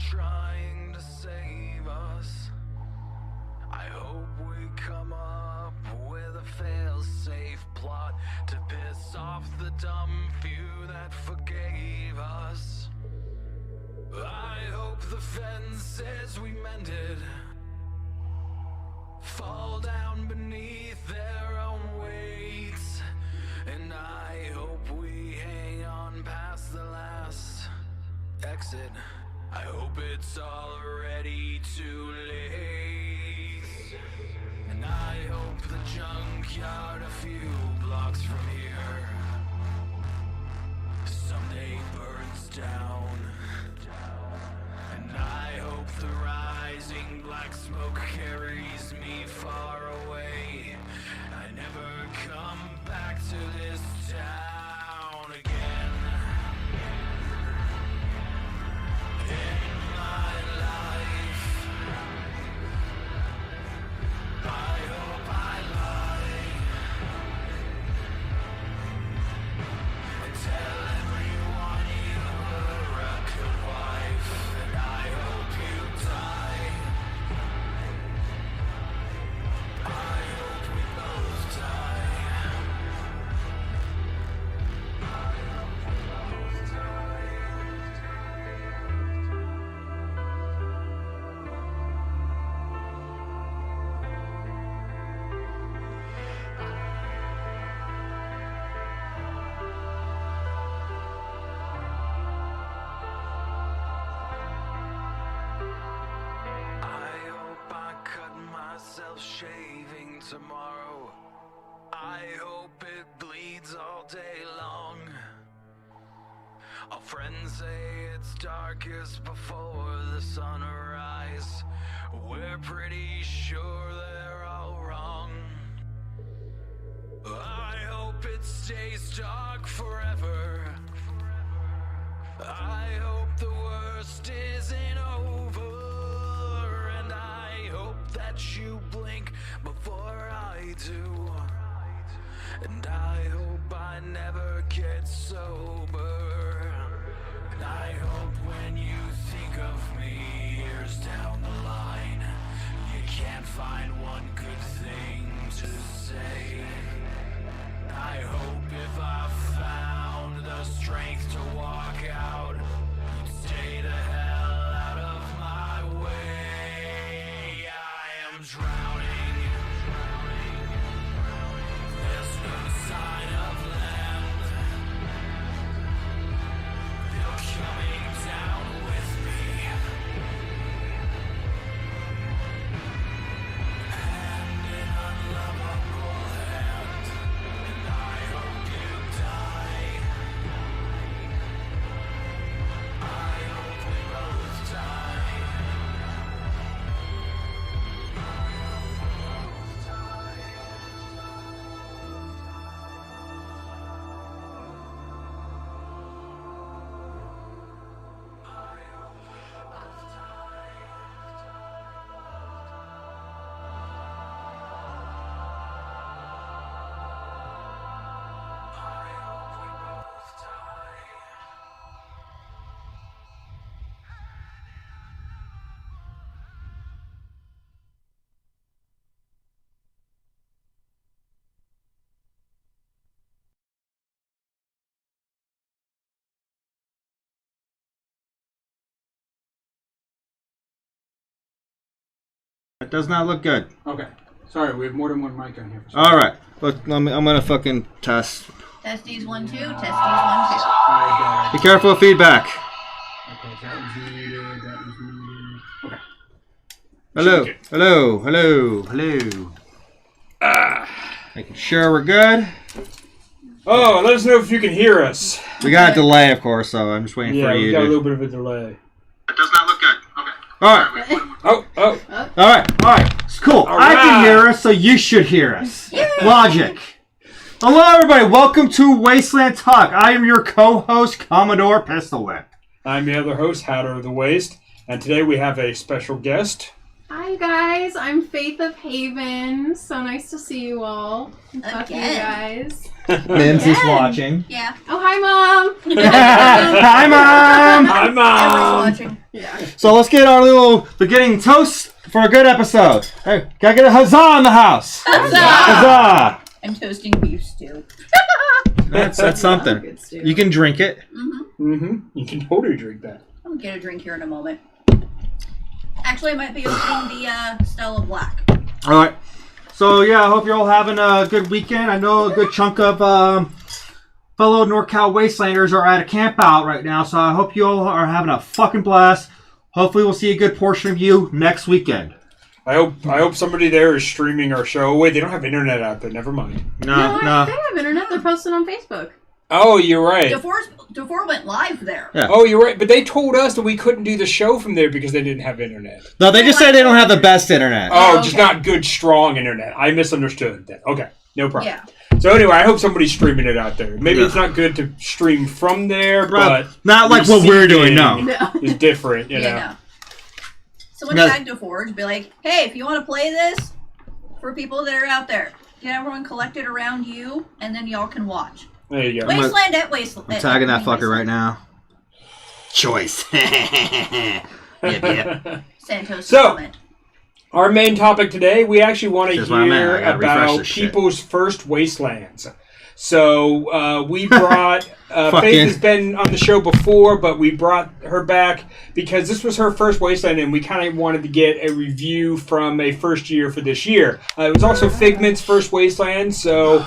trying to save us. I hope we come up with a fail-safe plot to piss off the dumb few that forgave us. I hope the fences we mended fall down beneath their own weights, and I hope we hang on past the last exit. I hope it's already too late, and I hope the junkyard a few blocks from here someday burns down. And I hope the rising black smoke carries me far away. I never come back to this town again. In my life, I hope I lie and tell everyone you were a good wife, and I hope you die. I hope we both die. I hope we both die. I hope I cut myself shaving tomorrow. I hope it bleeds all day long. Our friends say it's darkest before the sunrise. We're pretty sure they're all wrong. I hope it stays dark forever. I hope the worst isn't over, and I hope that you blink before I do, and I hope I never get sober, and I hope when you think of me years down the line, you can't find one good thing to say. I hope if I found the strength to walk out, you'd stay the hell out of my way. I am drowning. There's no sign of land. You're coming down with me. Hand in unlovable hand, and I hope you die. I hope we both die. I hope we both die. It does not look good. Okay. Sorry, we have more than one mic on here. All right. I'm gonna fucking test. Testes 1 2, testes 1 2. I got Be it. careful of feedback. Okay, that was muted. That was muted. Okay. Hello. Hello. Hello. Hello. Making sure we're good. Oh, let us know if you can hear us. We got a delay, of course, so I'm just waiting Yeah, for we you got a to. little bit of a delay. It does not look good. Okay. All right. Oh. All right. All right. It's cool. All I can right. hear us, so you should hear us. Logic. Hello, everybody. Welcome to Wasteland Talk. I am your co-host, Commodore Pistolwhip. I'm the other host, Hatter of the Waste, and today we have a special guest. Hi guys, I'm Faith of Haven. So nice to see you all. Fuck you guys. Nancy's watching. Yeah. Oh, hi Mom. Hi, Mom! Hi, Everyone's Mom! watching. Yeah. So let's get our little beginning toast for a good episode. Hey, gotta get a huzzah in the house. Huzzah! I'm toasting beef stew. That's something. Good stew. You can drink it. You can totally drink that. I'll get a drink here in a moment. Actually, I might be opening the Stella Black. All right. So yeah, I hope you're all having a good weekend. I know a good chunk of fellow NorCal Wastelanders are at a camp out right now, so I hope you all are having a fucking blast. Hopefully, we'll see a good portion of you next weekend. I hope somebody there is streaming our show. Wait, they don't have internet out there. Never mind. No. They have internet. They're posted on Facebook. Oh, you're right. DeFore went live there. Yeah. Oh, you're right. But they told us that we couldn't do the show from there because they didn't have internet. No, they just say they don't have the best internet. Oh, okay. just not good, strong internet. I misunderstood that. Okay, no problem. Yeah. So anyway, I hope somebody's streaming it out there. Maybe Yeah. it's not good to stream from there, but Not like what we're doing, no. It's different, you know. Yeah. Someone Yeah. tag DeForge, be like, hey, if you want to play this, for people that are out there, get everyone collected around you, and then y'all can watch. There you go. Wasteland at Wasteland. I'm tagging that fucker right now. Choice. Yep. Santos So- comment. Our main topic today, we actually want to Here's what I'm at. hear I gotta refresh about this shit. people's first wastelands. So we brought Fucking- Faith has been on the show before, but we brought her back because this was her first wasteland, and we kind of wanted to get a review from a first year for this year. It was also Figment's first wasteland, so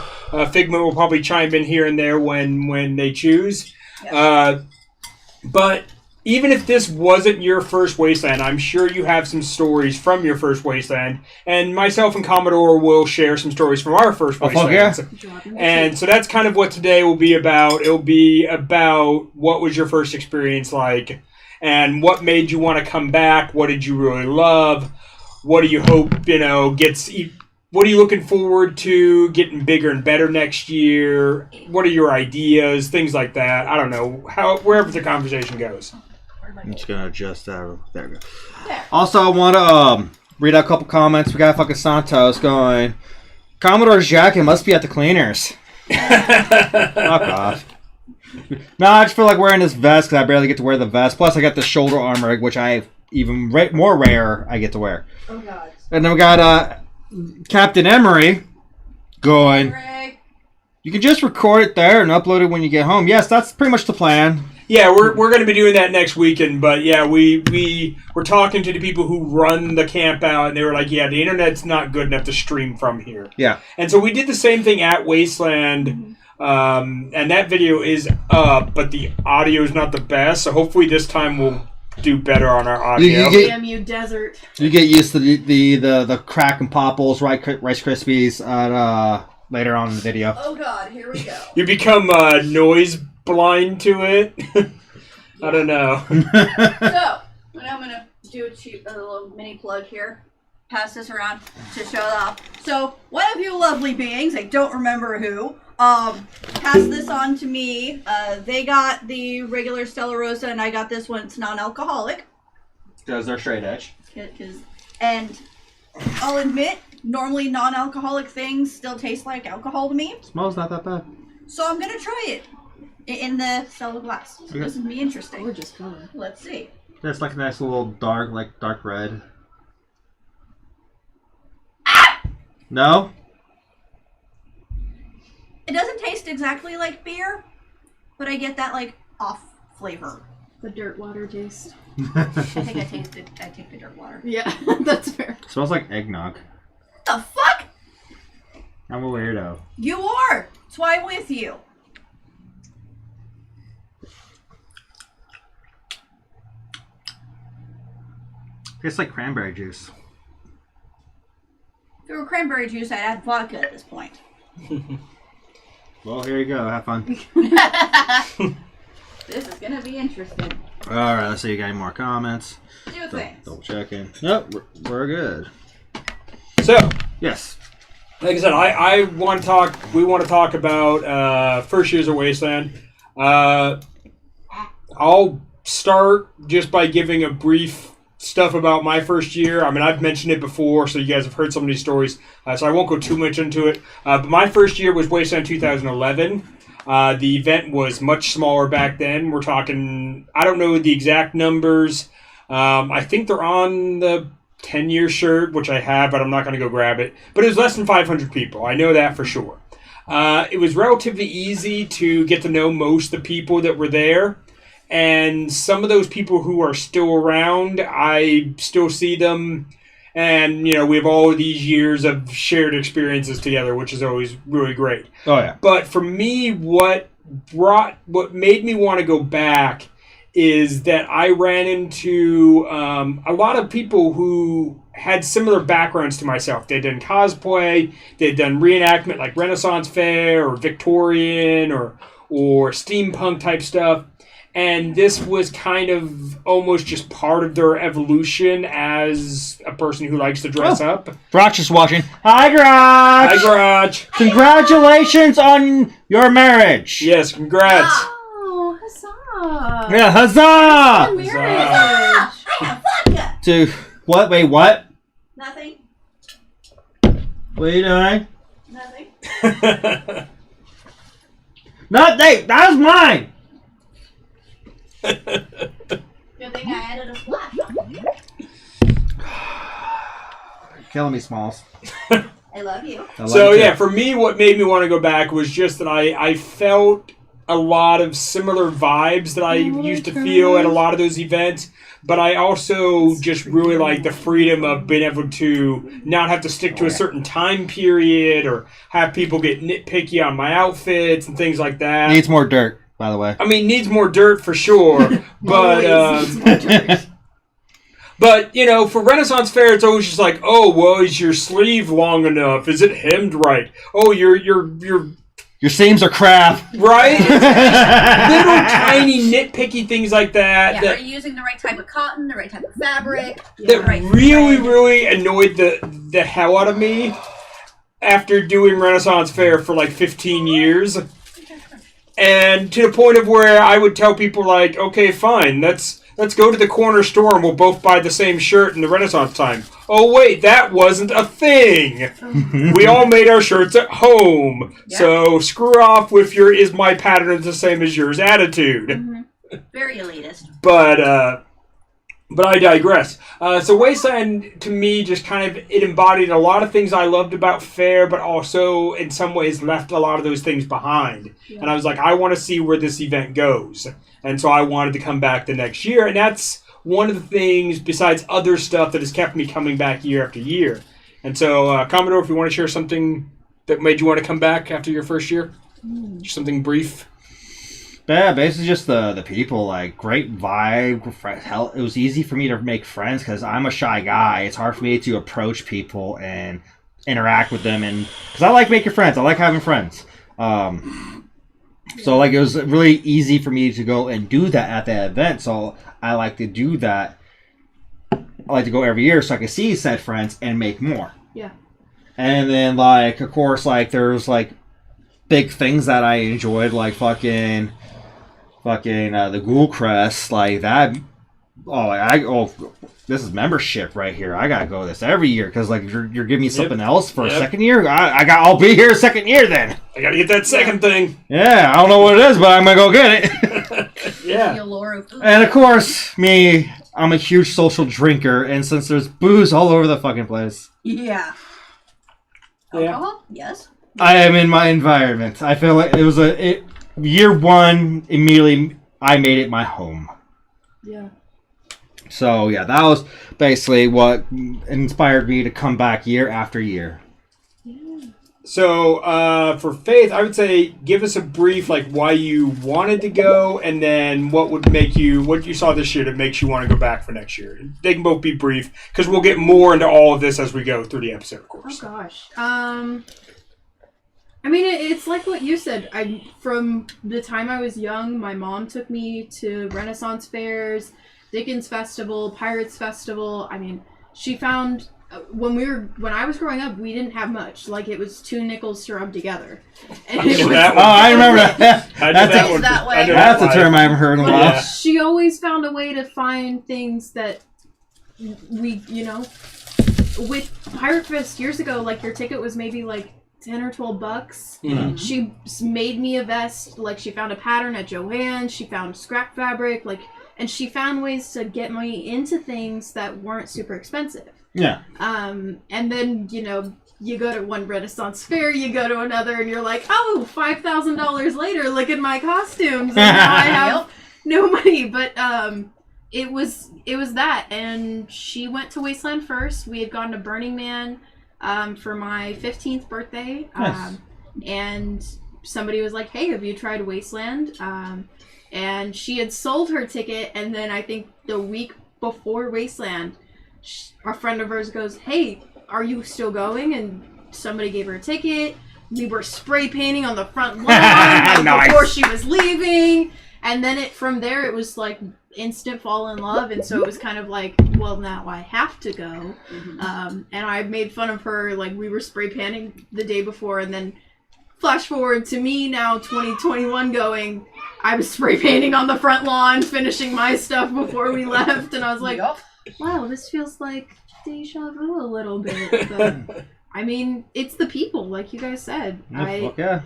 Figment will probably chime in here and there when they choose. But even if this wasn't your first wasteland, I'm sure you have some stories from your first wasteland, and myself and Commodore will share some stories from our first Oh, fuck yeah. wastelands. And so that's kind of what today will be about. It'll be about what was your first experience like, and what made you want to come back. What did you really love? What do you hope what are you looking forward to getting bigger and better next year? What are your ideas? Things like that. I don't know, wherever the conversation goes. I'm just gonna adjust that. There we go. There. Also, I want to read out a couple comments. We got fucking Santos going. Commodore's jacket must be at the cleaners. Fuck off. No, I just feel like wearing this vest because I barely get to wear the vest. Plus, I got the shoulder armor, which I even more rare I get to wear. Oh god. And then we got Captain Emery going. Greg. You can just record it there and upload it when you get home. Yes, that's pretty much the plan. Yeah, we're going to be doing that next weekend, but yeah, we were talking to the people who run the camp out, and they were like, yeah, the internet's not good enough to stream from here. Yeah. And so we did the same thing at Wasteland, and that video is up, but the audio is not the best, so hopefully this time we'll do better on our audio. You get- DMU Desert. You get used to the crack and popples, Rice Krispies later on in the video. Oh god, here we go. You become noise blind to it. I don't know. So, and I'm going to do a little mini plug here. Pass this around to show off. So, one of you lovely beings, I don't remember who, passed this on to me. They got the regular Stella Rosa, and I got this one. It's non-alcoholic. Because they're straight edge. And I'll admit, normally non-alcoholic things still taste like alcohol to me. Smells not that bad. So I'm going to try it in the Stella glass. So this would be interesting. Gorgeous color. Let's see. It's like a nice little dark red. No? It doesn't taste exactly like beer, but I get that like off flavor. The dirt water taste. I think I take the dirt water. Yeah, that's fair. Smells like eggnog. What the fuck? I'm a weirdo. You are. That's why I'm with you. Tastes like cranberry juice. If it were cranberry juice, I'd add vodka at this point. Well, here you go. Have fun. This is gonna be interesting. Alright, let's see. You got any more comments? Do things. Double checking. Nope, we're good. So, Yes. like I said, I want to talk. We want to talk about first years of Wasteland. I'll start just by giving a brief stuff about my first year. I mean, I've mentioned it before, so you guys have heard some of these stories, so I won't go too much into it. But my first year was Wasteland 2011. The event was much smaller back then. We're talking, I don't know the exact numbers. I think they're on the 10-year shirt, which I have, but I'm not going to go grab it. But it was less than 500 people. I know that for sure. It was relatively easy to get to know most of the people that were there. And some of those people who are still around, I still see them. And, you know, we have all these years of shared experiences together, which is always really great. Oh, yeah. But for me, what made me want to go back is that I ran into a lot of people who had similar backgrounds to myself. They'd done cosplay, they'd done reenactment like Renaissance Fair or Victorian or steampunk type stuff. And this was kind of almost just part of their evolution as a person who likes to dress up. Grotch is watching. Hi, Grotch! Hi, Grotch! Congratulations on your marriage! Yes, congrats! Oh, huzzah! Yeah, huzzah! On marriage. Fuck To what? Wait, what? Nothing. What are you doing? Nothing. Nothing! That was mine! Good thing I added a splash on. Killing me, Smalls. I love you. I love So you too. yeah, for me, what made me want to go back was just that I felt a lot of similar vibes that I used to feel at a lot of those events, but I also just really like the freedom of being able to not have to stick to a certain time period or have people get nitpicky on my outfits and things like that. Needs more dirt, by the way. I mean, needs more dirt for sure, but but you know, for Renaissance Fair, it's always just like, oh, well, is your sleeve long enough? Is it hemmed right? Oh, your seams are crap. right? Little tiny nitpicky things like that. Yeah, that are you using the right type of cotton, the right type of fabric? that the right really, thread? really annoyed the hell out of me after doing Renaissance Fair for like 15 years. And to the point of where I would tell people like, okay, fine, let's go to the corner store and we'll both buy the same shirt in the Renaissance time. Oh wait, that wasn't a thing. We all made our shirts at home. Yeah. So screw off with your is my pattern the same as yours attitude. Very elitist. But I digress. So Wasteland, to me, just kind of, it embodied a lot of things I loved about Fair, but also, in some ways, left a lot of those things behind. Yeah. And I was like, I want to see where this event goes. And so I wanted to come back the next year. And that's one of the things, besides other stuff, that has kept me coming back year after year. And so, Commodore, if you want to share something that made you want to come back after your first year? Just something brief. Yeah, basically just the people, like, great vibe. Hell, it was easy for me to make friends because I'm a shy guy. It's hard for me to approach people and interact with them, and because I like making friends. I like having friends. So, like, it was really easy for me to go and do that at that event. So I like to do that. I like to go every year so I can see said friends and make more. Yeah. And then, like, of course, like, there's, like, big things that I enjoyed, like fucking the Ghoul Crest, like that. This is membership right here. I gotta go this every year because like you're giving me something else for a second year. I'll be here a second year then. I gotta get that second thing. Yeah, I don't know what it is, but I'm gonna go get it. Yeah. The allure of food. And of course, I'm a huge social drinker, and since there's booze all over the fucking place, Yeah. Alcohol? Yes. I am in my environment. I feel like it was year one, immediately I made it my home. Yeah. So yeah, that was basically what inspired me to come back year after year. So for Faith, I would say give us a brief, like why you wanted to go, and then what you saw this year that makes you want to go back for next year. They can both be brief because we'll get more into all of this as we go through the episode, of course. Oh gosh. I mean, it's like what you said. From the time I was young, my mom took me to Renaissance fairs, Dickens Festival, Pirates Festival. I mean, she found when I was growing up, we didn't have much. Like it was 2 nickels to rub together. And I remember that. That's That's a term I haven't heard in a while. Yeah. She always found a way to find things that we, with Pirate Fest years ago, like your ticket was maybe like $10 or $12. Mhm. She made me a vest. Like she found a pattern at Joann's. She found scrap fabric. And she found ways to get me into things that weren't super expensive. Yeah. And then you go to one Renaissance fair, you go to another, and you're like, oh, $5,000 later, look at my costumes, and now I have no money. But it was that, and she went to Wasteland first. We had gone to Burning Man for my 15th birthday, Nice. and somebody was like, hey, have you tried Wasteland? And she had sold her ticket, and then I think the week before Wasteland, a friend of hers goes, hey, are you still going? And somebody gave her a ticket. We were spray painting on the front lawn Nice. before she was leaving. And then from there, it was like instant fall in love. And so it was kind of like, well, now I have to go. And I made fun of her. Like, we were spray painting the day before. And then flash forward to me now, 2021, going, I was spray painting on the front lawn, finishing my stuff before we left. And I was like, wow, this feels like deja vu a little bit. But I mean, it's the people, like you guys said. Fuck yeah.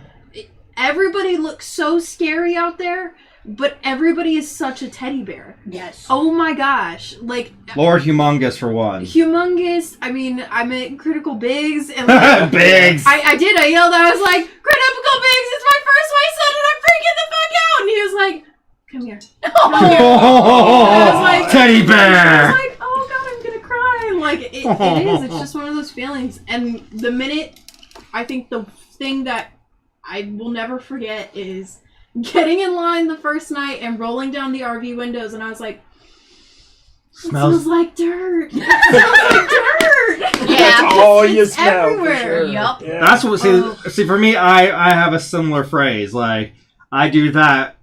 Everybody looks so scary out there, but everybody is such a teddy bear. Yes. Oh my gosh. Like, Lord Humongous for one. humongous. I mean, I'm at Critical Bigs, and like, Bigs. I yelled, I was like, Critical Bigs, it's my first Wasteland, and I'm freaking the fuck out. And he was like, come here. Come here. I was like, Teddy I bear. was like, oh god, I'm gonna cry. Like, it is. It's just one of those feelings. And the minute, I think the thing that I will never forget is getting in line the first night and rolling down the RV windows, and I was like, it smells like dirt. It smells like dirt. That's all you It's smell. everywhere. For sure. Yup. Yeah. That's what. See, for me, I have a similar phrase. Like, I do that,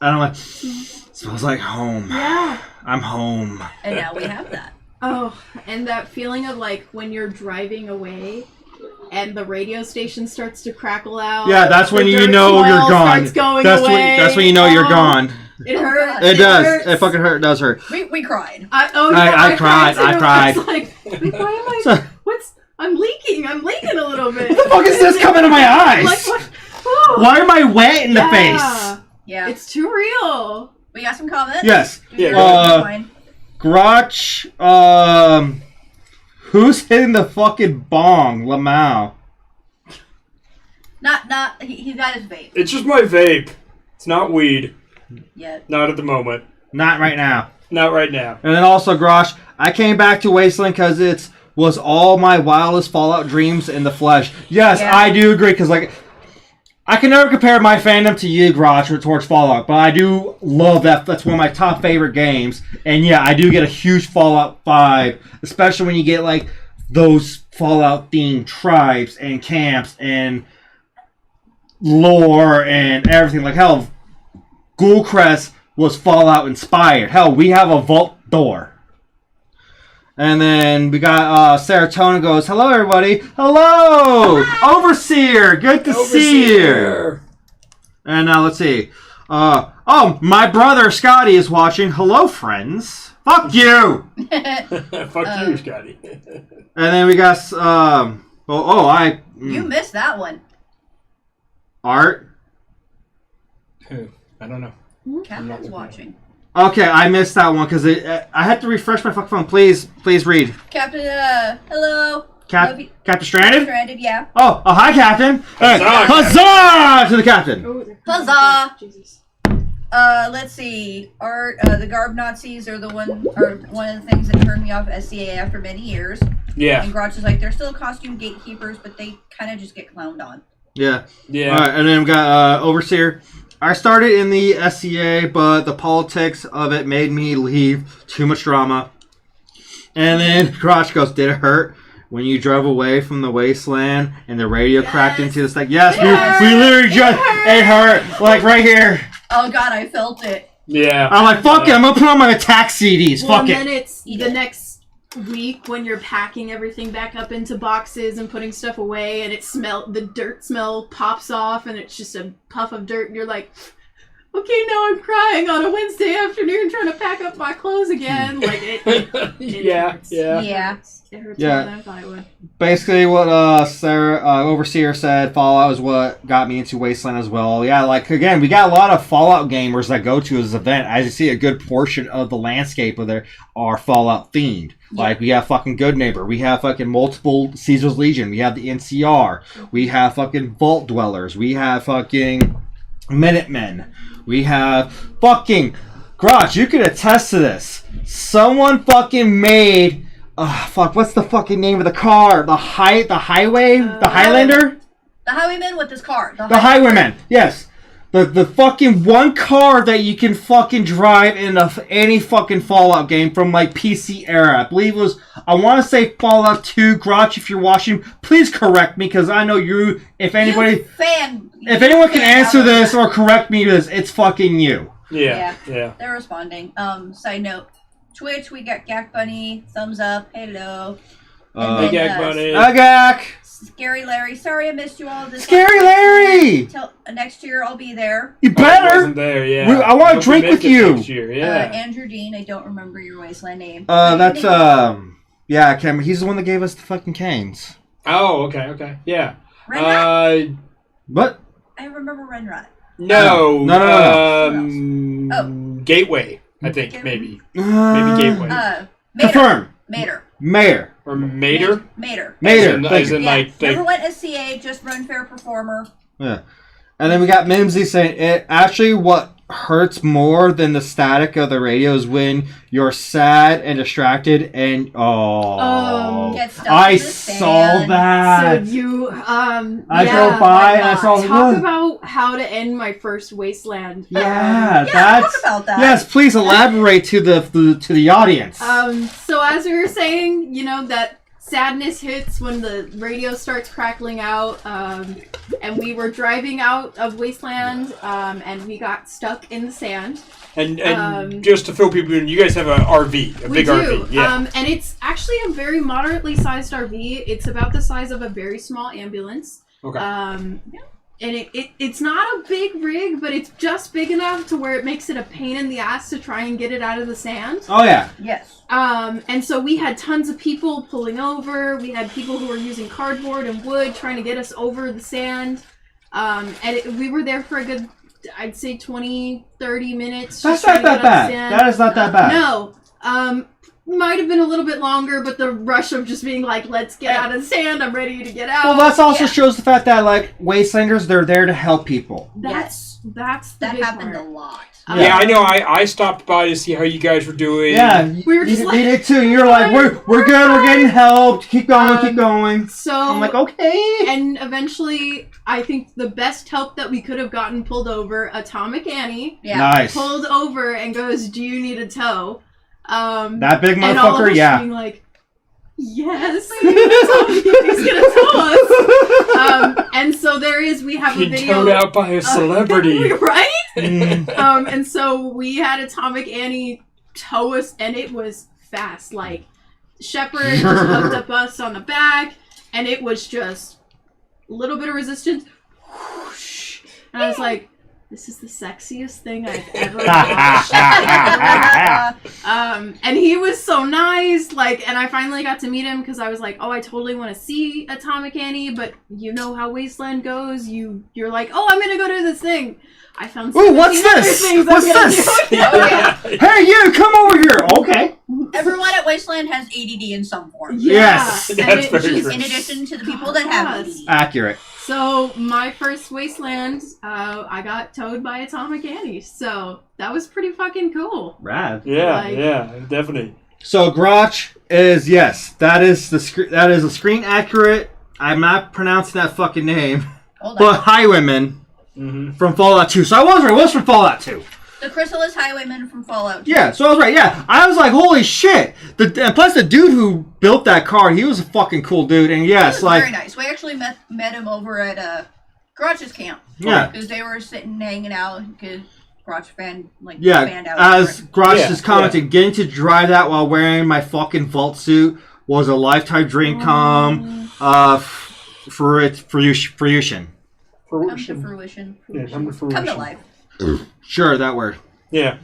and I'm like, smells like home. Yeah. I'm home. And now we have that. Oh, and that feeling of like when you're driving away and the radio station starts to crackle out. Yeah, that's when the you dirt know you're smell gone. starts going That's away. when you know you're Oh, gone. It hurts. It does. hurts. It fucking hurt. It does hurt. We cried. I cried. too. I cried. was like, wait, why am I? So- I'm leaking. I'm leaking a little bit. What the fuck is this coming in my eyes? Like, what? Whoa. Why am I wet in the Yeah. face? Yeah. It's too real. We got some comments? Yes. Yeah, Fine. Grotch, who's hitting the fucking bong? Lamau. Not, he got his vape It's just my vape. It's not weed. yet. Not at the moment. Not right now. Not right now. And then also, Grosh, I came back to Wasteland because it was all my wildest Fallout dreams in the flesh. Yes, Yeah. I do agree, because, like, I can never compare my fandom to you, Grosh, towards Fallout, but I do love that. That's one of my top favorite games. And yeah, I do get a huge Fallout vibe, especially when you get, like, those Fallout-themed tribes and camps and lore and everything. Like, hell, Ghoulcrest was Fallout inspired. Hell, we have a vault door. And then we got Serotonin goes, hello everybody. Hello! Overseer! Good to see you. And now let's see. Oh, my brother Scotty is watching. Hello, friends. Fuck you! Fuck you, Scotty. And then we got You missed that one. Art. I don't know. Captain's watching. Okay, I missed that one because I had to refresh my fucking phone. Please read. Captain, hello. Love you. Captain Stranded? Stranded, yeah. Oh, hi, Captain. Huzzah, Huzzah to the Captain. Oh, they're- Huzzah! Jesus. Let's see. Art, the Garb Nazis are one of the things that turned me off SCA after many years. Yeah. And Grotch is like, they're still costume gatekeepers, but they kind of just get clowned on. Yeah. Yeah. All right, and then we got Overseer. I started in the SCA, but the politics of it made me leave. Too much drama. And then Crotch goes, did it hurt when you drove away from the Wasteland and the radio cracked into the stack? Yes, we literally just, it hurt. Like right here. Oh god, I felt it. Yeah. I'm like, fuck it, I'm going to put on my attack CDs. Well, Fuck and then it. it's the next week when you're packing everything back up into boxes and putting stuff away, and the dirt smell pops off, and it's just a puff of dirt, and you're like, okay, now I'm crying on a Wednesday afternoon trying to pack up my clothes again. Like, it Yeah, hurts. yeah. Yeah. It hurts Yeah. more than I thought it would. Basically, what Sarah Overseer said, Fallout is what got me into Wasteland as well. Yeah, like again, we got a lot of Fallout gamers that go to this event. As you see, a good portion of the landscape of there are Fallout themed. Yeah. Like we have fucking Good Neighbor, we have fucking multiple Caesar's Legion, we have the NCR, we have fucking Vault Dwellers, we have fucking Minutemen, we have fucking Grotch. You can attest to this. Someone fucking made. What's the fucking name of the car? The Highway? The Highlander? The highwayman with his car. The Highwayman, yes. The fucking one car that you can fucking drive in any fucking Fallout game from like PC era. I believe it was, I want to say Fallout 2. Grotch, if you're watching, please correct me because I know you, if anybody, if anyone can answer this or correct me this, it's fucking you. Yeah. They're responding. Side note. Twitch, we got Gak Bunny, thumbs up, hello. Hey, Gag Bunny. Agak! Scary Larry, sorry I missed you all this. Scary Larry! Till next year I'll be there. You I better! wasn't there, yeah. I want to Hope drink make with it you! next year, yeah. Andrew Dean, I don't remember your Wasteland name. That's, yeah, Cameron, he's the one that gave us the fucking canes. Oh, okay, yeah. Renrat? What? I remember Renrat. No. No. Gateway, I think, Gateway. maybe. Maybe Gateway. Confirm! Mayor. Or Mater? Mater. As in, Yeah. like, Never went SCA, just run fair performer. Yeah. And then we got Mimsy saying, it actually what hurts more than the static of the radio is when you're sad and distracted and Get stuck I in the saw sand. that. So you, I drove by and I saw talk about how to end my first Wasteland. Yeah, Yeah, that's talk about that. yes. Please elaborate to the audience. So as we were saying, you know, that sadness hits when the radio starts crackling out, and we were driving out of Wasteland, and we got stuck in the sand. And just to fill people in, you guys have an RV, a big RV. Yeah. And it's actually a very moderately sized RV. It's about the size of a very small ambulance. Okay. And it's not a big rig, but it's just big enough to where it makes it a pain in the ass to try and get it out of the sand. Oh yeah. Yes. And so we had tons of people pulling over. We had people who were using cardboard and wood trying to get us over the sand. We were there for a good, I'd say 20, 30 minutes. That's not that bad. That is not that bad. No. Might have been a little bit longer, but the rush of just being like, let's get out of the sand, I'm ready to get out. Well, that also shows the fact that like Wastelanders, they're there to help people. That's the That big happened part. a lot. Yeah, I know. I stopped by to see how you guys were doing. Yeah, We were just you like, did it too. You're like, we're good. We're getting helped. Keep going. Keep going. So I'm like, okay. And eventually, I think the best help that we could have gotten pulled over, Atomic Annie, Yeah. Nice. pulled over and goes, "Do you need a tow?" That big and all of motherfucker, us yeah. being like, "Yes, he's gonna tow us." And so we have a Being video. towed out by a celebrity. Right? Mm. And so we had Atomic Annie tow us, and it was fast. Like, Shepard just hooked up us on the back, and it was just a little bit of resistance. Whoosh. And I was like, this is the sexiest thing I've ever watched. And he was so nice, like, and I finally got to meet him because I was like, oh, I totally want to see Atomic Annie, but you know how Wasteland goes. You're like, oh, I'm gonna go do this thing. I found Ooh, what's 17 other this? things What's I'm gonna this? do. Oh, yeah. Hey, you, come over here. Okay. Everyone at Wasteland has ADD in some form. Yes. And That's it very just- true. In addition to the people that have Yes. ADD. Accurate. So my first Wasteland, I got towed by Atomic Annie, so that was pretty fucking cool. Rad. Yeah, Like- yeah, definitely. So Grotch is yes, that is a screen accurate. I'm not pronouncing that fucking name, Hold but on. Highwayman Mm-hmm. from Fallout 2. So I was right. It was from Fallout 2. The Chrysalis Highwayman from Fallout 2. Yeah, so I was right. Yeah, I was like, holy shit. And plus, the dude who built that car, he was a fucking cool dude. And He yes, was like, very nice. We actually met him over at Grotch's camp. yeah, Because they were sitting hanging out. Because Grotch fanned yeah. out. As Grotch Yeah, just commented, getting to drive that while wearing my fucking vault suit was a lifetime dream come fruition. Come to fruition. Yeah, come to fruition. Come to life. Sure, that word. Yeah.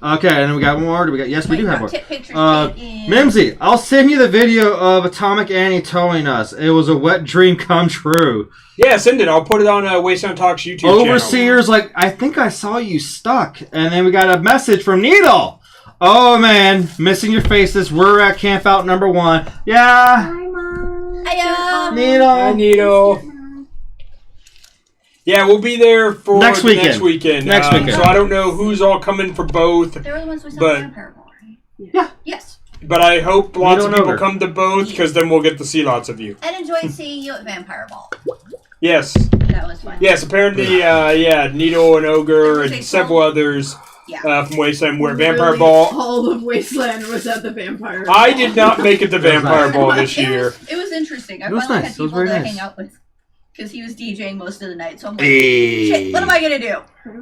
Okay, and then we got one more. Do we got? Yes, we do have one. Tip pictures taken. Mimsy, I'll send you the video of Atomic Annie towing us. It was a wet dream come true. Yeah, send it. I'll put it on Wasteland Talk's YouTube channel. Overseer's like, I think I saw you stuck. And then we got a message from Needle. Oh, man. Missing your faces. We're at camp out number 1. Yeah. Hi, Mom. Hiya. Needle. Hi, Needle. Yeah, we'll be there for Next weekend. Next weekend. So I don't know who's all coming for both, They were the ones we saw But- Vampire Ball, right? Yeah. Yes. but I hope lots of Needle people over. come to both because then we'll get to see lots of you. And enjoyed seeing you at Vampire Ball. Yes. That was fun. Yes, apparently, Needle and Ogre and several others Yeah. from Wasteland were at Literally Vampire Ball. All of Wasteland was at the Vampire Ball. I did not make it to Vampire Ball this year. It was interesting. I It was finally nice. had It was people very to nice. hang out with because he was DJing most of the night. So I'm like, Hey. shit, what am I gonna do?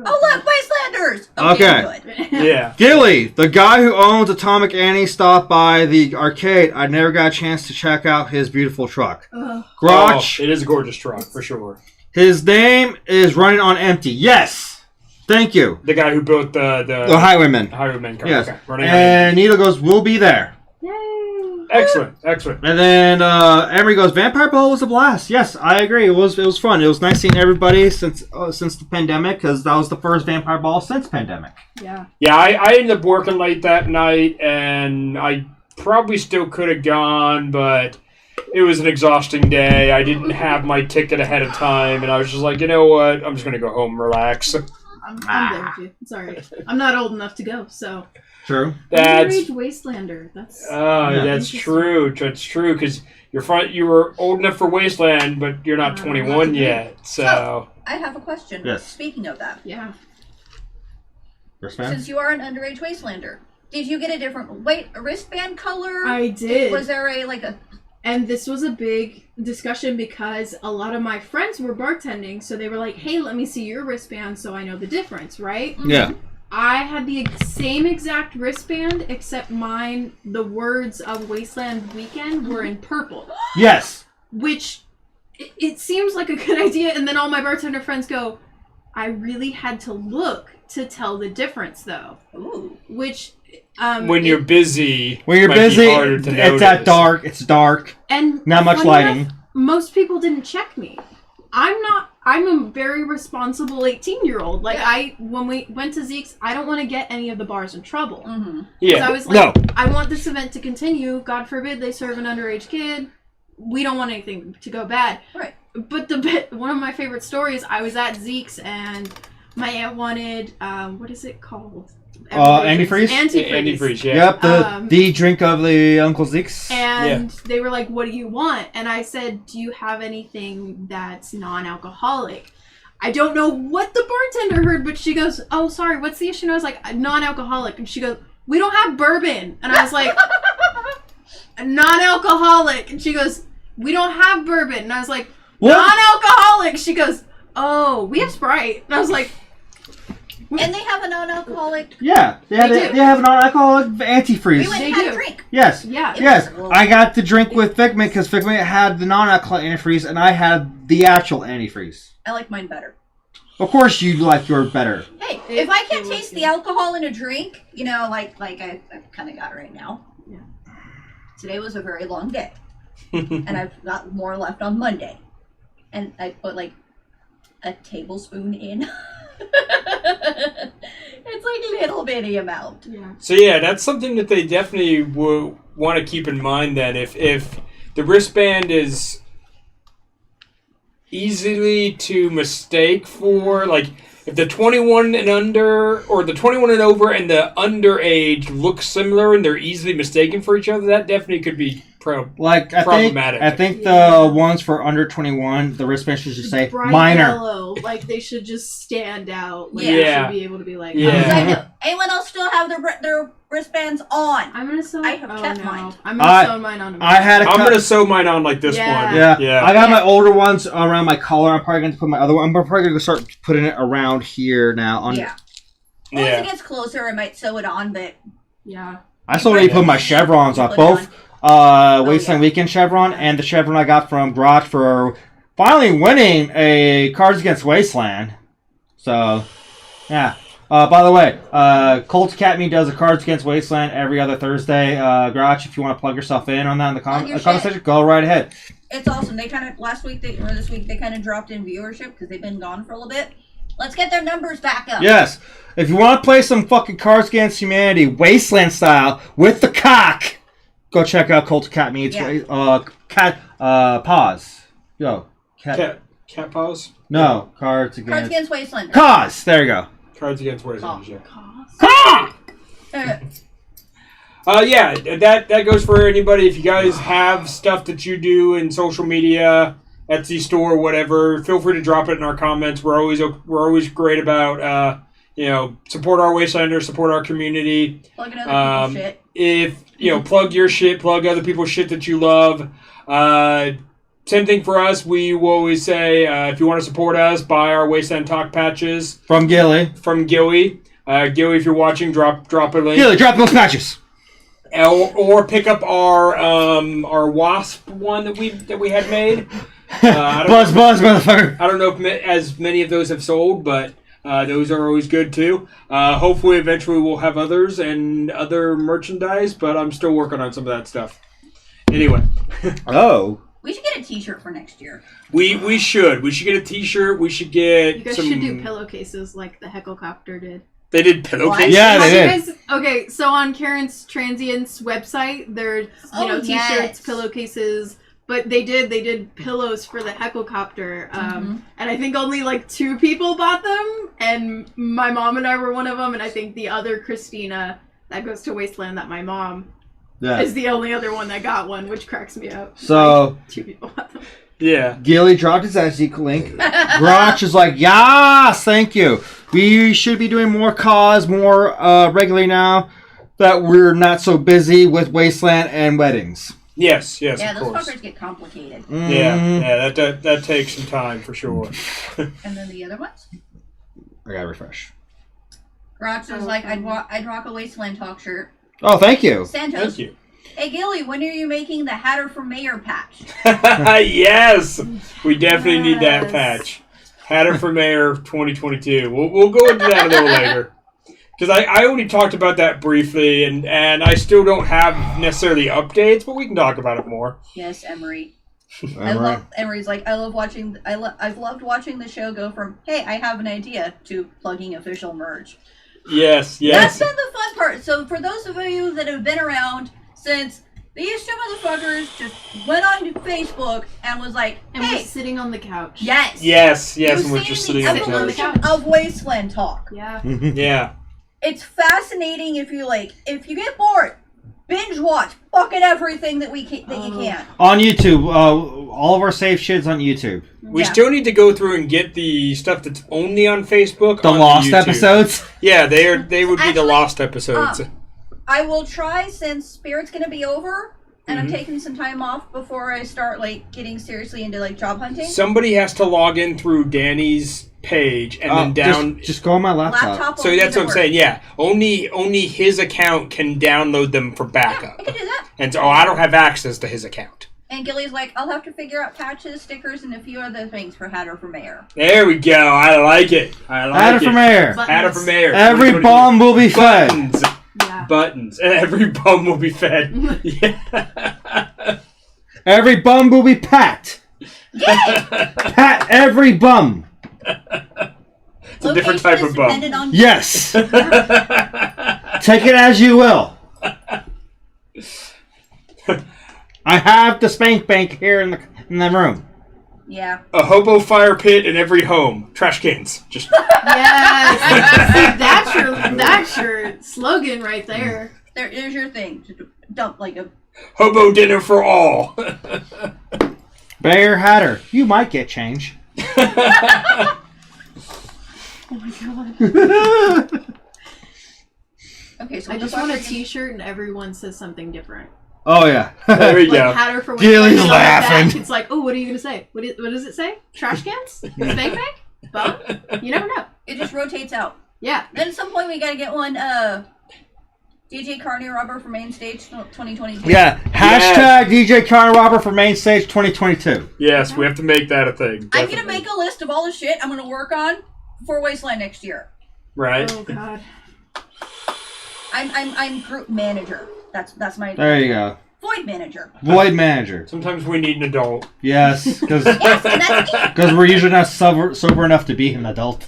Oh look, Wastelanders. Okay. Good. Yeah. Gilly, the guy who owns Atomic Annie, stopped by the arcade. I never got a chance to check out his beautiful truck. Ugh. Grotch, Oh, it is a gorgeous truck, for sure. his name is running on empty. Yes. Thank you. The guy who built the The Highwayman. Highwayman car. Yes. Okay. Running on. And Needle goes, we'll be there. Yay. Excellent. Excellent. And then Emery goes, Vampire Ball was a blast. Yes, I agree. It was fun. It was nice seeing everybody since the pandemic, because that was the first Vampire Ball since pandemic. Yeah. Yeah, I ended up working late that night, and I probably still could have gone, but it was an exhausting day. I didn't have my ticket ahead of time, and I was just like, you know what? I'm just going to go home and relax. I'm there with you. It's alright. I'm not old enough to go, so. True. That's Underage Wastelander. That's. that's true. That's true, because you were old enough for Wasteland, but you're not 21 yet, so... I have a question. Yes. Speaking of that, Yeah. Wristband? since you are an underage Wastelander, did you get a different wristband color? I did. Was there a And this was a big discussion because a lot of my friends were bartending, so they were like, hey, let me see your wristband so I know the difference, right? Yeah. I had the same exact wristband, except mine, the words of Wasteland Weekend were in purple, Yes. which it seems like a good idea, and then all my bartender friends go, I really had to look to tell the difference, though. Ooh. Which, when you're busy, When you're might be busy, harder to it's at notice. dark. It's dark. and Not much funny lighting. enough, most people didn't check me. I'm a very responsible 18-year-old. Like, when we went to Zeke's, I don't want to get any of the bars in trouble. Mm-hmm. 'Cause Yeah. I was like, No. I want this event to continue. God forbid they serve an underage kid. We don't want anything to go bad. Right. But one of my favorite stories, I was at Zeke's and my aunt wanted, what is it called? Antifreeze? Antifreeze, yeah. Yep, the drink of the Uncle Zeke's. And they were like, what do you want? And I said, do you have anything that's non-alcoholic? I don't know what the bartender heard, but she goes, oh, sorry, what's the issue? And I was like, non-alcoholic. And she goes, we don't have bourbon. And I was like, non-alcoholic. And she goes, we don't have bourbon. And I was like, What? non-alcoholic. She goes, oh, we have Sprite. And I was like, And they have a non-alcoholic. Yeah, they have an non-alcoholic antifreeze. We went They and had do. a drink. Yes. yeah. Yes, Well- I got the drink with Figment because Figment had the non-alcoholic antifreeze and I had the actual antifreeze. I like mine better. Of course you like yours better. Hey, It- if I can it was taste good. the alcohol in a drink, like I've kind of got right now. Yeah. Today was a very long day, and I've got more left on Monday, and I put like a tablespoon in. It's like a little bitty amount. Yeah. So yeah, that's something that they definitely will want to keep in mind. Then, if the wristband is easily to mistake for, like, if the 21 and under or the 21 and over and the underage look similar and they're easily mistaken for each other, that definitely could be Like problematic. I think Yeah. the ones for under 21, the wristband should just say Bright minor. yellow. Like, they should just stand out. Like, Yeah. They should be able to be like, Yeah. Because I oh, know. Anyone else still have their wristbands on? I'm gonna sew. I have kept no. mine. I'm gonna sew mine on. I had a I'm cou- gonna sew mine on like this Yeah. one. Yeah. Yeah. I got my older ones around my collar. I'm probably going to put my other one. I'm probably going to start putting it around here now. Yeah. Once it gets closer, I might sew it on, but Yeah. I still need to put my chevrons on. Put it Both Wasteland yeah. Weekend chevron and the chevron I got from Grotch for finally winning a Cards Against Wasteland. So, Yeah. By the way, Colts Academy does a Cards Against Wasteland every other Thursday. Grouch, if you want to plug yourself in on that in the comment section, go right ahead. It's awesome. They kind of this week they kind of dropped in viewership because they've been gone for a little bit. Let's get their numbers back up. Yes. If you want to play some fucking Cards Against Humanity, Wasteland style, with the cock, go check out Colts Academy. It's pause. Yo. Cat paws? No, Cards Against Wasteland. Cause. There you go. Cards Against Wasteland. Yeah. Yeah, that goes for anybody. If you guys have stuff that you do in social media, Etsy store, whatever, feel free to drop it in our comments. We're always great about support our Wastelanders, support our community. Plugging other people's shit. If plug your shit, plug other people's shit that you love. Same thing for us. We will always say, if you want to support us, buy our Wasteland Talk patches. From Gilly. Gilly, if you're watching, drop a link. Gilly, drop those patches. Or pick up our wasp one that we had made. Buzz, motherfucker. I don't know if as many of those have sold, but those are always good too. Hopefully, eventually, we'll have others and other merchandise, but I'm still working on some of that stuff. Anyway. Oh. We should get a T-shirt for next year. We should. We should get a T-shirt. We should get. You guys should do pillowcases like the Hecklecopter did. They did pillowcases. Yeah, they did. Okay, so on Karen's Transient's website, there's T-shirts, pillowcases, but they did pillows for the Hecklecopter, and I think only like 2 people bought them, and my mom and I were one of them, and I think the other Christina that goes to Wasteland, that my mom is the only other one that got one, which cracks me up. So like, 2 people bought them. Yeah. Gilly dropped his Etsy link. Grouch is like, yes, thank you. We should be doing more regularly now that we're not so busy with Wasteland and weddings. Yes, yeah, of those course. fuckers get complicated. Mm-hmm. Yeah, that takes some time for sure. And then the other ones? I gotta refresh. Rox was like, I'd rock a Wasteland Talk shirt. Oh, thank you. Santos. Thank you. Hey, Gilly, when are you making the Hatter for Mayor patch? Yes, we definitely need that patch. Hatter for Mayor 2022. We'll go into that a little later. Because I only talked about that briefly, and I still don't have necessarily updates, but we can talk about it more. Yes, Emery. Emery's I've loved watching the show go from, hey, I have an idea, to plugging official merch. Yes. That's been the fun part. So for those of you that have been around since these 2 motherfuckers just went on Facebook and was like, And hey, we're sitting on the couch. Yes, you've and we're seen just the sitting on the evolution couch. of Wasteland Talk. Yeah. Yeah. It's fascinating if you get bored, binge watch fucking everything that you can. On YouTube. All of our safe shit's on YouTube. We still need to go through and get the stuff that's only on Facebook. The on lost YouTube. episodes? Yeah, they would be the Actually, lost episodes. I will try, since Spirit's gonna be over, and Mm-hmm. I'm taking some time off before I start getting seriously into job hunting. Somebody has to log in through Danny's page and then down. Just go on my laptop. So that's what I'm saying. Yeah, only his account can download them for Yeah, backup. I can do that. And so I don't have access to his account. And Gilly's like, I'll have to figure out patches, stickers, and a few other things for Hatter for Mayor. There we go. I like it. Hatter for Mayor. Hatter for Mayor. Every 2022. bum will be fed. Buttons. Yeah. Buttons. Every bum will be fed. Yeah. Every bum will be pat. Pat every bum. It's a different type of bum. On Yes. Take it as you will. I have the spank bank here in the room. Yeah. A hobo fire pit in every home. Trash cans. Just Yes. That's your slogan right there. There's your thing. Just dump a... hobo dinner for all. Bear Hatter, you might get change. Oh my god. Okay, so I what just the fuck want a are you- T-shirt and everyone says something different. Oh yeah. There we Like go. Hatter for Gilly's Wasteland, on the back, laughing. It's like, oh, what are you gonna say? What does it say? Trash cans? Spank bank? Bum? You never know. It just rotates out. Yeah. Then at some point we gotta get one, DJ Carney Rubber for Main Stage 2022. Yeah. Hashtag DJ Connor Robert for Main Stage 2022. Yes, we have to make that a thing. I'm Definitely. gonna make a list of all the shit I'm gonna work on for Wasteland next year. Right. Oh God. I'm group manager. That's my There you go. void manager. Void manager. Sometimes we need an adult. Yes, because Yes, and that's me. we're usually not sober enough to be an adult.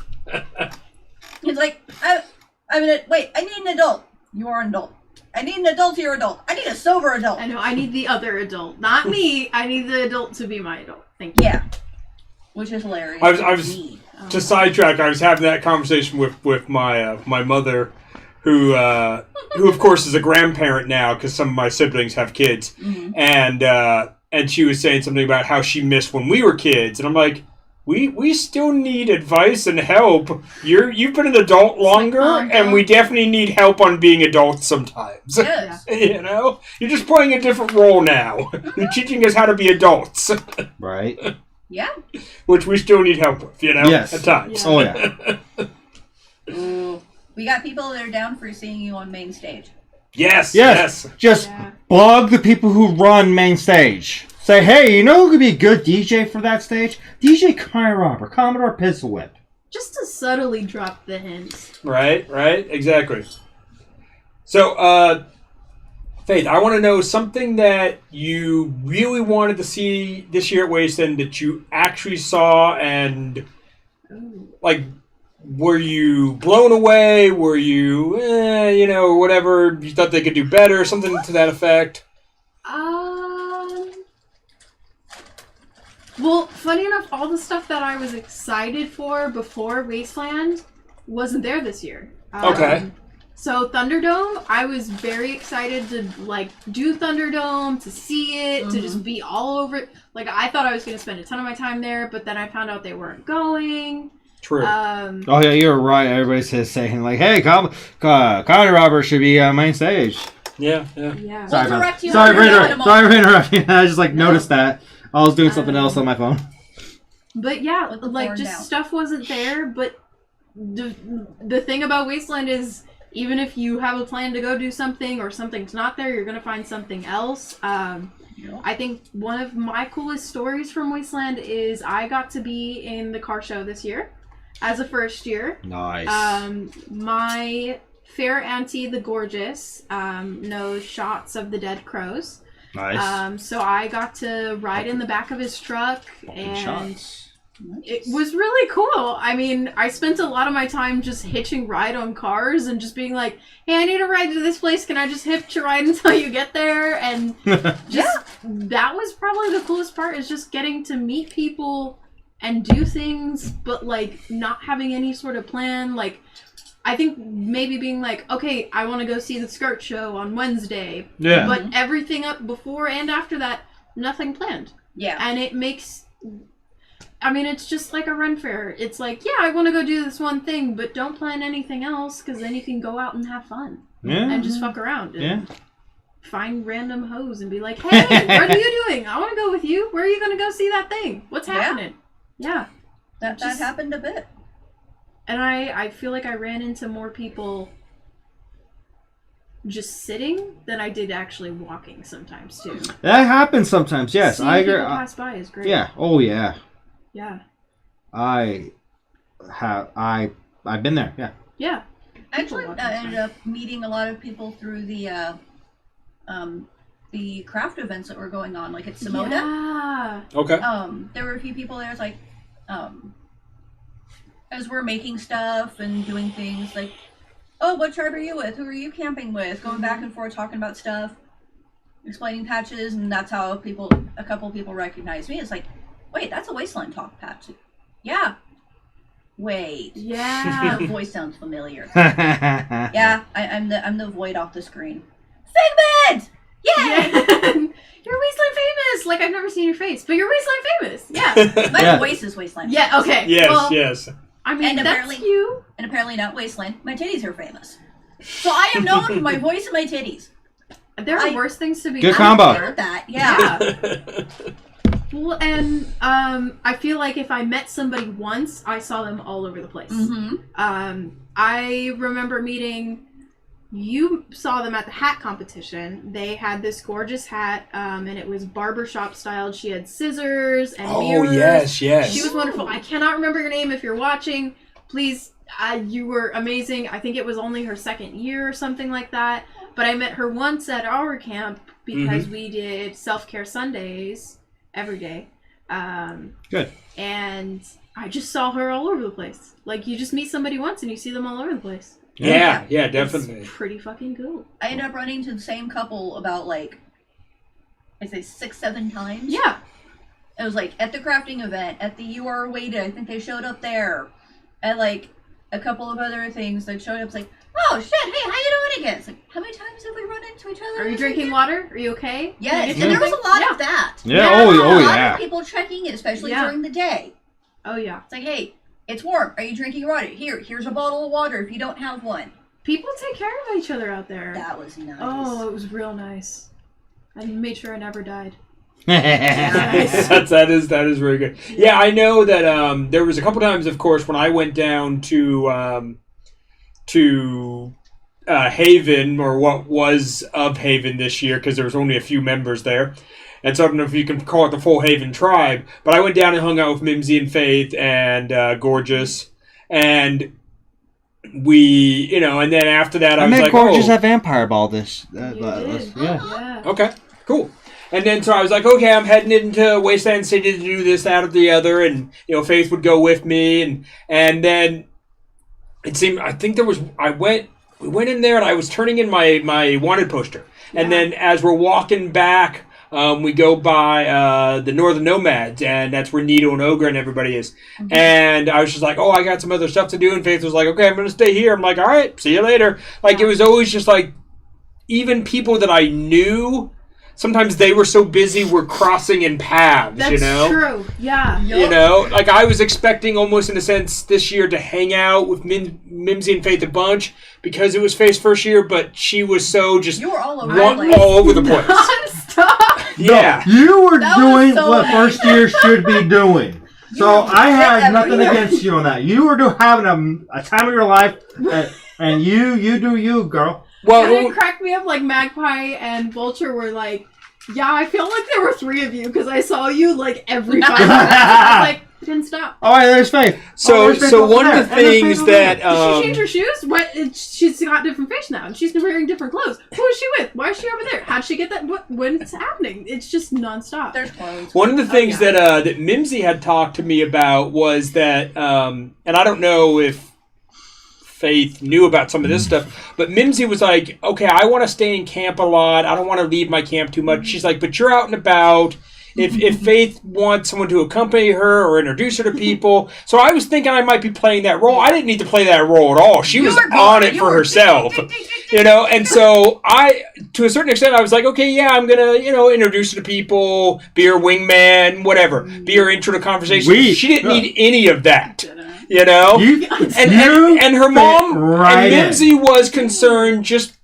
He's like, I'm an wait. I need an adult. You are an adult. I need an adult. You're an adult. I need a sober adult. I know. I need the other adult, not me. I need the adult to be my adult. Thank you. Yeah, which is hilarious. I was to sidetrack. I was having that conversation with my my mother, who of course is a grandparent now because some of my siblings have kids, and she was saying something about how she missed when we were kids, and I'm like, we still need advice and help. You've been an adult longer, and we definitely need help on being adults sometimes. Yes. You know, you're just playing a different role now. You're teaching us how to be adults, Right? Yeah. which we still need help with. You know, Yes. at times. Oh, yeah. We got people that are down for seeing you on main stage. Yes. Yes. Just bug the people who run main stage. Say, hey, you know who could be a good DJ for that stage? DJ Commodore or Commodore Pistolwhip. Just to subtly drop the hints. Right, exactly. So, Faith, I want to know something that you really wanted to see this year at Wasteland that you actually saw, and like, were you blown away? Were you, whatever, you thought they could do better, something to that effect? Well, funny enough, all the stuff that I was excited for before Wasteland wasn't there this year. Okay. So Thunderdome, I was very excited to do Thunderdome, to see it, to just be all over it. Like, I thought I was going to spend a ton of my time there, but then I found out they weren't going. True. Oh yeah, you're right. Everybody's saying like, "Hey, Commodore Robber should be main stage." Yeah. Yeah. Sorry direct sorry you for on interrupting. I just noticed that I was doing something else on my phone. But yeah, With the like, board just down. stuff wasn't there. But the thing about Wasteland is, even if you have a plan to go do something or something's not there, you're gonna find something else. I think one of my coolest stories from Wasteland is I got to be in the car show this year as a first year. Nice. My fair auntie, the Gorgeous, knows shots of the Dead Crows. Nice. So I got to ride in the back of his truck, and Shots. it was really cool. I mean, I spent a lot of my time just hitching ride on cars and just being like, hey, I need a ride to this place. Can I just hitch a ride until you get there? And just that was probably the coolest part, is just getting to meet people and do things, but not having any sort of plan. Like, I think maybe being like, okay, I want to go see the skirt show on Wednesday. Yeah. But everything up before and after that, nothing planned. Yeah. And it makes... I mean, it's just like a run fair. It's like, yeah, I want to go do this one thing, but don't plan anything else, because then you can go out and have fun. Yeah. And just fuck around. And Yeah. find random hoes and be like, hey, what are you doing? I want to go with you. Where are you going to go see that thing? What's happening? Yeah. That happened a bit. And I feel like I ran into more people just sitting than I did actually walking sometimes, too. That happens sometimes. Yes, Seeing I agree. people pass by is great. Yeah. Oh yeah. Yeah. I've been there. Yeah. Yeah. Actually, walking I is ended up meeting a lot of people through the craft events that were going on, like at Samoda. Yeah. Okay. There were a few people there. It's like, as we're making stuff and doing things, like, oh, what tribe are you with? Who are you camping with? Going back and forth, talking about stuff, explaining patches, and that's how a couple people recognized me. It's like, wait, that's a Wasteland Talk patch. Yeah. Wait. Yeah. The voice sounds familiar. Yeah, I'm the void off the screen. Figment! Yay! You're Wasteland famous! Like, I've never seen your face, but you're Wasteland famous! Yeah. My voice is Wasteland. Yeah, okay. Yes, Well, yes. I mean, And that's apparently- you. And apparently not Wasteland. My titties are famous. So I am known for my voice and my titties. There are worse things to be Good known combo. for. With that, yeah. Yeah. Well, and I feel like if I met somebody once, I saw them all over the place. Mm-hmm. I remember meeting... You saw them at the hat competition. They had this gorgeous hat, and it was barbershop styled. She had scissors and mirrors. Yes. She was wonderful. I cannot remember your name if you're watching, please, you were amazing. I think it was only her second year or something like that. But I met her once at our camp because we did self-care Sundays every day. Good. And I just saw her all over the place. Like, you just meet somebody once and you see them all over the place. Yeah, definitely. It's pretty fucking cool. I ended up running to the same couple about, like, I'd say 6-7 times. Yeah. It was, like, at the crafting event, at the You Are Waited, I think they showed up there. At, like, a couple of other things that showed up. It's like, oh, shit, hey, how you doing again? It's like, how many times have we run into each other? Are you drinking water? Are you okay? Yes, Can and I there get was a lot something? of that. Yeah, A lot yeah. of people checking in, especially Yeah. during the day. Oh, yeah. It's like, hey, it's warm. Are you drinking water? Here's a bottle of water if you don't have one. People take care of each other out there. That was nice. Oh, it was real nice. I made sure I never died. that is very good. Yeah, I know that there was a couple times, of course, when I went down to Haven, or what was of Haven this year, because there was only a few members there. And so I don't know if you can call it the full Haven tribe, but I went down and hung out with Mimsy and Faith and Gorgeous, and we, and then after that I was met like, Gorgeous at Vampire Ball this. You did. Yeah. okay, cool. And then so I was like, okay, I'm heading into Wasteland City to do this, that, or the other, and Faith would go with me, and then it seemed, I think we went in there and I was turning in my wanted poster, and then as we're walking back, we go by the Northern Nomads, and that's where Nito and Ogre and everybody is. Mm-hmm. And I was just like, oh, I got some other stuff to do. And Faith was like, okay, I'm going to stay here. I'm like, all right, see you later. Like, it was always just like, even people that I knew, sometimes they were so busy we're crossing in paths, That's true. Yeah. Like I was expecting almost in a sense this year to hang out with Mimsy and Faith a bunch because it was Faith's first year, but she was so just you were all over the place. Non-stop. Yeah. No, you were That doing was so what nice. first year should be doing. So I had nothing everywhere. against you on that. You were having a time of your life, and you do you, girl. And Well, it cracked me up like Magpie and Vulture were like, yeah, I feel like there were 3 of you because I saw you like every 5 minutes. I was like, didn't stop. All right, there's Faith. so one of the things that Did she change her shoes? What? She's got different fish now, and she's wearing different clothes. Who is she with? Why is she over there? How'd she get that? When's happening? It's just nonstop. There's clothes. one of the things yeah. that Mimsy had talked to me about was that, and I don't know if Faith knew about some of this stuff, but Mimsy was like, okay, I want to stay in camp a lot. I don't want to leave my camp too much. She's like, but you're out and about. If Faith wants someone to accompany her or introduce her to people. So I was thinking I might be playing that role. I didn't need to play that role at all. She was on it for herself. And so I, to a certain extent, I was like, okay, yeah, I'm going to, introduce her to people, be her wingman, whatever, be her intro to conversation. She didn't need any of that. And her mom and Mimsy was concerned just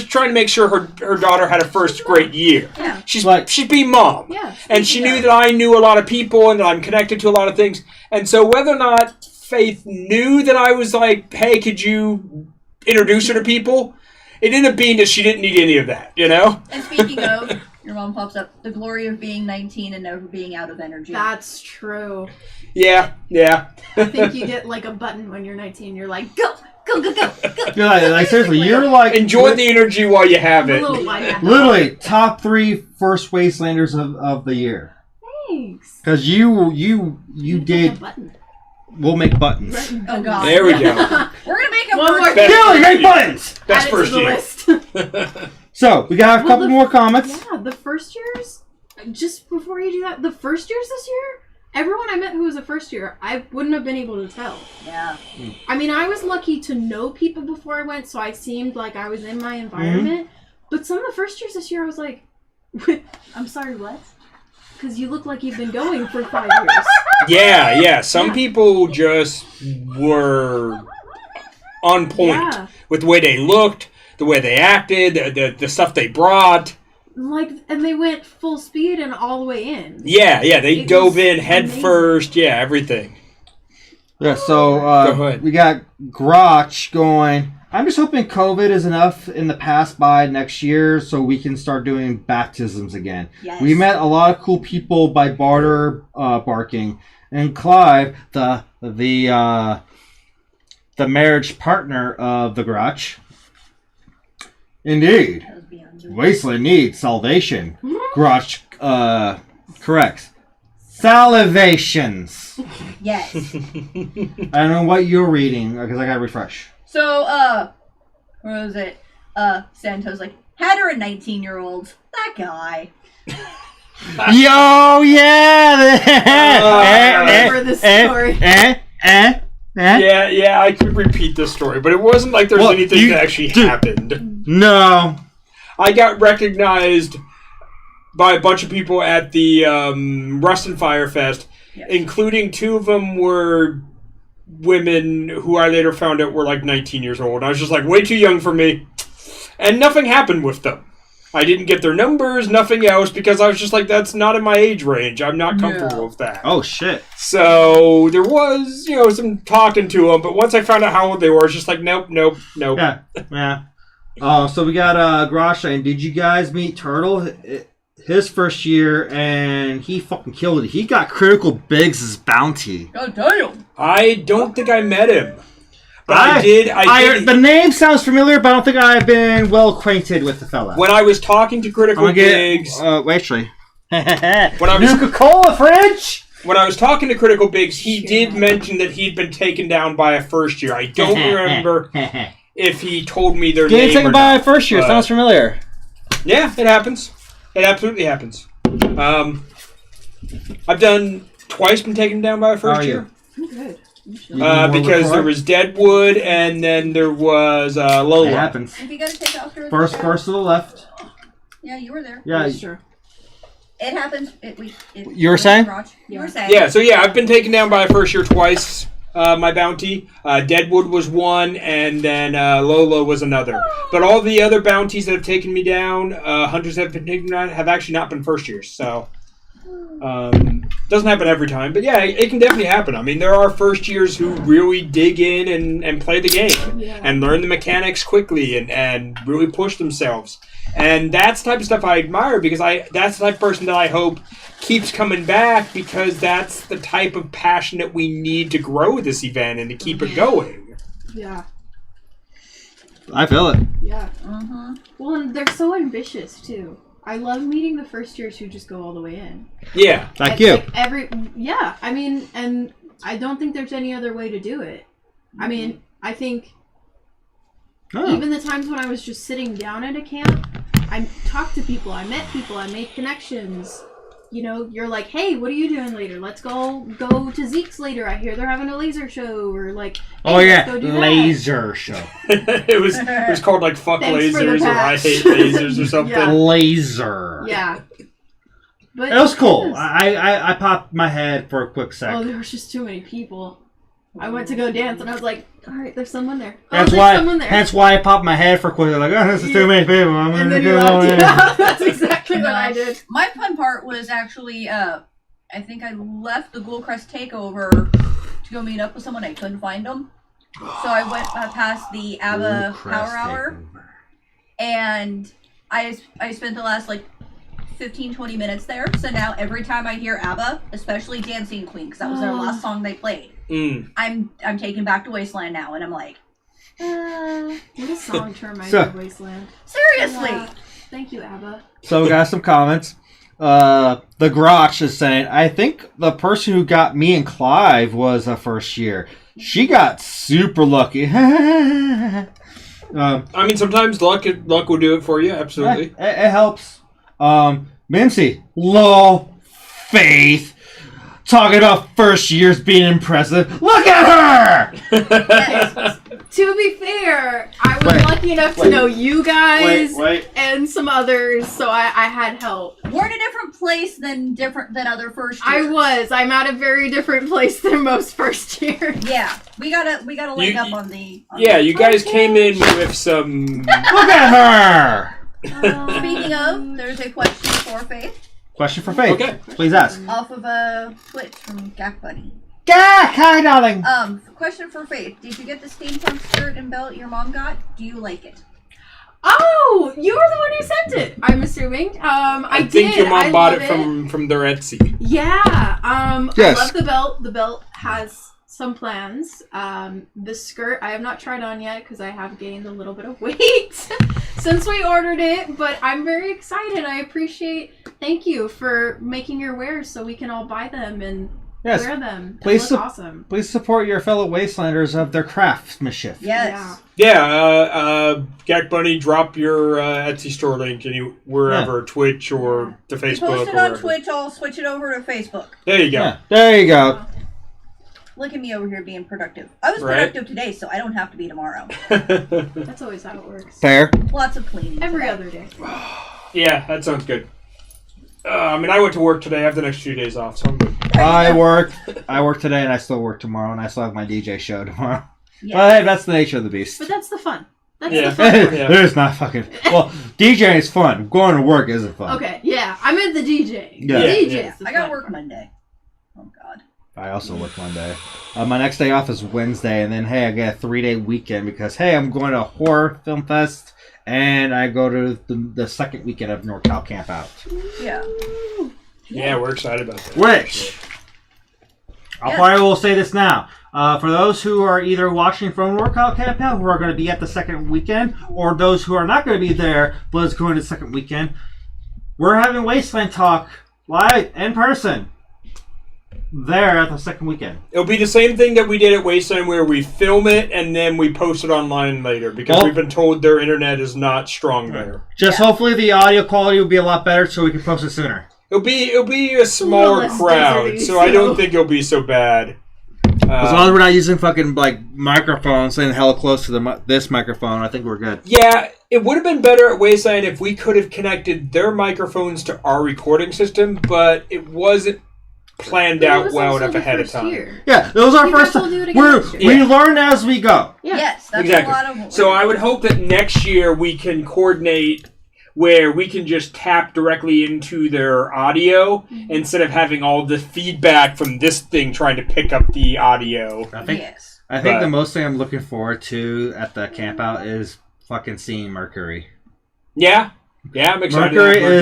trying to make sure her daughter had a first great year. Yeah. She'd be mom. Yeah. And she knew that I knew a lot of people and that I'm connected to a lot of things. And so whether or not Faith knew that I was like, hey, could you introduce her to people? It ended up being that she didn't need any of that, And speaking of, your mom pops up, the glory of being 19 and never being out of energy. That's true. Yeah. I think you get like a button when you're 19. You're like, go. You're like seriously, you're like Enjoy the energy while you have A it. little light. literally top 3 first Wastelanders of the year. Thanks. Because you Make did. a button. We'll make buttons. Oh god. There we go. We're gonna make a One more. Best- Kill, make buttons. Best Add it to first the year. list. So we got a couple more comments. Yeah, the first years. Just before you do that, the first years this year. Everyone I met who was a first year, I wouldn't have been able to tell. Yeah. I mean, I was lucky to know people before I went, so I seemed like I was in my environment. But some of the first years this year, I was like, I'm sorry, what? Because you look like you've been going for 5 years. Yeah. Some people just were on point with the way they looked, the way they acted, the stuff they brought. And they went full speed and all the way in. Yeah, they It dove was in head amazing. first. Yeah, everything. Yeah, so Go ahead. we got Grotch going. I'm just hoping COVID is enough in the past by next year so we can start doing baptisms again. Yes. We met a lot of cool people by barter barking. And Clive, the the marriage partner of the Grotch. Indeed. That was beyond you. Wasteland needs salvation. Grotch corrects. Salivations. Yes. I don't know what you're reading because I gotta refresh. So, what was it? Santos like, had her a 19-year-old. That guy. Yo, yeah! I remember this story. Yeah, I could repeat this story, but it wasn't like there's Well, anything that actually happened. No. I got recognized by a bunch of people at the Rust and Fire Fest, including 2 of them were women who I later found out were like 19 years old. I was just like, way too young for me. And nothing happened with them. I didn't get their numbers, nothing else, because I was just like, that's not in my age range. I'm not comfortable with that. Oh, shit. So there was, some talking to them, but once I found out how old they were, I was just like, nope. Yeah. So we got Grosha, and did you guys meet Turtle? His first year, and he fucking killed it. He got Critical Biggs' bounty. God damn. I don't think I met him. But I did. The name sounds familiar, but I don't think I've been well acquainted with the fella. When I was talking to Critical Biggs... Actually. Nuka-Cola fridge? When I was talking to Critical Biggs, he did mention that he'd been taken down by a first year. I don't remember if he told me their name Getting or taken by not, a first year. but- Sounds familiar. Yeah, it happens. It absolutely happens. I've done twice been taken down by a first year. I'm good. Because there was Deadwood and then there was Lola. It happens. If you gotta take off your First to the left. Yeah, you were there. Yeah. Sure. It happens. You were saying? You were saying. Yeah, so I've been taken down by a first year twice. My bounty. Deadwood was one, and then Lola was another. But all the other bounties that have taken me down, hunters that have been taken down, have actually not been first years. So, doesn't happen every time. But yeah, it can definitely happen. I mean, there are first years who really dig in and play the game and learn the mechanics quickly and really push themselves. And that's the type of stuff I admire because that's the type of person that I hope keeps coming back because that's the type of passion that we need to grow this event and to keep it going. Yeah. I feel it. Yeah. Well, and they're so ambitious too. I love meeting the first years who just go all the way in. Yeah. Like you. I mean, and I don't think there's any other way to do it. I mean, I think even the times when I was just sitting down at a camp, I talked to people, I met people, I made connections. You know, you're like, hey, what are you doing later? Let's go to Zeke's later. I hear they're having a laser show, or like, hey, let's go do that. Laser show. it was called like fuck Thanks for the lasers or I patch. hate lasers or something. Yeah. Laser. Yeah. But It was cool. I popped my head for a quick sec. oh, there was just too many people. I went to go dance, and I was like, all right, there's someone there. Oh, That's there's why. someone there. That's why I popped my head for a quick. Like, oh, this is too many people. I'm and gonna then you go left. in. Yeah, that's exactly what I did. My fun part was actually, I think I left the Ghoulcrest takeover to go meet up with someone. I couldn't find them. So I went past the ABBA Power Hour. And I spent the last, 15-20 minutes there. So now every time I hear ABBA, especially Dancing Queen, because that was their last song they played, I'm taken back to Wasteland now, and I'm like, What a song term I So- did, Wasteland. seriously? Yeah. Thank you, ABBA. So we got some comments. The Grotch is saying, I think the person who got me and Clive was a first year. She got super lucky. I mean, sometimes luck will do it for you. Absolutely. It helps. Mincy, lol, Faith, talking about first years being impressive. Look at her! To be fair, I was lucky enough to know you guys and some others, so I had help. We're in a different place than other first years. I'm at a very different place than most first years. Yeah, we gotta link up on the. You guys came in with some. Look at her! Speaking of, there's a question for Faith. Question for Faith. Okay. Please ask. Off of a Twitch from Gak Buddy. Gak, hi, darling. Question for Faith. Did you get the steampunk skirt and belt your mom got? Do you like it? Oh, you were the one who sent it, I'm assuming. I think did. your mom I bought love it from their Etsy. Yeah. Yes. I love the belt. The belt has some plans. The skirt I have not tried on yet because I have gained a little bit of weight since we ordered it, but I'm very excited. I appreciate. Thank you for making your wares so we can all buy them and wear them. Please They look awesome. Please support your fellow Wastelanders of their craftsmanship. Yes. Gak Bunny, drop your Etsy store link wherever, Twitch or the You Facebook. post it or on wherever. Twitch, I'll switch it over to Facebook. There you go. Yeah, there you go. Look at me over here being productive. I was Right. productive today, so I don't have to be tomorrow. That's always how it works. Fair. Lots of cleaning. Every today. other day. Yeah, that sounds good. I went to work today. I have the next 2 days off, so I'm good. I work today, and I still work tomorrow, and I still have my DJ show tomorrow. Yeah. But hey, that's the nature of the beast. But that's the fun. That's Yeah. the fun part. Yeah. There's not fucking. Well, DJing is fun. Going to work isn't fun. Okay, yeah. I'm at the DJ. Yeah. The DJ Yeah. is the I got fun work part. Monday. Oh, God. I also work Monday. My next day off is Wednesday, and then hey, I get a 3-day weekend because hey, I'm going to a horror film fest, and I go to the second weekend of NorCal Camp Out. Yeah. Yeah, we're excited about that. Which I probably will say this now. For those who are either watching from NorCal Camp Out, who are going to be at the second weekend, or those who are not going to be there but is going to the second weekend, we're having Wasteland Talk live in person there at the second weekend. It'll be the same thing that we did at Wasteland where we film it and then we post it online later because Well- we've been told their internet is not strong there. Just hopefully the audio quality will be a lot better so we can post it sooner. It'll be a smaller less crowd, deserty, so I don't so- think it'll be so bad. As long as we're not using fucking like microphones and hella close to this microphone, I think we're good. Yeah, it would have been better at Wasteland if we could have connected their microphones to our recording system, but it wasn't planned But it out was well also enough the ahead of first time. year. Yeah, it was our You first guys will time. do it again next year. We learn as we go. Yeah. Yes, that's Exactly. a lot of. So I would hope that next year we can coordinate where we can just tap directly into their audio instead of having all the feedback from this thing trying to pick up the audio. Yes. I think But- the most thing I'm looking forward to at the camp out is fucking seeing Mercury. Yeah, I'm excited. Mercury to have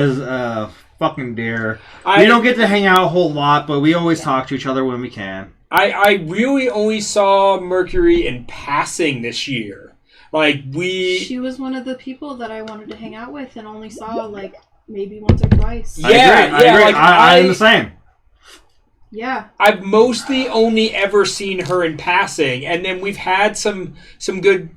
is come out. a fucking deer. I We don't get to hang out a whole lot, but we always talk to each other when we can. I really only saw Mercury in passing this year. Like She was one of the people that I wanted to hang out with and only saw like maybe once or twice. Yeah, I agree. like, I'm the same. Yeah. I've mostly only ever seen her in passing, and then we've had some good,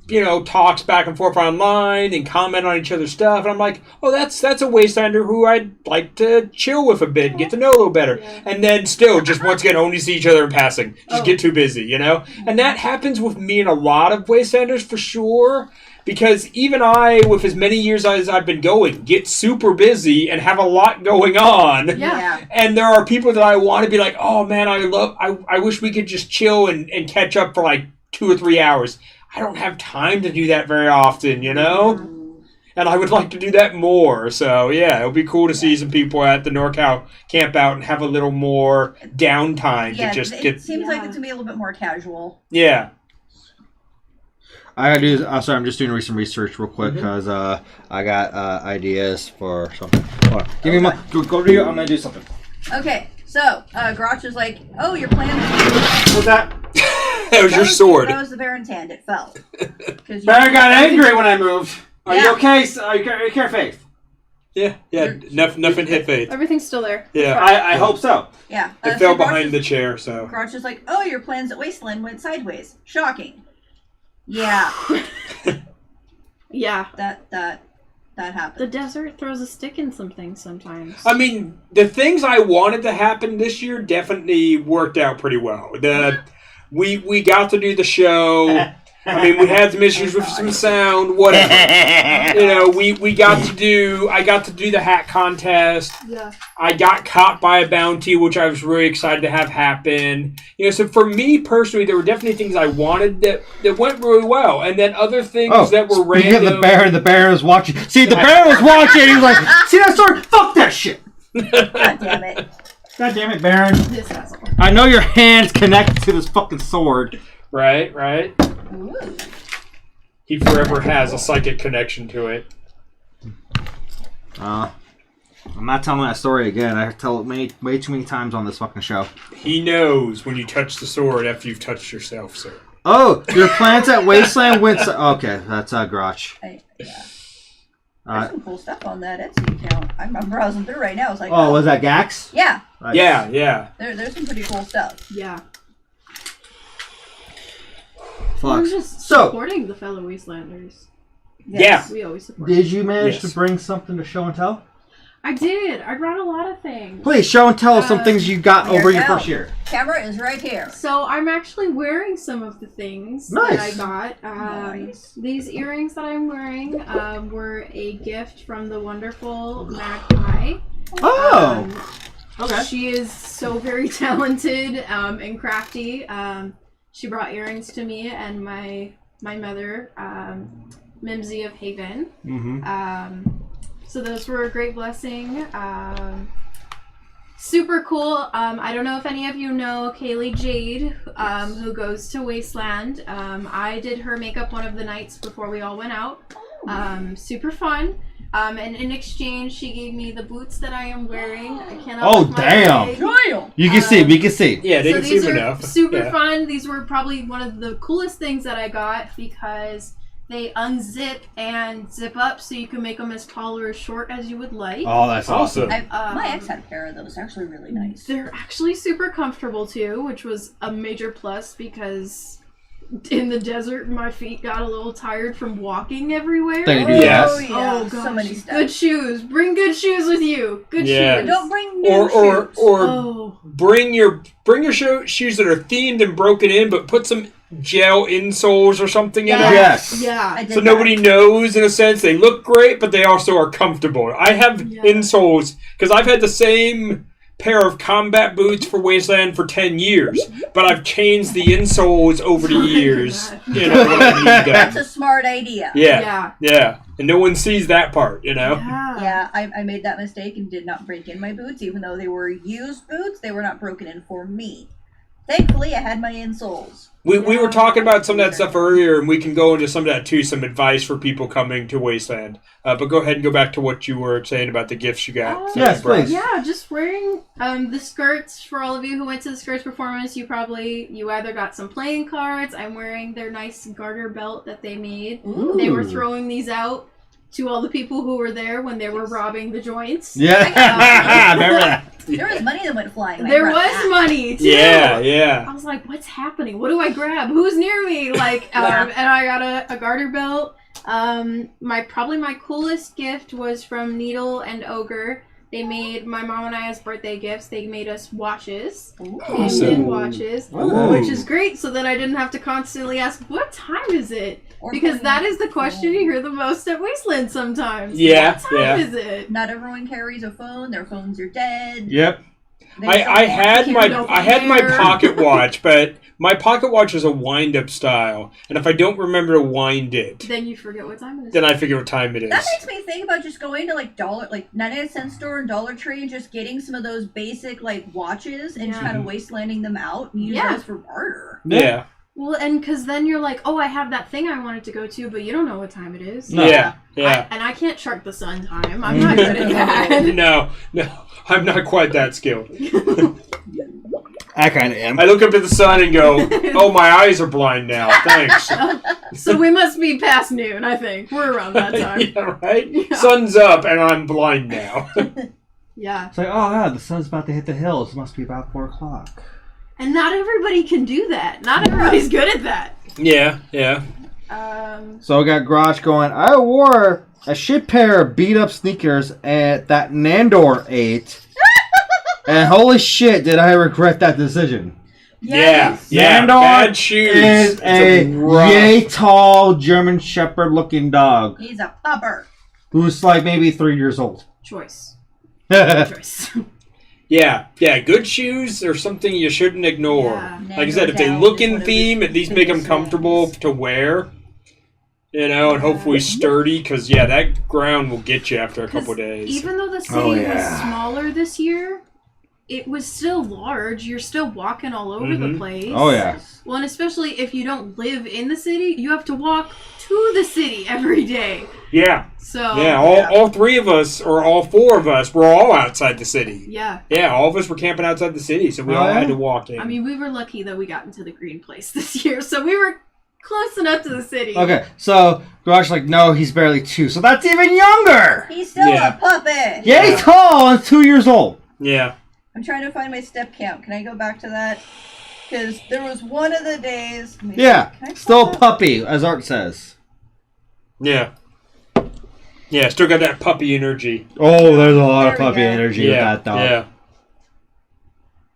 talks back and forth online and comment on each other's stuff. And I'm like, oh, that's a Wastelander who I'd like to chill with a bit, and get to know a little better. Yeah. And then still, just once again, only see each other in passing. Just Oh. get too busy, And that happens with me and a lot of Wastelanders for sure. Because even I, with as many years as I've been going, get super busy and have a lot going on. Yeah. And there are people that I want to be like, oh man, I wish we could just chill and catch up for like 2 or 3 hours. I don't have time to do that very often, And I would like to do that more. So yeah, it'll be cool to see some people at the NorCal camp out and have a little more downtime Yeah, to just it get. seems like it's gonna be a little bit more casual. Yeah. I gotta do. Sorry, I'm just doing some research real quick because I got ideas for something. Hold on. Give me my. Go do. I'm gonna do something. Okay, so Grotch is like, "Oh, your plan." What's that? That was your sword. That was the Baron's hand. It fell. Barry got angry when I moved. Are you Yeah. okay? Are you okay, Faith? Yeah. Nothing hit Faith. Everything's still there. Yeah. I hope so. Yeah. It so fell Grotch behind the is- chair, so. Grotch is like, "Oh, your plans at Wasteland went sideways. Shocking." Yeah, Yeah. that happened. The desert throws a stick in some things sometimes. I mean, the things I wanted to happen this year definitely worked out pretty well. We got to do the show. I mean, we had some issues with some sound, whatever. I got to do the hat contest. Yeah. I got caught by a bounty, which I was really excited to have happen. So for me personally, there were definitely things I wanted that went really well, and then other things that were speaking of random. the Baron was watching. See, the Baron was watching. He was like, "See that sword? Fuck that shit." God damn it! God damn it, Baron! This asshole. I know your hand's connected to this fucking sword. Right. Ooh. He forever has a psychic connection to it. I'm not telling that story again. I tell it way too many times on this fucking show. He knows when you touch the sword after you've touched yourself, sir. Oh, your plans at Wasteland went... Okay, that's Grotch. Yeah. There's some cool stuff on that Etsy account. I'm browsing through right now. It's like, Oh, was that Gax? yeah, Nice. Yeah. there's some pretty cool stuff. Yeah. Fuck. We're just So- supporting the fellow Wastelanders. Yeah. We always support. Did you manage Yes. to bring something to show and tell? I did. I brought a lot of things. Please, show and tell us some things you got Here over we your go. first year. Camera is right here. So I'm actually wearing some of the things Nice. that I got. Nice. These earrings that I'm wearing were a gift from the wonderful Magpie. Oh! Okay. She is so very talented and crafty. She brought earrings to me and my mother, Mimsy of Haven. Mm-hmm. So those were a great blessing. Super cool. I don't know if any of you know Kaylee Jade, who goes to Wasteland. I did her makeup one of the nights before we all went out. Super fun. And in exchange, she gave me the boots that I am wearing. I cannot. Oh, lift my damn. leg. Damn. You can see, we can see. Yeah, they So can see these him are enough. super Yeah. fun. These were probably one of the coolest things that I got because they unzip and zip up so you can make them as tall or as short as you would like. Oh, that's awesome. My ex had a pair of those. They're actually really nice. They're actually super comfortable too, which was a major plus because in the desert my feet got a little tired from walking everywhere. They do, Oh, yes. yeah. Oh gosh, So many steps. good shoes. Bring good shoes with you. Good Yeah. shoes. Don't bring new Or shoes. or bring your shoes that are themed and broken in, but put some gel insoles or something in them. Yes. Yeah. I did So that. nobody knows, in a sense. They look great, but they also are comfortable. I have Yeah. insoles because I've had the same pair of combat boots for Wasteland for 10 years, but I've changed the insoles over the years. You know what I mean? That's a smart idea. Yeah. And no one sees that part, you know? Yeah, I made that mistake and did not break in my boots, even though they were used boots. They were not broken in for me. Thankfully, I had my insoles. We were talking about some of that stuff earlier, and we can go into some of that too, some advice for people coming to Wasteland. But go ahead and go back to what you were saying about the gifts you got. Yes, please. Yeah, just wearing the skirts. For all of you who went to the skirts performance, you either got some playing cards. I'm wearing their nice garter belt that they made. Ooh. They were throwing these out to all the people who were there when they were robbing the joints. Yeah. Remember that. There was money that went flying. and I There grabbed was that. money too. Yeah. I was like, what's happening? What do I grab? Who's near me? Like, Yeah. and I got a garter belt. My coolest gift was from Needle and Ogre. They made my mom and I as birthday gifts. They made us watches, Awesome. watches, Ooh. which is great, so that I didn't have to constantly ask, "What time is it?" Or Because putting that on is the your question phone. you hear the most at Wasteland sometimes. Yeah, What time yeah. is it? Not everyone carries a phone. Their phones are dead. Yep. They I don't had want my to don't I had my care. pocket watch, but my pocket watch is a wind up style, and if I don't remember to wind it, Then you forget what time it is. then I figure what time it is. That makes me think about just going to like 99-cent store and Dollar Tree and just getting some of those basic like watches and just Yeah. kind of wastelanding them out and use Yeah. those for barter. Yeah. Well, and because then you're like, oh, I have that thing I wanted to go to, but you don't know what time it is. No. Yeah. Yeah. And I can't chart the sun time. I'm not good at that. No, I'm not quite that skilled. I kind of am. I look up at the sun and go, "Oh, my eyes are blind now." Thanks. So we must be past noon, I think. We're around that time. Yeah, right. Yeah. Sun's up and I'm blind now. Yeah. It's like, oh god, the sun's about to hit the hills. It must be about 4 o'clock. And not everybody can do that. Not everybody's good at that. Yeah. So I got Grotch going, I wore a shit pair of beat up sneakers that Nandor ate. And holy shit, did I regret that decision. Yeah. Nandor Bad shoes. is It's a rough- yay tall German Shepherd looking dog He's a pupper. who's like maybe 3 years old. Choice. That's Choice. Yeah. Good shoes are something you shouldn't ignore. Yeah. Like I said, if they look in theme, at least make them comfortable to wear. You know, and hopefully sturdy, because that ground will get you after a couple days. Even though the city Oh, yeah. was smaller this year, it was still large. You're still walking all over the place. Oh, yeah. Well, and especially if you don't live in the city, you have to walk to the city every day. Yeah. So Yeah, all three of us, or all four of us, were all outside the city. Yeah. Yeah, all of us were camping outside the city, so we all had to walk in. I mean, we were lucky that we got into the green place this year, so we were close enough to the city. Okay, so Garage like, no, he's barely 2, so that's even younger. He's still a puppet. Yeah, he's tall and 2 years old. Yeah. I'm trying to find my step count. Can I go back to that? Because there was one of the days. Yeah, still a puppy, as Art says. Yeah. Yeah, still got that puppy energy. Oh, there's a lot of puppy energy with that dog. Yeah.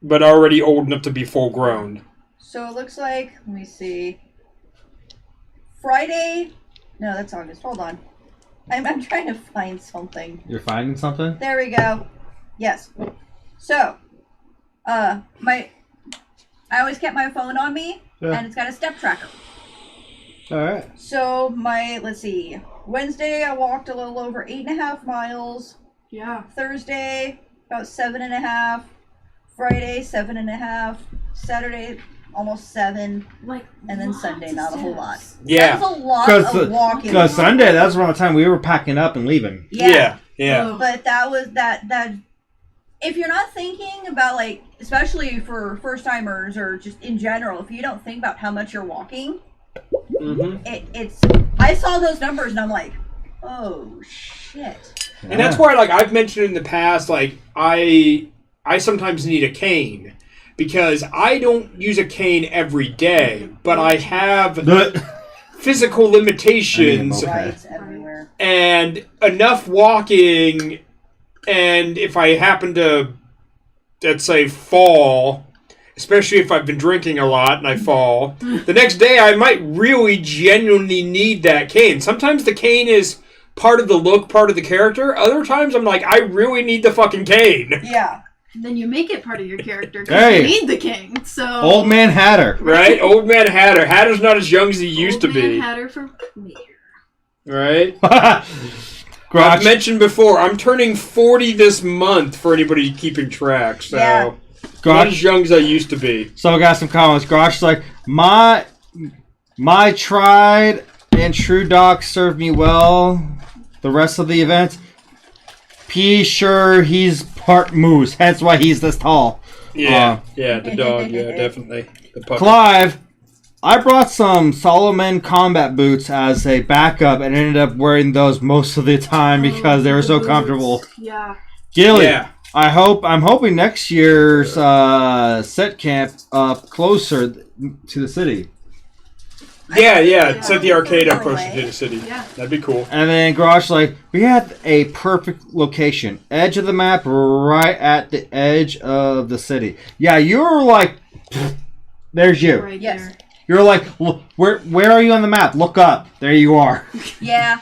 But already old enough to be full grown. So it looks like, let me see. Friday. No, that's August. Hold on. I'm trying to find something. You're finding something? There we go. Yes. So, I always kept my phone on me, and it's got a step tracker. All right. So let's see. Wednesday, I walked a little over 8.5 miles. Yeah. Thursday, about 7.5. Friday, 7.5. Saturday, almost 7. And then Sunday, not a whole lot. Yeah. That's a lot of walking. Because Sunday, that's around the time we were packing up and leaving. Yeah. But that was that. If you're not thinking about, like, especially for first timers or just in general, if you don't think about how much you're walking, it's. I saw those numbers and I'm like, oh shit. And that's why, like, I've mentioned in the past, like, I sometimes need a cane because I don't use a cane every day, but I have physical limitations everywhere. And enough walking. And if I happen to, let's say, fall, especially if I've been drinking a lot and I fall, the next day I might really genuinely need that cane. Sometimes the cane is part of the look, part of the character. Other times I'm like, I really need the fucking cane. Yeah. And then you make it part of your character because you need the king. So Old Man Hatter. Right? Old Man Hatter. Hatter's not as young as he used to be. Old Man Hatter for mayor. Right? I've mentioned before, I'm turning 40 this month for anybody keeping track, so not as young as I used to be. So I got some comments. Garage is like, my tried and true dog served me well the rest of the event. P sure he's part moose, hence why he's this tall. Yeah, the dog, definitely. The puppy. Clive, I brought some Solomon combat boots as a backup and ended up wearing those most of the time because they were so comfortable. Yeah. Gilly, I'm hoping next year's set camp up closer to the city. Set the arcade up closer to the city. Yeah. That'd be cool. And then Garage, like, we had a perfect location. Edge of the map, right at the edge of the city. Yeah, you were like, there's you. Right there. You're like, where are you on the map? Look up. There you are. Yeah.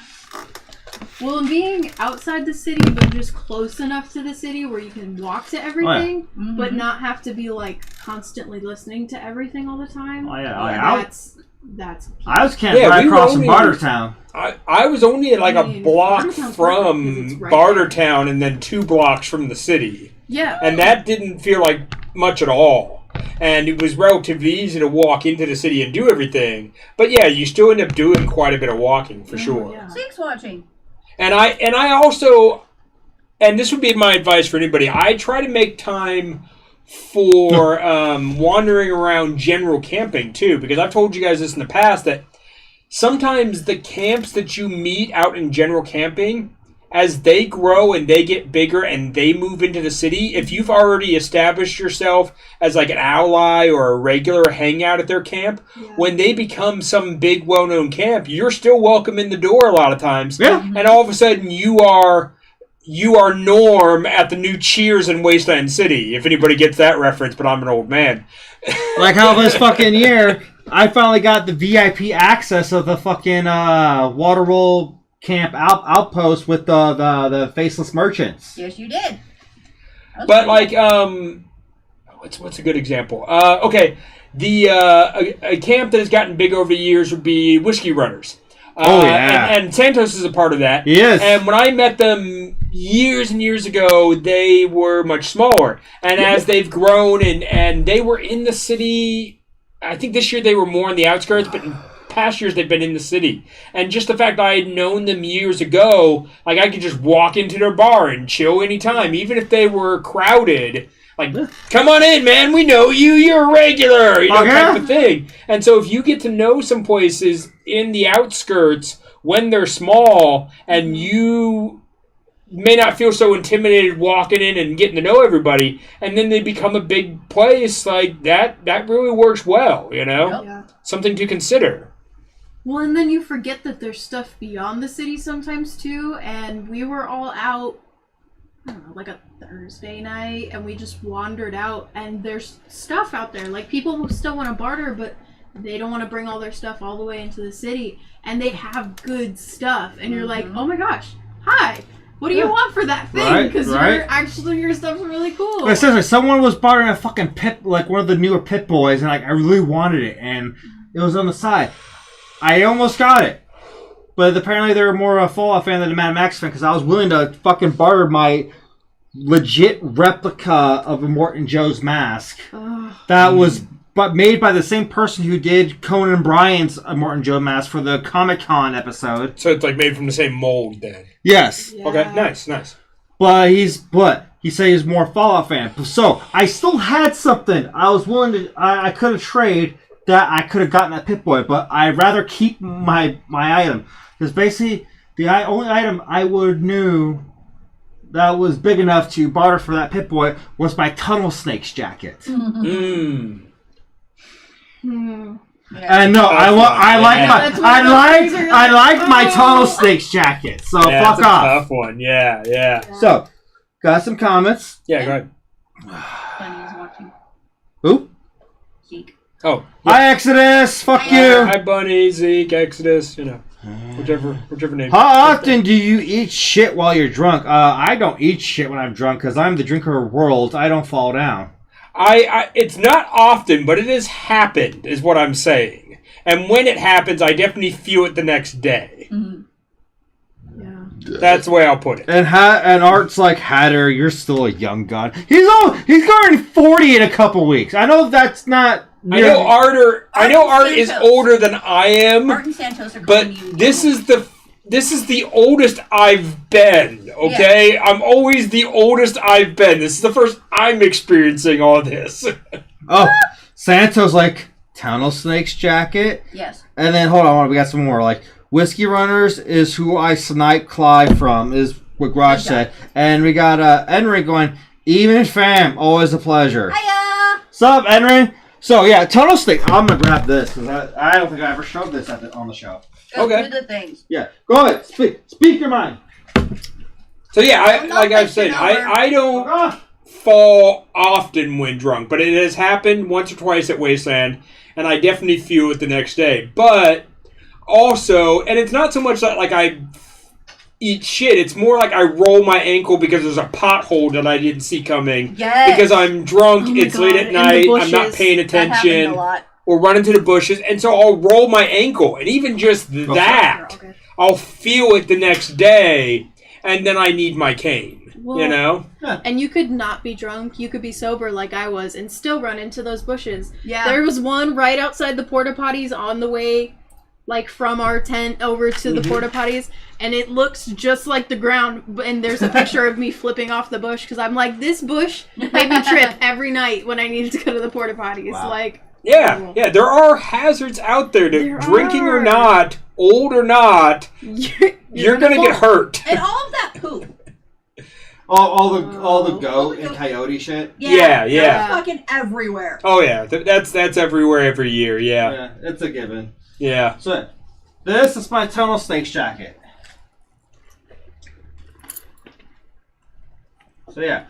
Well, being outside the city, but just close enough to the city where you can walk to everything, but not have to be, like, constantly listening to everything all the time. That's I was camping right across from Bartertown. I was only at, like, a block from Bartertown and then 2 blocks from the city. Yeah. And that didn't feel like much at all. And it was relatively easy to walk into the city and do everything. But yeah, you still end up doing quite a bit of walking for sure. Yeah. Six watching. And I also, and this would be my advice for anybody, I try to make time for wandering around general camping too, because I've told you guys this in the past that sometimes the camps that you meet out in general camping, as they grow and they get bigger and they move into the city, if you've already established yourself as like an ally or a regular hangout at their camp, when they become some big well-known camp, you're still welcome in the door a lot of times. Yeah. And all of a sudden you are Norm at the new Cheers in Wasteland City, if anybody gets that reference, but I'm an old man. Like how this fucking year, I finally got the VIP access of the fucking Waterroll camp outpost with the faceless merchants. Yes, you did. But like, what's a good example? Okay, a camp that has gotten big over the years would be Whiskey Runners. And Santos is a part of that. He is. And when I met them years and years ago, they were much smaller. And as they've grown and they were in the city, I think this year they were more on the outskirts, but in past years they've been in the city. And just the fact I had known them years ago, like I could just walk into their bar and chill anytime, even if they were crowded. Like, come on in, man, we know you, you're a regular, type of thing. And so if you get to know some places in the outskirts when they're small and you may not feel so intimidated walking in and getting to know everybody, and then they become a big place, like that really works well, Yeah. Something to consider. Well, and then you forget that there's stuff beyond the city sometimes too, and we were all out, I don't know, like a Thursday night, and we just wandered out, and there's stuff out there. Like, people who still want to barter, but they don't want to bring all their stuff all the way into the city, and they have good stuff, and you're like, oh my gosh, hi, what do you want for that thing? Because your stuff's really cool. But seriously, someone was bartering a fucking pit, like one of the newer Pit Boys, and like I really wanted it, and it was on the side. I almost got it. But apparently they were more a Fallout fan than a Mad Max fan, because I was willing to fucking barter my legit replica of a Morton Joe's mask. That was made by the same person who did Conan O'Brien's Morton Joe mask for the Comic-Con episode. So it's like made from the same mold then. Yes. Yeah. Okay, nice. But he said he's more Fallout fan. So I still had something I was willing to, I could have traded that I could have gotten at Pip-Boy, but I'd rather keep my item. Because basically, the only item I would knew that was big enough to barter for that Pip-Boy was my Tunnel Snakes jacket. Mm. And no, I like my Tunnel Snakes jacket. So fuck off. Tough one. Yeah. So, got some comments. Yeah, go ahead. Bunny is watching. Who? Zeke. Oh, Hi, Exodus. Fuck you. Hi, Bunny, Zeke, Exodus. Whichever name. How often do you eat shit while you're drunk? I don't eat shit when I'm drunk because I'm the drinker of worlds. I don't fall down. It's not often, but it has happened, is what I'm saying. And when it happens, I definitely feel it the next day. Mm-hmm. Yeah. That's the way I'll put it. And Art's like, Hatter, you're still a young gun. He's going 40 in a couple weeks. I know that's not. I know Art is older than I am. Martin Santos are but calling you. this is the oldest I've been. Okay, yeah. I'm always the oldest I've been. This is the first I'm experiencing all this. Oh, Santos like Tunnel Snakes jacket. Yes. And then hold on, we got some more. Like Whiskey Runners is who I snipe Clive from. Is what Garage said. And we got Enry going. Even fam, always a pleasure. Hiya. Sup, Enry? So yeah, Tunnel Snake. I'm gonna grab this because I don't think I ever showed this on the show. Go Okay. do the things. Yeah, go ahead. Speak your mind. So yeah, like I've said, I don't fall often when drunk, but it has happened once or twice at Wasteland, and I definitely feel it the next day. But also, and it's not so much that like I eat shit, it's more like I roll my ankle because there's a pothole that I didn't see coming. Yes. Because I'm drunk, Oh my it's God, late at in the night, I'm not bushes. paying That happened attention, a lot. or run into the bushes, and so I'll roll my ankle, and even just that, Okay. I'll feel it the next day, and then I need my cane, Well, you know? And you could not be drunk, you could be sober like I was, and still run into those bushes. Yeah. There was one right outside the porta potties on the way, like from our tent over to the porta potties, and it looks just like the ground. And there's a picture of me flipping off the bush because I'm like, this bush made me trip every night when I needed to go to the porta potties. Wow. Like, Yeah, there are hazards out there, There drinking or are. not, old or not, you're gonna get hurt. And all of that poop. All the goat and coyote shit. Yeah. It's fucking everywhere. Oh yeah, that's everywhere every year, yeah. It's a given. Yeah. So, this is my Tunnel Snakes jacket. So yeah,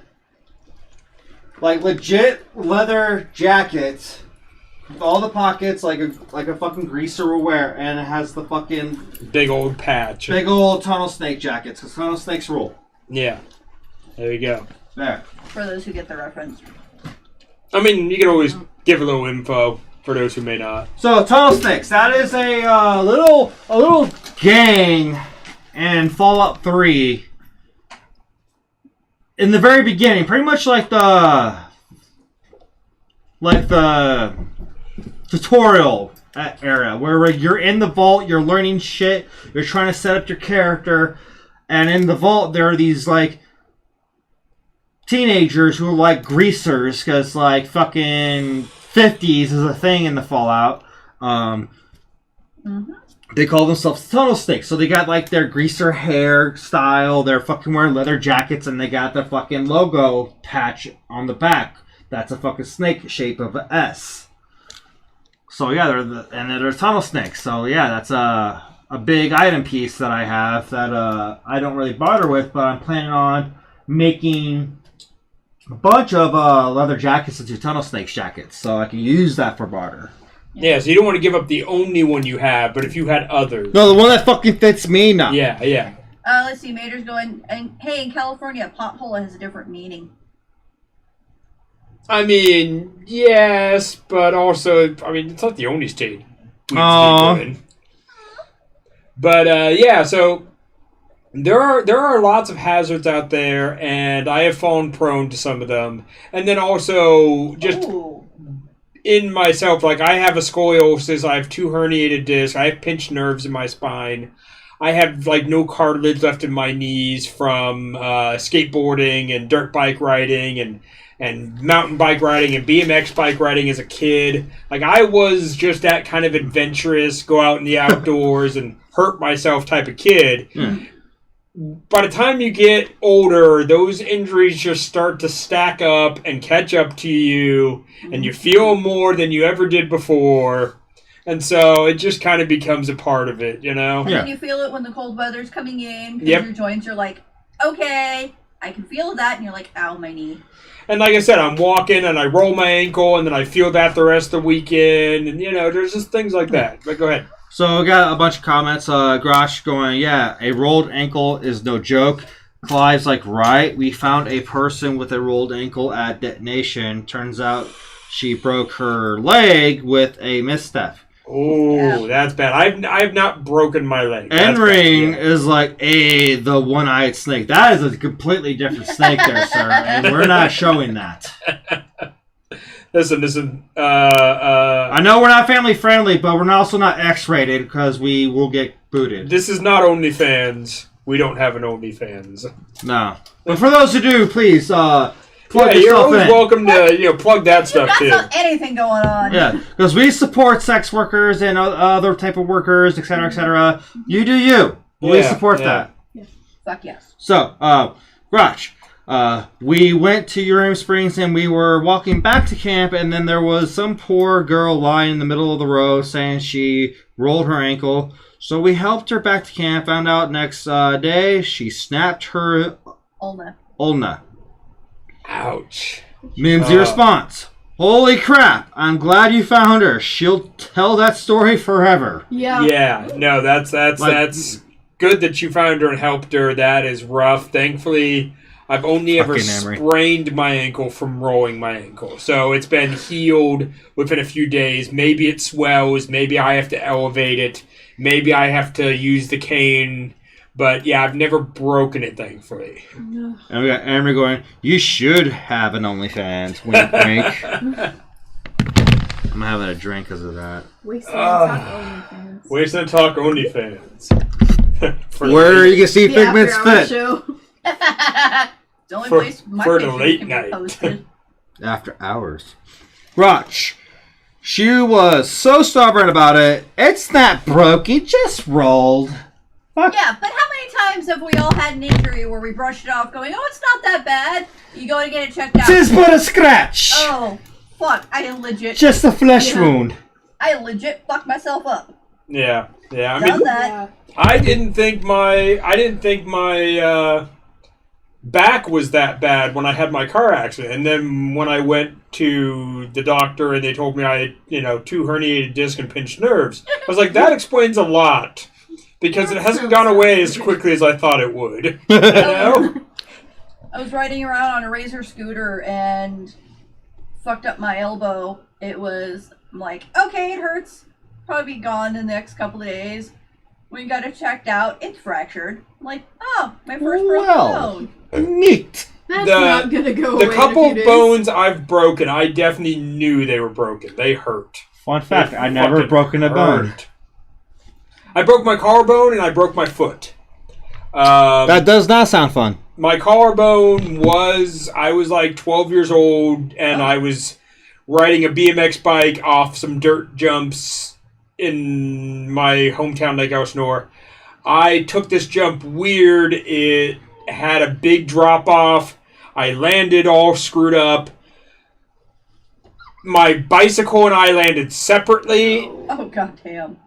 like legit leather jacket with all the pockets, like a fucking greaser will wear, and it has the fucking Big old patch. big old Tunnel Snake jackets. Cause Tunnel Snakes rule. Yeah. There you go. There. For those who get the reference. I mean, you can always give a little info for those who may not. So Tunnel Snakes, that is a little gang in Fallout 3 in the very beginning, pretty much like the tutorial era, where you're in the vault, you're learning shit, you're trying to set up your character, and in the vault there are these like teenagers who are like greasers, because like fucking 50s is a thing in the Fallout. They call themselves tunnel snakes, so they got like their greaser hair style, they're fucking wearing leather jackets, and they got the fucking logo patch on the back. That's a fucking snake shape of an S. So yeah, they're tunnel snakes. So yeah, that's a big item piece that I have that I don't really barter with, but I'm planning on making a bunch of leather jackets into tunnel snakes jackets, so I can use that for barter. Yeah, so you don't want to give up the only one you have, but if you had others. No, the one that fucking fits me now. Yeah. Let's see, Mater's going, and hey, in California, pothole has a different meaning. I mean, yes, but also, I mean, it's not the only state we live in. But, yeah, so there are lots of hazards out there, and I have fallen prone to some of them. And then also, just in myself, like, I have a scoliosis, I have 2 herniated discs, I have pinched nerves in my spine. I have, like, no cartilage left in my knees from skateboarding and dirt bike riding and mountain bike riding and BMX bike riding as a kid. Like, I was just that kind of adventurous, go out in the outdoors and hurt myself type of kid. By the time you get older, those injuries just start to stack up and catch up to you, and you feel more than you ever did before. And so it just kind of becomes a part of it, you know? And then you feel it when the cold weather's coming in, because your joints are like, okay, I can feel that, and you're like, ow, my knee. And like I said, I'm walking and I roll my ankle and then I feel that the rest of the weekend. And, you know, there's just things like that. But go ahead. So we got a bunch of comments. Grosh going, yeah, a rolled ankle is no joke. Clive's like, right, we found a person with a rolled ankle at detonation. Turns out she broke her leg with a misstep. Oh, that's bad. I've not broken my leg. N-Ring is like the one-eyed snake. That is a completely different snake there, sir, and we're not showing that. Listen. I know we're not family friendly, but we're also not X-rated because we will get booted. This is not OnlyFans. We don't have an OnlyFans. No. But for those who do, please plug you're yourself always in. welcome to plug that stuff too. That's not anything going on. Yeah, because we support sex workers and other type of workers, etc., etc. You do you. We support that. Yeah. Fuck yes. So, Grotch, we went to Urim Springs and we were walking back to camp, and then there was some poor girl lying in the middle of the road saying she rolled her ankle. So we helped her back to camp. Found out next day she snapped her ulna. Ouch. Mimsy response. Holy crap, I'm glad you found her. She'll tell that story forever. Yeah. Yeah, no, that's good that you found her and helped her. That is rough. Thankfully, I've only ever sprained my ankle from rolling my ankle. So it's been healed within a few days. Maybe it swells. Maybe I have to elevate it. Maybe I have to use the cane. But yeah, I've never broken it, thankfully. And we got Amber going, you should have an OnlyFans. Wink, wink. I'm having a drink because of that. Wasteland Talk OnlyFans. Where you can see Figment's fit. The only place my for the pictures late can be night. posted. After hours. Rotch. She was so stubborn about it. It's not broke. It just rolled. Yeah, but how many times have we all had an injury where we brushed it off going, oh, it's not that bad. You go to get it checked out. Tis but a scratch. Oh, fuck. I legit. Just a flesh wound. I legit fucked myself up. Yeah. I Done mean, that. I didn't think my back was that bad when I had my car accident. And then when I went to the doctor and they told me I had, 2 herniated discs and pinched nerves, I was like, that explains a lot. Because it hasn't gone away as quickly as I thought it would. You know? I was riding around on a Razor scooter and fucked up my elbow. I'm like, okay, it hurts. Probably be gone in the next couple of days. We got it checked out. It's fractured. I'm like, oh, my first broken bone. Neat. That's not gonna go away The in couple a of few days. bones I've broken, I definitely knew they were broken. They hurt. Fun fact, They I never fucking broken a bone. hurt. I broke my collarbone and I broke my foot. That does not sound fun. My collarbone was, I was like 12 years old and I was riding a BMX bike off some dirt jumps in my hometown, Lake Elsinore. I took this jump weird. It had a big drop off. I landed all screwed up. My bicycle and I landed separately. Oh, goddamn.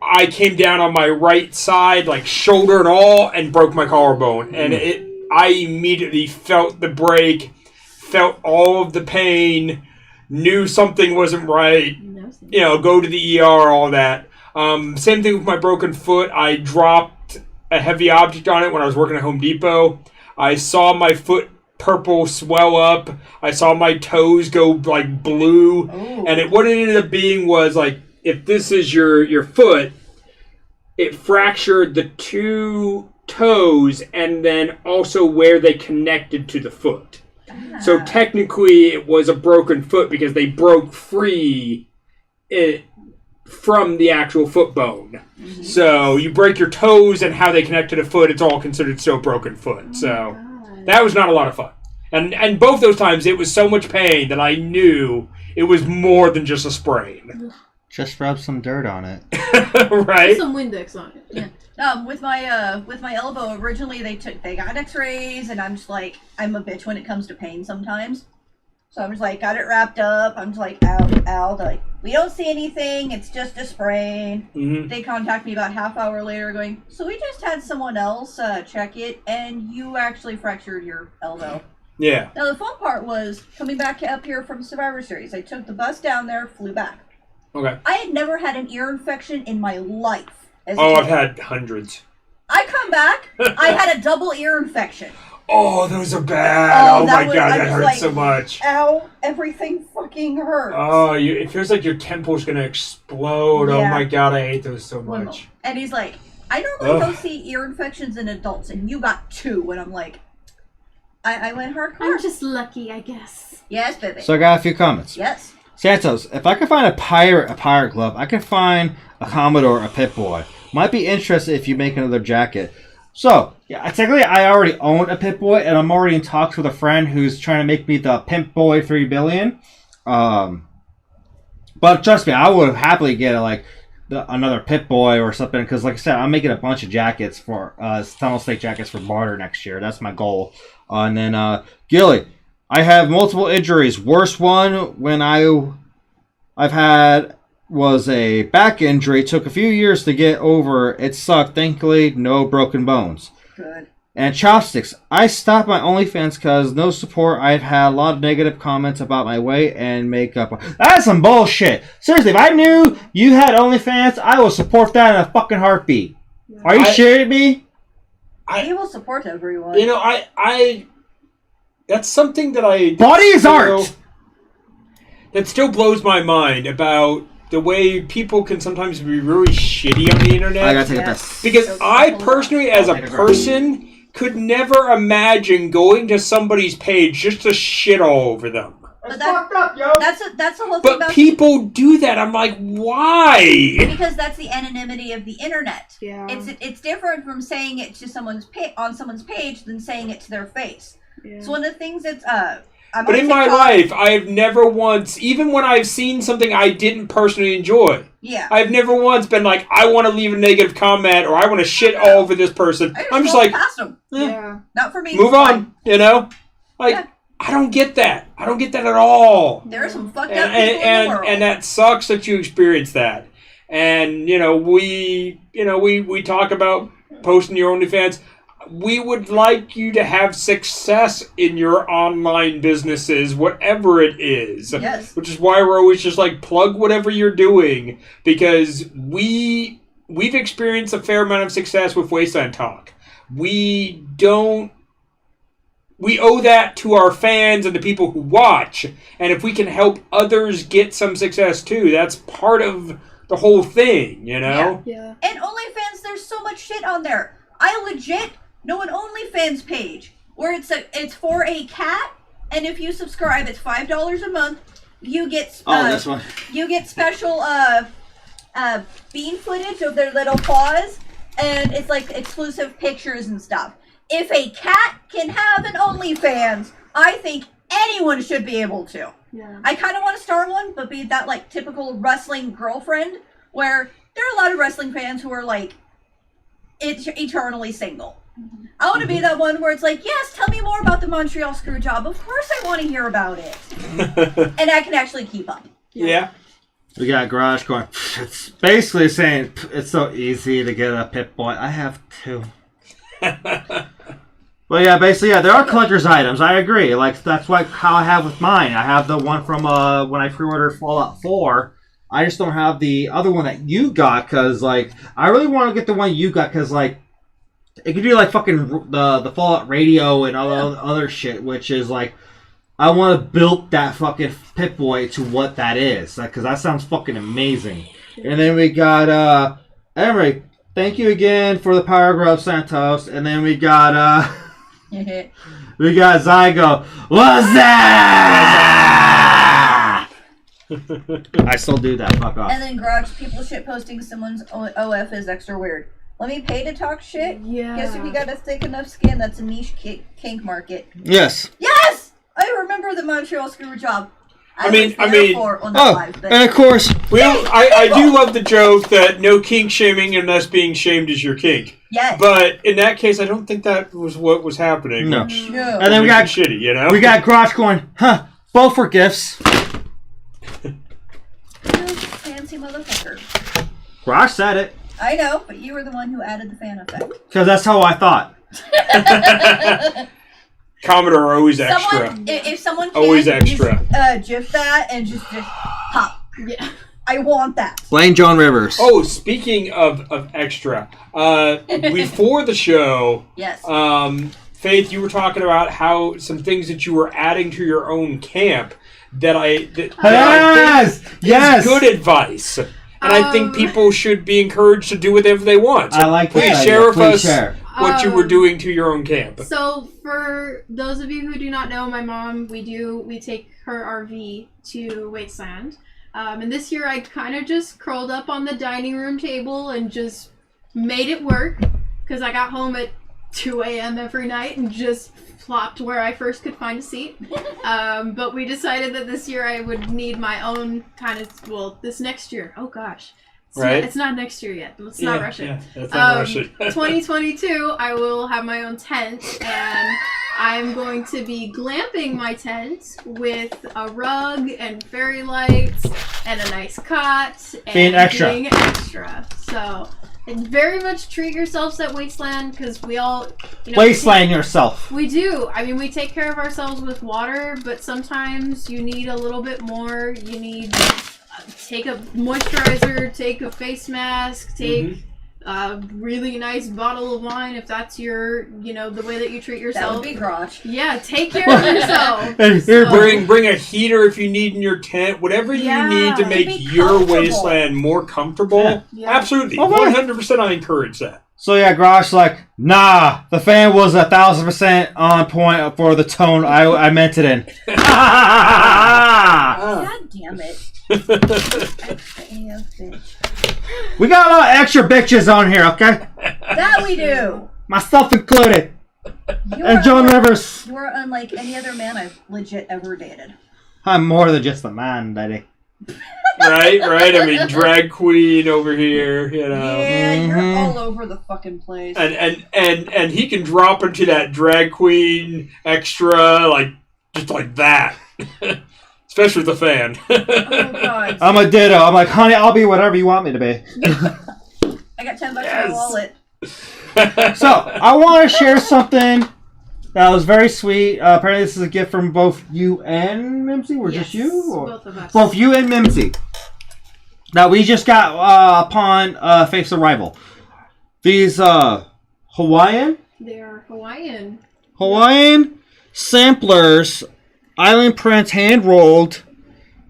I came down on my right side, like shoulder and all, and broke my collarbone. And I immediately felt the break, felt all of the pain, knew something wasn't right. You know, go to the ER, all that. Same thing with my broken foot. I dropped a heavy object on it when I was working at Home Depot. I saw my foot purple swell up. I saw my toes go like blue. Oh. And what it ended up being was like, if this is your foot, it fractured the two toes and then also where they connected to the foot. So technically it was a broken foot because they broke free from the actual foot bone. Mm-hmm. So you break your toes and how they connect to the foot, it's all considered still broken foot. So that was not a lot of fun. And both those times it was so much pain that I knew it was more than just a sprain. Just rub some dirt on it. Put Right? some Windex on it. Yeah. With my elbow, originally they got x-rays, and I'm just like, I'm a bitch when it comes to pain sometimes. So I'm just like, got it wrapped up. I'm just like, ow. They're like, we don't see anything. It's just a sprain. Mm-hmm. They contact me about half hour later going, so we just had someone else check it, and you actually fractured your elbow. Yeah. Now the fun part was coming back up here from Survivor Series. I took the bus down there, flew back. Okay. I had never had an ear infection in my life. As a Oh, kid. I've had hundreds. I come back, I had a double ear infection. Oh, those are bad. Oh my was- god, I that was hurts like, so much. Ow, everything fucking hurts. Oh, it feels like your temple's gonna explode. Oh Yeah. my god, I hate those so much. And he's like, I normally Ugh. don't see ear infections in adults, and you got two. And I'm like, I went hardcore. I'm just lucky, I guess. Yes, baby. So I got a few comments. Yes. Santos, if I could find a pirate glove, I could find a Commodore, a Pip-Boy. Might be interested if you make another jacket. So, yeah, technically I already own a Pip-Boy, and I'm already in talks with a friend who's trying to make me the Pimp Boy 3 billion. But trust me, I would happily get another Pip-Boy or something, because like I said, I'm making a bunch of jackets for Tunnel Snake jackets for barter next year. That's my goal. And then Gilly, I have multiple injuries. Worst one when I've had was a back injury. Took a few years to get over. It sucked. Thankfully, no broken bones. Good. And Chopsticks, I stopped my OnlyFans because no support. I've had a lot of negative comments about my weight and makeup. That's some bullshit. Seriously, if I knew you had OnlyFans, I would support that in a fucking heartbeat. Are you shitting me? He will support everyone. You know, I that's something that I Body is art. That still blows my mind about the way people can sometimes be really shitty on the internet. I gotta take a Yes. piss. Because So I simple. personally, as a Take a breath. person, could never imagine going to somebody's page just to shit all over them. But That's fucked up, yo. that's the whole thing But about people do that. I'm like, why? because that's the anonymity of the internet. Yeah. It's different from saying it to someone's on someone's page than saying it to their face. Yeah. So one of the things that's I'm But on in my TikTok- life, I have never once, even when I've seen something I didn't personally enjoy, yeah. I've never once been like, I want to leave a negative comment or I want to shit all over this person. I'm just scroll like, past them. Yeah. Not for me. move it's fine. on, you know? Like, Yeah. I don't get that. I don't get that at all. There are some fucked up And, people in the and, world. and that sucks that you experience that. And, we talk about posting your OnlyFans. We would like you to have success in your online businesses, whatever it is. Yes. Which is why we're always just like, plug whatever you're doing. Because we've experienced a fair amount of success with Wasteland Talk. We owe that to our fans and the people who watch. And if we can help others get some success too, that's part of the whole thing, you know? Yeah. And OnlyFans, there's so much shit on there. I legit know an OnlyFans page where it's for a cat, and if you subscribe, it's $5 a month. You get this one. You get special bean footage of their little paws, and it's like exclusive pictures and stuff. If a cat can have an OnlyFans, I think anyone should be able to. Yeah. I kind of want to start one, but be that like typical wrestling girlfriend, where there are a lot of wrestling fans who are like eternally single. I want to be that one where it's like, yes, tell me more about the Montreal Screwjob. Of course I want to hear about it. And I can actually keep up. Yeah. We got Garage going, it's basically saying, it's so easy to get a Pip-Boy. I have two. Well, yeah, basically, yeah, there are collector's items. I agree. Like, that's how I have with mine. I have the one from when I pre-ordered Fallout 4. I just don't have the other one that you got, because, like, I really want to get the one you got, because, like, it could do, like, fucking the Fallout radio and other shit, which is, like, I want to build that fucking Pip-Boy to what that is, because that sounds fucking amazing. And then we got, Emery, thank you again for the Power Grub, Santos. And then we got, we got Zygo. What's that? I still do that. Fuck off. And then Garage, people shit posting someone's OF is extra weird. Let me pay to talk shit? Yeah. Guess if you got a thick enough skin, that's a niche kink market. Yes. Yes! I remember the Montreal Screwjob. I mean, and of course, I do love the joke that no kink shaming unless being shamed is your kink. Yes. But in that case, I don't think that was what was happening. No. No. And then we got shitty, you know. We got Garage going, huh? Both for gifts. Fancy motherfucker. Garage said it. I know, but you were the one who added the fan effect. Because that's how I thought. Commodore always extra. If someone can always extra. Just, GIF that and just pop. Yeah. I want that. Blame Joan Rivers. Oh, speaking of extra, before the show, Yes. Faith, you were talking about how some things that you were adding to your own camp that I think is good advice. And I think people should be encouraged to do whatever they want. So I like that. Please share with us what you were Um, doing to your own camp. So for those of you who do not know, my mom, we take her RV to Wasteland. And this year I kind of just curled up on the dining room table and just made it work because I got home at 2 a.m. every night and just plopped where I first could find a seat. But we decided that this year I would need my own kind of, well, this next year. Oh gosh. It's not next year yet. Let's not rush it. Yeah, let's not rush it. 2022, I will have my own tent, and I'm going to be glamping my tent with a rug and fairy lights and a nice cot and being extra. So, and very much treat yourselves at Wasteland because we all, Wasteland yourself. We do. I mean, we take care of ourselves with water, but sometimes you need a little bit more. You need take a moisturizer, take a face mask, take a really nice bottle of wine if that's your, the way that you treat yourself. That would be Garage. Yeah, take care of yourself. Bring a heater if you need in your tent. Whatever you need to make your wasteland more comfortable. Yeah. Absolutely. 100% I encourage that. So yeah, Garage like, nah, the fan was 1,000% on point for the tone I meant it in. God damn it. We got a lot of extra bitches on here, okay? That we do. Myself included. And Joan Rivers. You are unlike any other man I've legit ever dated. I'm more than just a man, daddy. Right. I mean, drag queen over here, Yeah, you're all over the fucking place. And he can drop into that drag queen extra just like that. Especially with the fan. Oh, God. I'm a ditto. I'm like, honey, I'll be whatever you want me to be. I got $10 in my wallet. So, I want to share something that was very sweet. Apparently, this is a gift from both you and Mimsy. Or just you? Or? Both of us. Both you and Mimsy. That we just got upon Faith's arrival. These Hawaiian? They are Hawaiian. Hawaiian samplers. Island Prince hand-rolled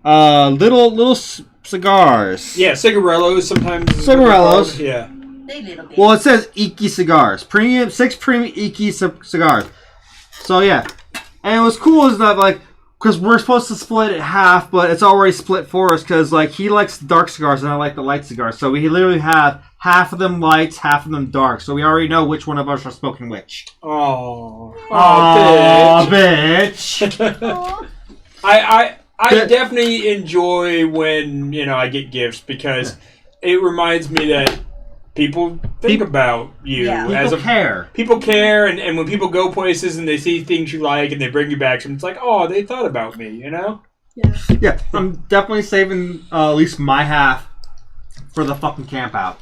little cigars. Yeah, cigarillos sometimes. Cigarillos. Yeah. They little bit. Well, it says Iki cigars. 6 premium Iki cigars. So yeah, and it was cool is that like because we're supposed to split it half, but it's already split for us because like he likes dark cigars and I like the light cigars. So we literally have half of them lights, half of them dark. So we already know which one of us are smoking which. Oh, bitch. Aw. I definitely enjoy when I get gifts because it reminds me that people think about you. Yeah. People care. People care, and when people go places and they see things you like and they bring you back, it's like, oh, they thought about me, Yeah. Yeah, I'm definitely saving at least my half for the fucking camp out.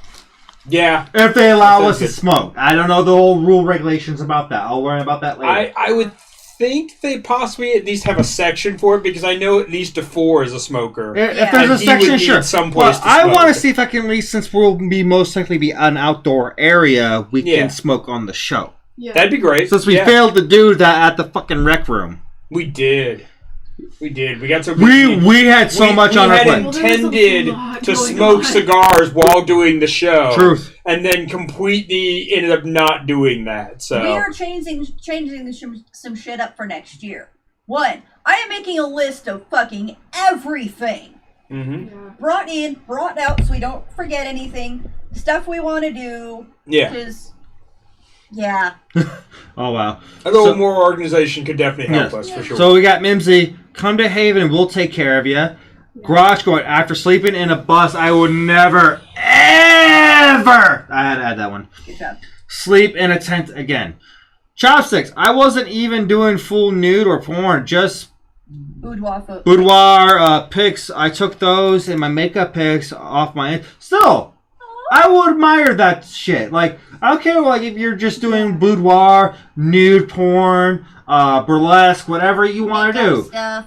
Yeah. If they allow us to good. smoke. I don't know the whole rule regulations about that. I'll learn about that later. I would think they possibly at least have a section for it because I know at least DeFore is a smoker. If Yeah. there's a And he section, would need sure. some place to I smoke. want to see if I can at least, since we'll be most likely be an outdoor area, we Yeah. can smoke on the show. Yeah. That'd be great. Since we Yeah. failed to do that at the fucking rec room. We did. We got so We had so much on our had plate. Well, there was a intended lot to going smoke on. cigars while doing the show. Truth. And then completely ended up not doing that. So We are changing some shit up for next year. One, I am making a list of fucking everything. Mhm. Yeah. Brought out so we don't forget anything. Stuff we want to do. Yeah. Because, yeah. Oh, wow. A little So- more organization could definitely help Yes. us for sure. So we got Mimsy. Come to Haven and we'll take care of you. Garage going. After sleeping in a bus, I would never, ever. I had to add that one. Good job. Sleep in a tent again. Chopsticks. I wasn't even doing full nude or porn. Just boudoir pics. I took those and my makeup pics off my. Still, I would admire that shit. Like, I don't care. Like, if you're just doing boudoir, nude porn, burlesque, whatever you want to do. Stuff.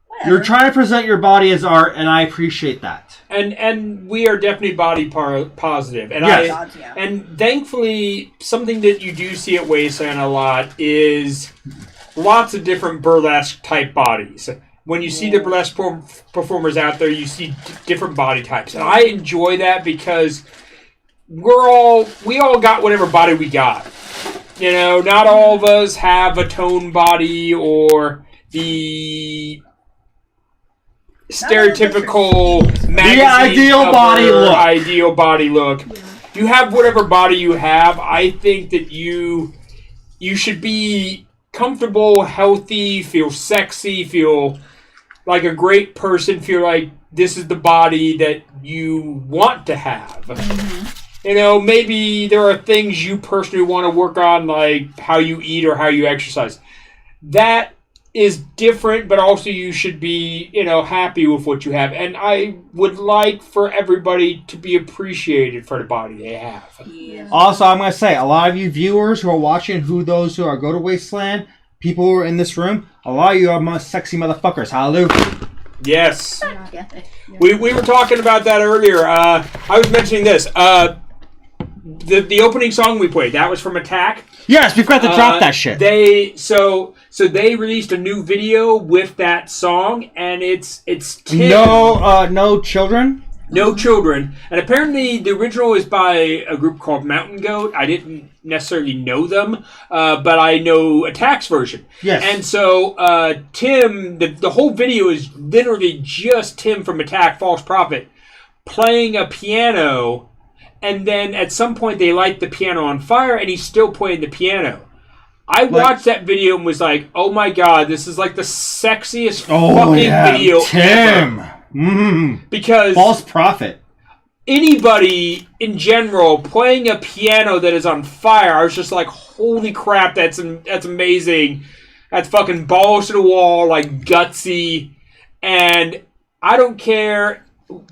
Whatever. You're trying to present your body as art, and I appreciate that. And we are definitely body positive. And Yes. Gods, yeah. and thankfully, something that you do see at Wasteland a lot is lots of different burlesque type bodies. When you see the burlesque performers out there, you see different body types, and I enjoy that because we all got whatever body we got. Not all of us have a toned body or the stereotypical magazine ideal cover, body look. Ideal body look. Yeah. You have whatever body you have. I think that you should be comfortable, healthy, feel sexy, feel like a great person, feel like this is the body that you want to have. Mm-hmm. Maybe there are things you personally want to work on, like how you eat or how you exercise. That is different, but also you should be, happy with what you have. And I would like for everybody to be appreciated for the body they have. Yeah. Also, I'm going to say, a lot of you viewers who are watching, those who are go to Wasteland, people who are in this room, a lot of you are sexy motherfuckers. Hallelujah. Yes. Yeah. We were talking about that earlier. I was mentioning this. The opening song we played, that was from Attack. Yes, we forgot to drop that shit. They released a new video with that song, and it's Tim. No children? No Children. And apparently the original is by a group called Mountain Goat. I didn't necessarily know them, but I know Attack's version. Yes. And so Tim, the whole video is literally just Tim from Attack, False Prophet, playing a piano, and then at some point they light the piano on fire, and he's still playing the piano. I watched that video and was like, oh my god, this is like the sexiest fucking video Tim. ever. Mm. Because False prophet. anybody in general playing a piano that is on fire, I was just like, holy crap, that's amazing. That's fucking balls to the wall, like gutsy. And I don't care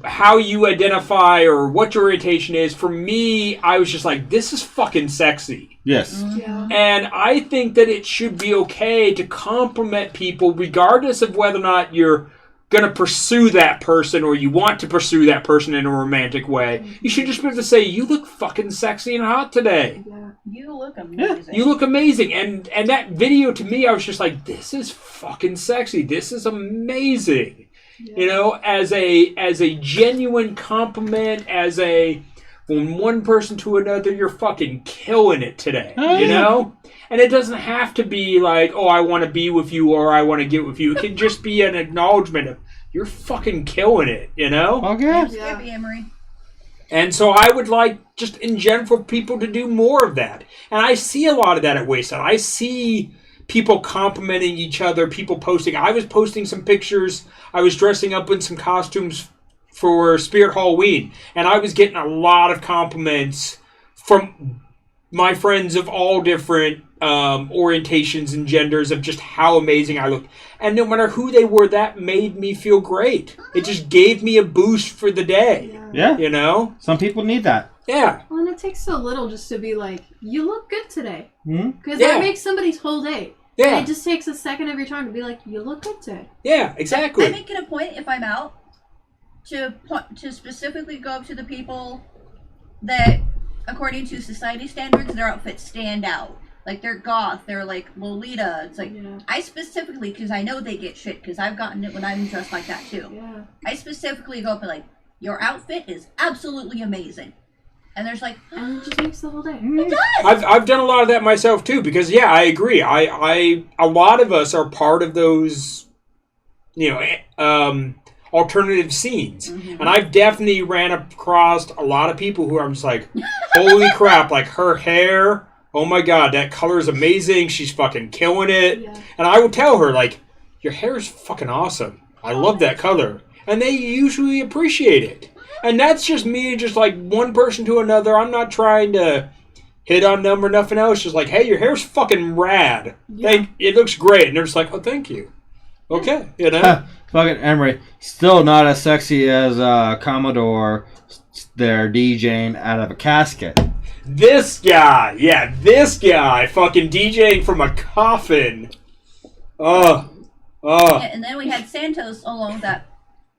how you identify or what your orientation is. For me, I was just like, this is fucking sexy. Yes. Yeah. And I think that it should be okay to compliment people regardless of whether or not you're going to pursue that person or you want to pursue that person in a romantic way. You should just be able to say, you look fucking sexy and hot today. Yeah. You look amazing. You look amazing. And that video, to me, I was just like, this is fucking sexy. This is amazing. Yeah. As a genuine compliment, as a from one person to another, you're fucking killing it today. Oh, you yeah. know? And it doesn't have to be like, oh, I want to be with you or I want to get with you. It can just be an acknowledgement of you're fucking killing it, you know? Fuck yeah. Skippy Emery. And so I would like, just in general, for people to do more of that. And I see a lot of that at Wasteland. I see people complimenting each other, people posting. I was posting some pictures. I was dressing up in some costumes for Spirit Halloween. And I was getting a lot of compliments from my friends of all different orientations and genders of just how amazing I looked. And no matter who they were, that made me feel great. It just gave me a boost for the day. Yeah. You know? Some people need that. Yeah. Well, and it takes so little just to be like, you look good today. Hmm? Because Yeah. that makes somebody's whole day. Yeah. And it just takes a second every time to be like, you look good today. Yeah, exactly. I make it a point if I'm out to specifically go up to the people that, according to society standards, their outfits stand out. Like they're goth, they're like Lolita. It's like Yeah. I specifically, because I know they get shit because I've gotten it when I'm dressed like that too. Yeah. I specifically go up and like, your outfit is absolutely amazing, and there's like, And it just makes the whole day. it does. I've done a lot of that myself too because yeah, I agree. I a lot of us are part of those, you know, alternative scenes, and I've definitely ran across a lot of people who I'm just like, holy crap! Like her hair, oh my god, that color is amazing. She's fucking killing it. Yeah. And I would tell her like, your hair is fucking awesome. I love that color. And they usually appreciate it. And that's just me, just like one person to another. I'm not trying to hit on them or nothing else. Just like, hey, your hair's fucking rad. Yeah. It looks great. And they're just like, oh, thank you. Okay, you know? Fucking Emery. Still not as sexy as Commodore there DJing out of a casket. This guy. Yeah, this guy. Fucking DJing from a coffin. Oh. Yeah, and then we had Santos along that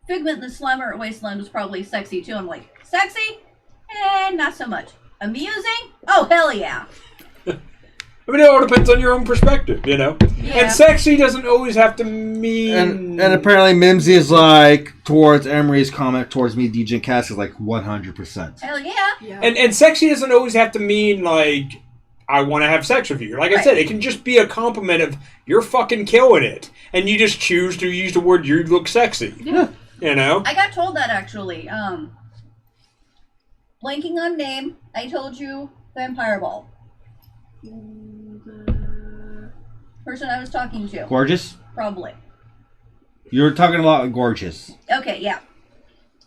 Figment the Slammer at Wasteland was probably sexy too. I'm like, sexy? Not so much. Amusing? Oh, hell yeah. I mean, it all depends on your own perspective, you know? Yeah. And sexy doesn't always have to mean... And apparently Mimsy is like, towards Emery's comment towards me, DJ Cass is like 100%. Hell yeah. Yeah. And sexy doesn't always have to mean, like, I want to have sex with you. Like I Right. said, it can just be a compliment of, you're fucking killing it. And you just choose to use the word, you look sexy. Yeah. You know? I got told that actually. Blanking on name, I told you Vampire Ball. Person I was talking to. Gorgeous? Probably. You were talking a lot with Gorgeous. Okay, yeah.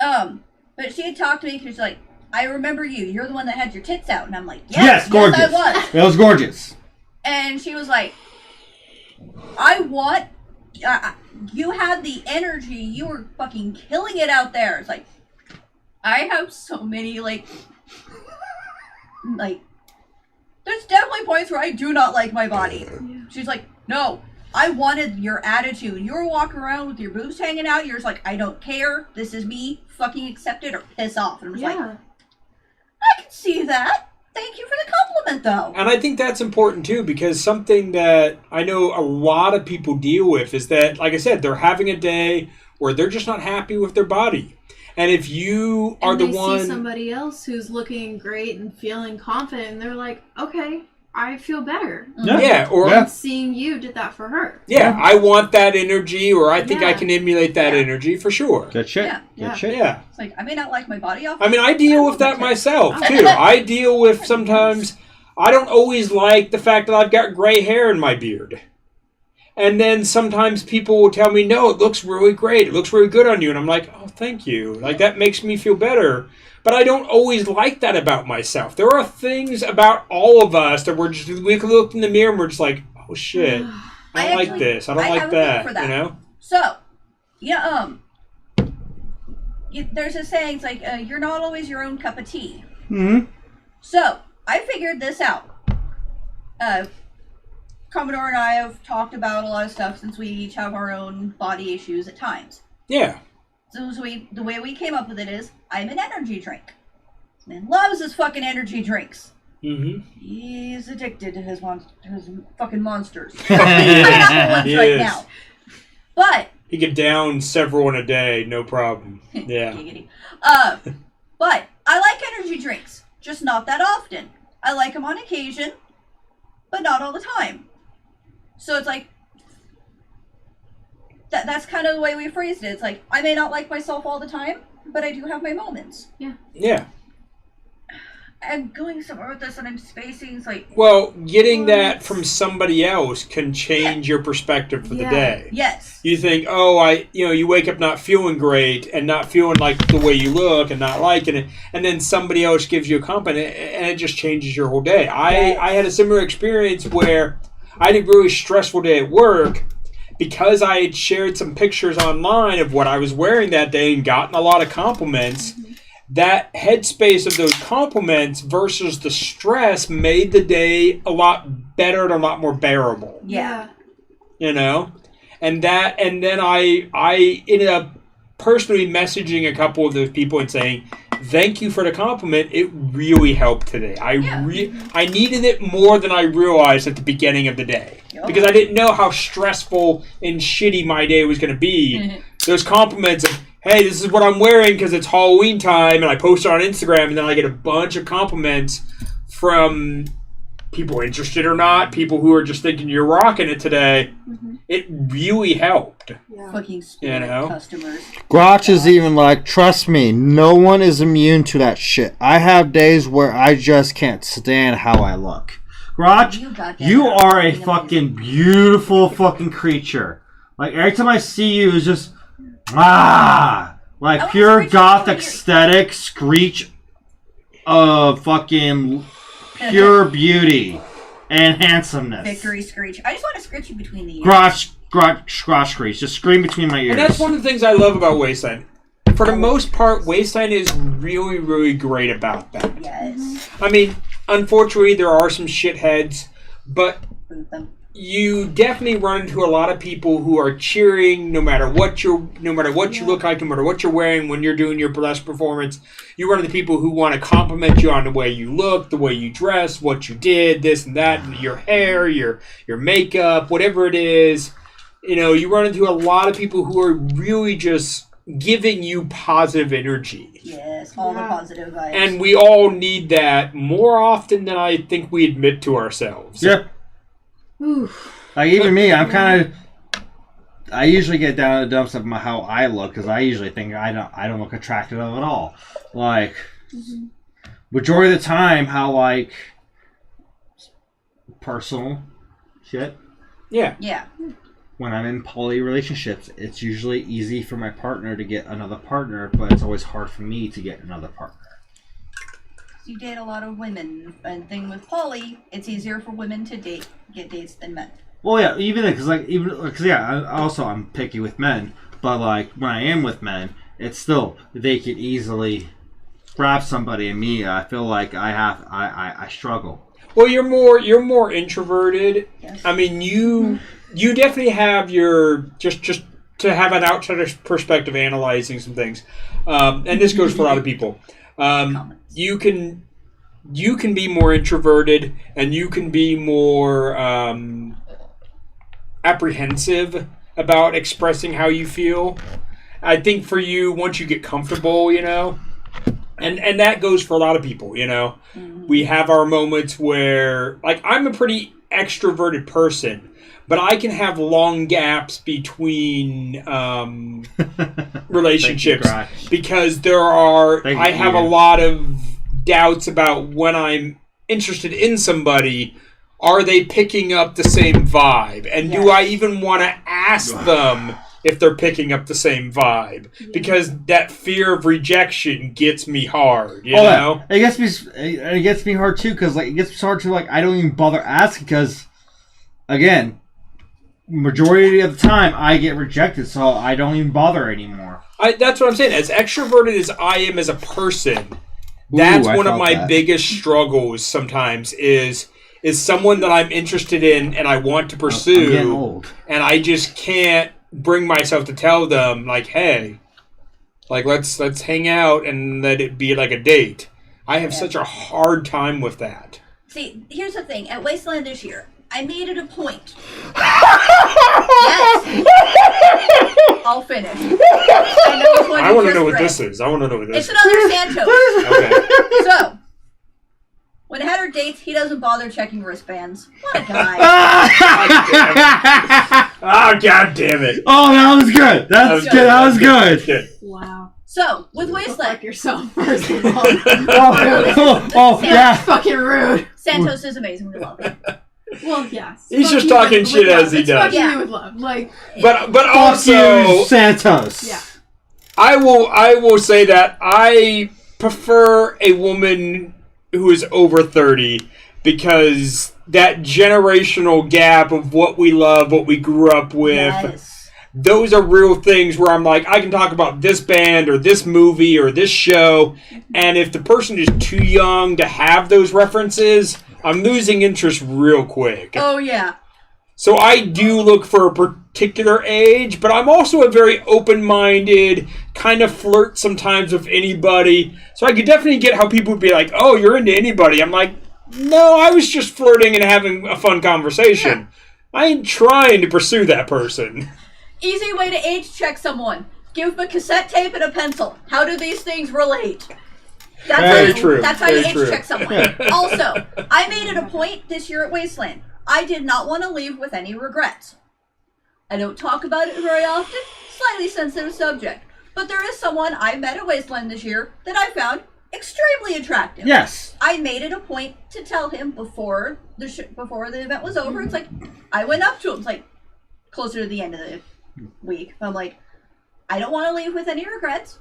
But she had talked to me because she's like, I remember you. You're the one that had your tits out. And I'm like, yes, Gorgeous. yes, I was. It was gorgeous. And she was like, I want... you had the energy. You were fucking killing it out there. It's like, I have so many, like, there's definitely points where I do not like my body. Yeah. She's like, no, I wanted your attitude. You were walking around with your boobs hanging out. You're just like, I don't care. This is me. Fucking accept it or piss off. And I'm just like, Yeah. I can see that. Thank you for the compliment, though. And I think that's important, too, because something that I know a lot of people deal with is that, like I said, they're having a day where they're just not happy with their body. And if you are And the they one... see somebody else who's looking great and feeling confident, and they're like, okay, I feel better. Yeah, or... Yeah. And seeing you did that for her. Yeah, I want that energy, or I think I Yeah. can emulate that energy for sure. Good shit. Yeah. Good Yeah. shit. Yeah. It's like, I may not like my body off. I mean, I deal with that myself, too. I deal with sometimes... I don't always like the fact that I've got gray hair in my beard. And then sometimes people will tell me, no, it looks really great. It looks really good on you. And I'm like, oh, thank you. Like, that makes me feel better. But I don't always like that about myself. There are things about all of us that we can look in the mirror and we're just like, oh, shit. I don't like this. I don't I like have a thing that. for that. You know? So, yeah, there's a saying, it's like, you're not always your own cup of tea. Hmm. So, I figured this out. Commodore and I have talked about a lot of stuff since we each have our own body issues at times. Yeah. So the way we came up with it is, I'm an energy drink. Man loves his fucking energy drinks. Mm-hmm. He's addicted to his fucking monsters. Yeah. Pineapple ones He right is. now. But He could down several in a day, no problem. Yeah. giggity. But I like energy drinks, just not that often. I like them on occasion, but not all the time. So it's like, that's kind of the way we phrased it. It's like, I may not like myself all the time, but I do have my moments. Yeah. I'm going somewhere with this and I'm spacing. It's like, Well, getting that from somebody else can change your perspective for the day. yes. You think, you wake up not feeling great and not feeling like the way you look and not liking it, and then somebody else gives you a compliment and it just changes your whole day. I had a similar experience where I had a really stressful day at work because I had shared some pictures online of what I was wearing that day and gotten a lot of compliments. That headspace of those compliments versus the stress made the day a lot better and a lot more bearable. Yeah. You know? And then I ended up personally messaging a couple of those people and saying, thank you for the compliment. It really helped today. I needed it more than I realized at the beginning of the day. Because I didn't know how stressful and shitty my day was going to be. Those compliments of, hey, this is what I'm wearing because it's Halloween time, and I post it on Instagram, and then I get a bunch of compliments from people interested or not, people who are just thinking you're rocking it today. It really helped. Fucking stupid customers. Grotch is even like, trust me, no one is immune to that shit. I have days where I just can't stand how I look. Grotch, you are a fucking beautiful fucking creature. Like, every time I see you, it's just, like pure goth aesthetic screech of fucking pure beauty and handsomeness. Victory screech. I just want to screech you between the ears. Grotch screech. Just scream between my ears. And that's one of the things I love about Wasteland. For the most part, Wasteland is really, really great about that. Yes. I mean, unfortunately, there are some shitheads, but you definitely run into a lot of people who are cheering no matter what you look like, no matter what you're wearing when you're doing your burlesque performance. You run into people who want to compliment you on the way you look, the way you dress, what you did, this and that, your hair, your makeup, whatever it is. You know, you run into a lot of people who are really just giving you positive energy. Yes, all the positive vibes. And we all need that more often than I think we admit to ourselves. Yeah. Like, even me, I usually get down to the dumps of how I look, because I usually think I don't look attractive at all. Like, majority of the time, how, like, personal shit. Yeah. Yeah. When I'm in poly relationships, it's usually easy for my partner to get another partner, but it's always hard for me to get another partner. You date a lot of women, and thing with poly, it's easier for women to get dates than men. Well, yeah, I'm picky with men, but like when I am with men, it's still they can easily grab somebody, and me, I feel like I struggle. Well, you're more introverted. Yes. I mean, you definitely have your just to have an outsider's perspective analyzing some things, and this goes for a lot of people. You can be more introverted, and you can be more apprehensive about expressing how you feel. I think for you, once you get comfortable, you know, and that goes for a lot of people, you know. We have our moments where, like, I'm a pretty extroverted person, but I can have long gaps between relationships because I have a lot of doubts about when I'm interested in somebody. Are they picking up the same vibe? And do I even want to ask them if they're picking up the same vibe? Because that fear of rejection gets me hard, you know? It gets me hard too, because like it gets hard to, like, I don't even bother asking, because again, majority of the time I get rejected, so I don't even bother anymore. That's what I'm saying. As extroverted as I am as a person, that's one of my biggest struggles sometimes is someone that I'm interested in and I want to pursue, I'm getting old. And I just can't bring myself to tell them, like, hey, like, let's hang out and let it be like a date. I have such a hard time with that. See, here's the thing. At Wasteland this year, I made it a point. Yes. I'll finish. I want to know what this is. I want to know what this It's is. another Santos. Okay. So, when Header dates, he doesn't bother checking wristbands. What a guy. Oh, God damn it. Oh, that was good. That's good. That was good. Good. Wow. So, with Look Wasteland, like yourself, first of all. Oh, yeah. Fucking rude. Santos is amazing. We love him. Well, yes. He's Fuck just you talking with shit love. as he It's does. fucking Yeah. you with love. Like, But Fuck also, you, Santos. yeah. I will say that I prefer a woman who is over 30 because that generational gap of what we love, what we grew up with, Yes. those are real things where I'm like, I can talk about this band or this movie or this show, and if the person is too young to have those references, I'm losing interest real quick. Oh, yeah. So I do look for a particular age, but I'm also a very open-minded, kind of flirt sometimes with anybody. So I could definitely get how people would be like, oh, you're into anybody. I'm like, no, I was just flirting and having a fun conversation. I ain't trying to pursue that person. Easy way to age check someone. Give them a cassette tape and a pencil. How do these things relate? That's Very how, true. That's how Very you age true. check someone. Also, I made it a point this year at Wasteland. I did not want to leave with any regrets. I don't talk about it very often. Slightly sensitive subject. But there is someone I met at Wasteland this year that I found extremely attractive. Yes. I made it a point to tell him before the event was over. It's like, I went up to him. It's like, closer to the end of the week. I'm like, I don't want to leave with any regrets.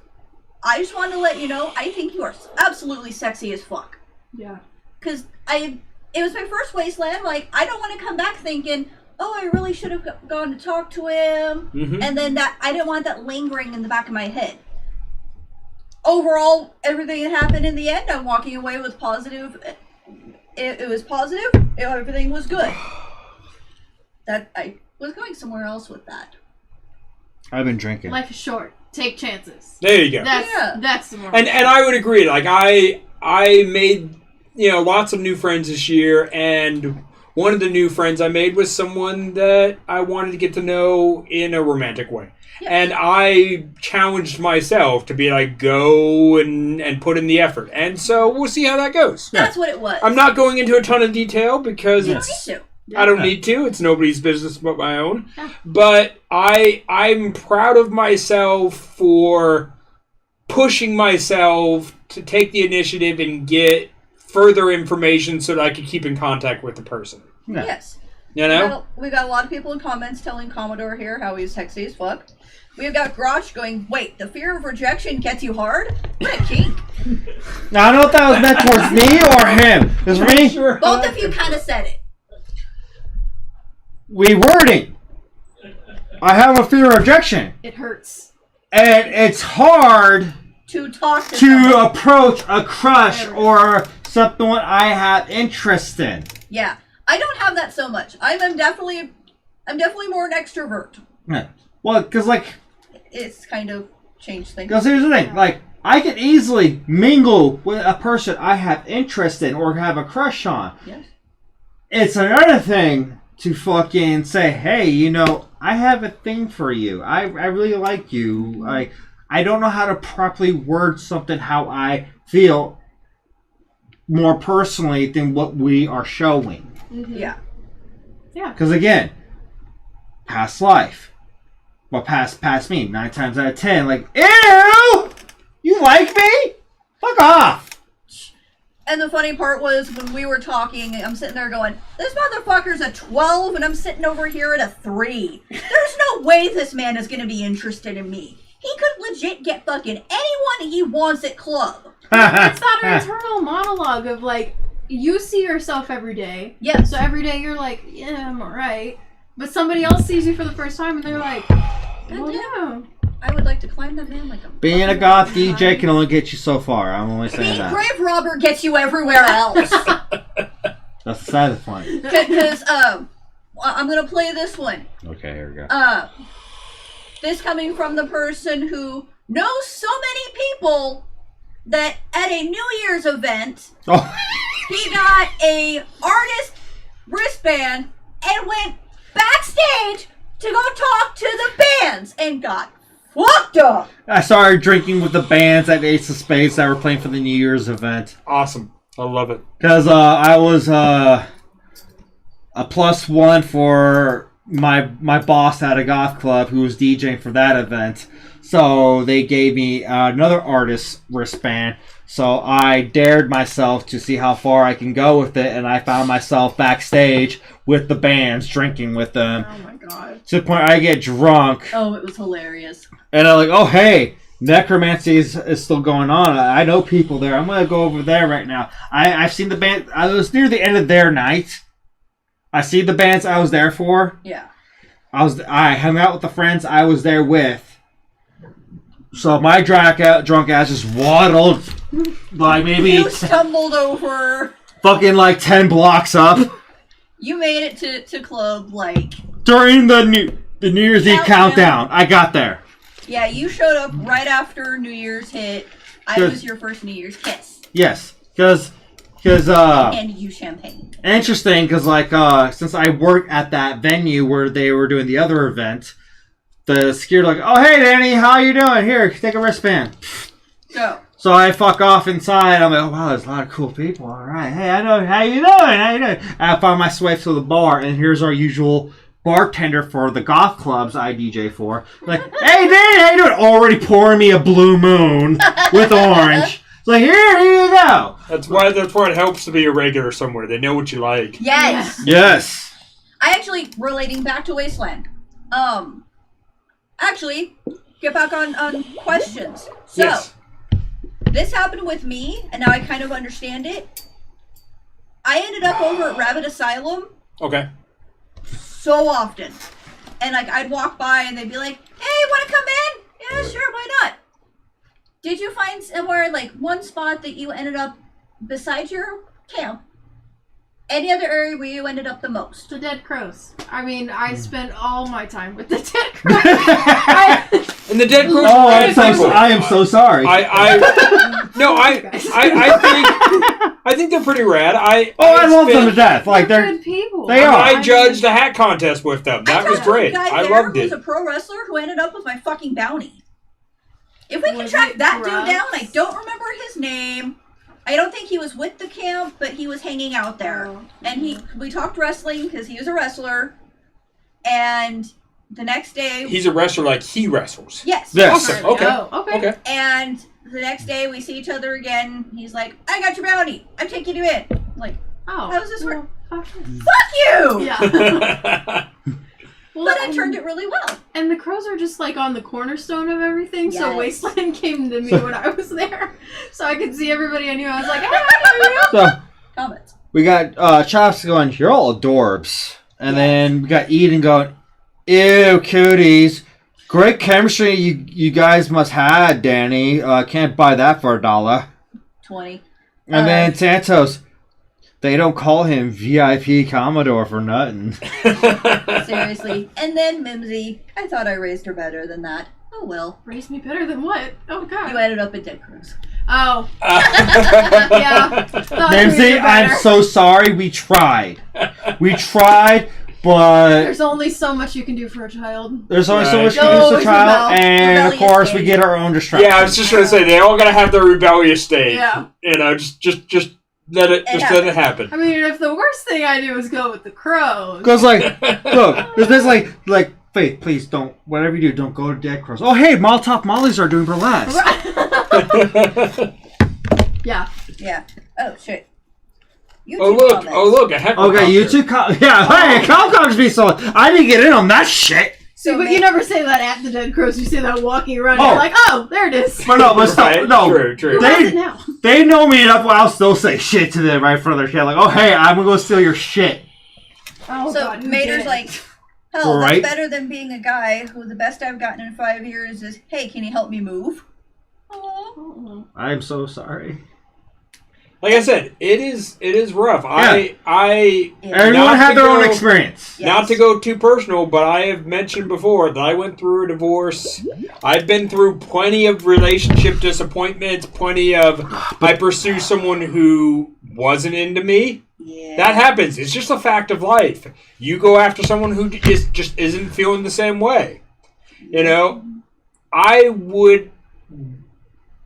I just want to let you know, I think you are absolutely sexy as fuck. Yeah. Because it was my first Wasteland. Like, I don't want to come back thinking, oh, I really should have gone to talk to him. Mhm. And then I didn't want that lingering in the back of my head. Overall, everything that happened in the end, I'm walking away with positive. It was positive. Everything was good. That I was going somewhere else with that. I've been drinking. Life is short. Take chances. There you go. That's the moral. And I would agree. Like I made lots of new friends this year, and one of the new friends I made was someone that I wanted to get to know in a romantic way. Yeah. And I challenged myself to be like, go and put in the effort. And so we'll see how that goes. That's what it was. I'm not going into a ton of detail because You don't it's need to. I don't need to. It's nobody's business but my own. Yeah. But I'm proud of myself for pushing myself to take the initiative and get further information so that I could keep in contact with the person. Yeah. Yes. You know? We got a lot of people in comments telling Commodore here how he's sexy as fuck. We've got Grosh going, wait, the fear of rejection gets you hard? What a kink. Now, I don't know if that was meant towards me or him. Because for me, Both of you kind of said it. wording. I have a fear of rejection. It hurts. And it's hard To talk to to someone. approach a crush or something I have interest in. Yeah. I don't have that so much. I'm definitely more an extrovert. Yeah. Well, because, It's kind of changed things. because here's the thing. I can easily mingle with a person I have interest in or have a crush on. Yes. It's another thing to fucking say, hey, I have a thing for you. I really like you. I don't know how to properly word something how I feel more personally than what we are showing. Mm-hmm. Yeah. Yeah. Because again, past life. Well, past me. 9 times out of 10, ew! You like me? Fuck off! And the funny part was when we were talking, I'm sitting there going, this motherfucker's a 12 and I'm sitting over here at a 3. There's no way this man is going to be interested in me. He could legit get fucking anyone he wants at club. It's that internal monologue of you see yourself every day. Yeah. So every day you're like, yeah, I'm alright. But somebody else sees you for the first time and they're like, well, yeah. I would like to climb that man like a Being a fucking goth mountain. DJ can only get you so far. I'm only saying Being that. grave robber gets you everywhere else. That's the saddest one. Because I'm gonna play this one. Okay, here we go. This coming from the person who knows so many people that at a New Year's event Oh, he got a artist wristband and went backstage to go talk to the bands and got fucked up. I started drinking with the bands at Ace of Spades that were playing for the New Year's event. Awesome. I love it. Because I was a +1 for my boss at a golf club who was DJing for that event. So they gave me another artist's wristband. So I dared myself to see how far I can go with it, and I found myself backstage with the bands, drinking with them. Oh my god. To the point I get drunk, Oh, it was hilarious. and I'm like, oh hey, necromancy is still going on. I know people there. I'm going to go over there right now. I've seen the band. I was near the end of their night. I see the bands I was there for. Yeah. I hung out with the friends I was there with. So my drunk ass just waddled like maybe You stumbled over. fucking like 10 blocks up You made it to club like. during the New Year's Eve countdown. I got there. Yeah, you showed up right after New Year's hit. I was your first New Year's kiss. Yes, because And you champagne. interesting because like since I work at that venue where they were doing the other event, the security like, oh hey Danny, how you doing? Here, take a wristband. Go. So I fuck off inside. I'm like, oh wow, there's a lot of cool people. All right, hey, I know how you doing. I found my way to the bar, and here's our usual bartender for the golf clubs I DJ for. Like, hey Danny, how you doing? Already pouring me a Blue Moon with orange. It's like, here you go. That's why it helps to be a regular somewhere. They know what you like. Yes. Yes. I actually, relating back to Wasteland. Actually, get back on questions. So, Yes. this happened with me, and now I kind of understand it. I ended up over at Rabbit Asylum Okay. so often. And, like, I'd walk by, and they'd be like, hey, want to come in? Yeah, sure, why not? Did you find somewhere, like, one spot that you ended up beside your camp? Any other area where you ended up the most? The dead crows. I mean, I spent all my time with the dead crows. And the dead crows. Oh, are good people. I am so sorry. I think they're pretty rad. I love them to death. Like They're good people. they are. I judged the hat contest with them. That was talked to a great. guy I there loved who was it. a pro wrestler who ended up with my fucking bounty. If we can Was track it that Grubbs? dude down, I don't remember his name. I don't think he was with the camp, but he was hanging out there. Oh. And we talked wrestling because he was a wrestler. And the next day, He's a wrestler like he wrestles. yes. Yes. Awesome. Okay. Oh, okay. Okay. And the next day we see each other again. He's like, I got your bounty. I'm taking you in. I'm like, Oh. How does this work? Fuck this. fuck you! Yeah. Well, But I turned it really well. And the crows are just like on the cornerstone of everything. So Yes. Wasteland came to me when I was there, so I could see everybody I knew. I was like, hey. So Comments. we got Chops going, you're all adorbs. And then we got Eden going, ew, cuties. Great chemistry you guys must have, Danny. Can't buy that for $1. 20. And then Santos, they don't call him VIP Commodore for nothing. Seriously. And then Mimsy. I thought I raised her better than that. Oh well. Raised me better than what? Oh god. You ended up at Dead Cruise. Oh. Yeah. Mimsy, I'm so sorry. We tried. But There's only so much you can do for a child. there's only so Right. much to No, do as a it's child, rebel. and of Rebellious course we stage. get our own distractions. Yeah, I was just gonna say they all gotta have their rebellious stage. Yeah. You know, just let it happen. I mean, if the worst thing I do is go with the crows. Because like, look, there's like Faith, please don't. Whatever you do, don't go to Dead Crows. Oh hey, Molotov Mollies are doing burlesque. Yeah. Yeah. Oh shit. YouTube Oh look, a heckle Okay, you two. Yeah, hey, Calcom's be so. I didn't get in on that shit. See, but you never say that at the dead crows. You say that walking around. Oh. You're like, oh, there it is. But no, but still, Right, no. true. Who has it now? They know me enough. I'll still say shit to them right in front of their kid. Like, oh hey, I'm gonna go steal your shit. Oh, So God, who Mater's did? like, hell, Right. that's better than being a guy who the best I've gotten in 5 years is, hey, can you help me move? Aw. Oh. I'm so sorry. Like I said, it is rough. Yeah. Yeah. Everyone Not had to their own go- experience. Yes. Not to go too personal, but I have mentioned before that I went through a divorce. I've been through plenty of relationship disappointments, plenty of I pursued someone who wasn't into me. Yeah. That happens. It's just a fact of life. You go after someone who just isn't feeling the same way. You know, I would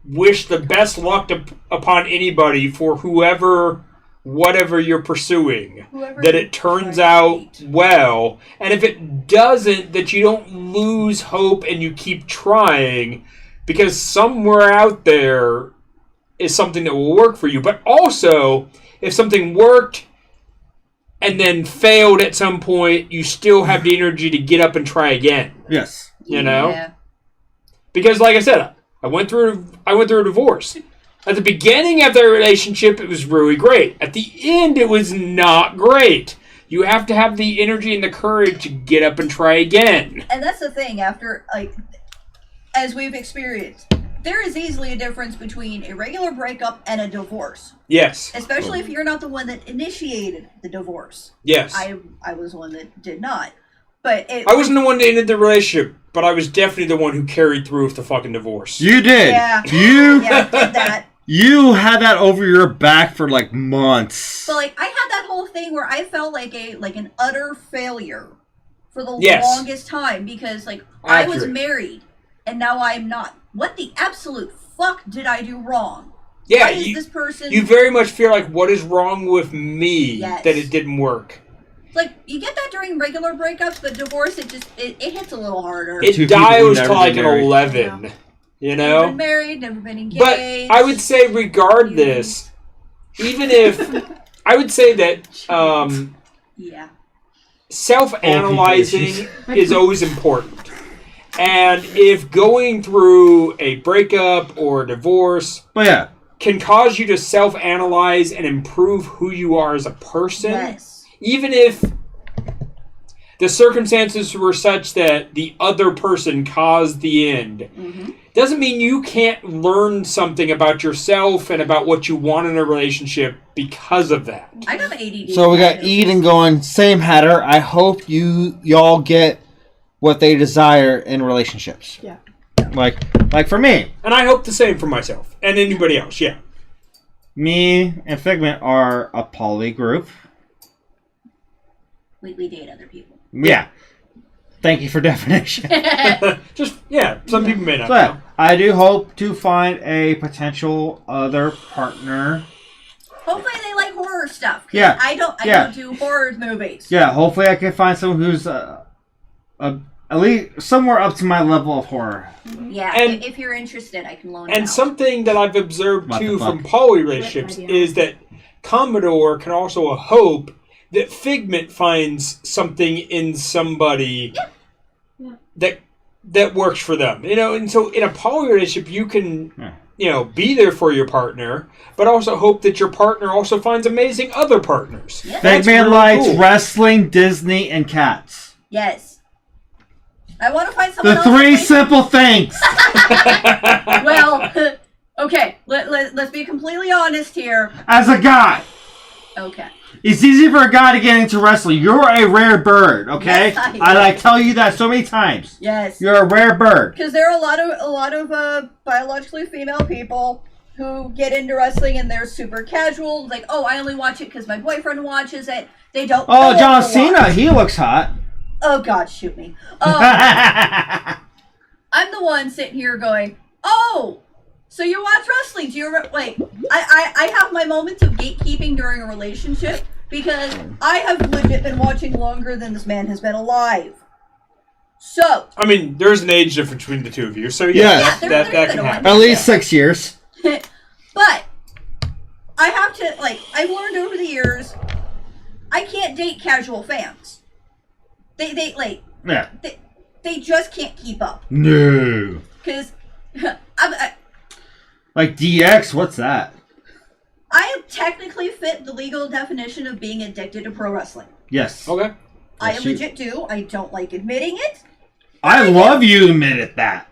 wish the best luck upon anybody for whatever you're pursuing, that it turns out well, and if it doesn't, that you don't lose hope and you keep trying, because somewhere out there is something that will work for you. But also, if something worked and then failed at some point, you still have the energy to get up and try again. Yes. You know? Yeah. Because like I said, I went through a divorce. At the beginning of the relationship, it was really great. At the end, it was not great. You have to have the energy and the courage to get up and try again. And that's the thing, after, like, as we've experienced, there is easily a difference between a regular breakup and a divorce. Yes. Especially if you're not the one that initiated the divorce. Yes. I was the one that did not. But I wasn't the one that ended the relationship, but I was definitely the one who carried through with the fucking divorce. You did. Yeah. You did that. You had that over your back for like months. But like I had that whole thing where I felt like an utter failure for the longest time because like I was married and now I'm not. What the absolute fuck did I do wrong? Yeah, Why is this person? You very much feel like, what is wrong with me Yes. that it didn't work? Like you get that during regular breakups, but divorce it hits a little harder. It dials to like an 11. You know? Never been married, never been engaged. But I would say, regardless, even if I would say that self-analyzing is always important. And if going through a breakup or a divorce can cause you to self-analyze and improve who you are as a person, even if the circumstances were such that the other person caused the end, doesn't mean you can't learn something about yourself and about what you want in a relationship because of that. I got ADD. So we got Eden going, same header. I hope y'all get what they desire in relationships. Yeah. Like for me. And I hope the same for myself and anybody else, yeah. Me and Figment are a poly group. We date other people. Yeah. Thank you for definition. Some people may not So, know. I do hope to find a potential other partner. Hopefully they like horror stuff. Yeah. I don't do horror movies. Yeah, hopefully I can find someone who's at least somewhere up to my level of horror. Yeah, And- if you're interested, I can loan it And out. something that I've observed What the too fuck? from poly relationships is that Commodore can also hope that Figment finds something in somebody that works for them. You know, and so in a poly relationship you can be there for your partner, but also hope that your partner also finds amazing other partners. Yeah. That's Figment really likes cool. wrestling, Disney, and cats. Yes. I want to find someone The else. three simple things. Well, okay. Let's be completely honest here. As a guy, Okay. it's easy for a guy to get into wrestling. You're a rare bird, okay? Yes, I am. I tell you that so many times. Yes. You're a rare bird. Because there are a lot of biologically female people who get into wrestling and they're super casual. Like, oh, I only watch it because my boyfriend watches it. They don't. Oh, know John what to Cena, watch. he looks hot. Oh God, shoot me. I'm the one sitting here going, oh, so you watch wrestling? Do you remember? Wait, I have my moments of gatekeeping during a relationship because I have legit been watching longer than this man has been alive. So. I mean, there's an age difference between the two of you, so Yes. that can happen. At least 6 years. But I have to, I've learned over the years, I can't date casual fans. They just can't keep up. No. Because Like DX, what's that? I technically fit the legal definition of being addicted to pro wrestling. Yes. Okay. I Yes, you- legit do. I don't like admitting it. I love you admitted that.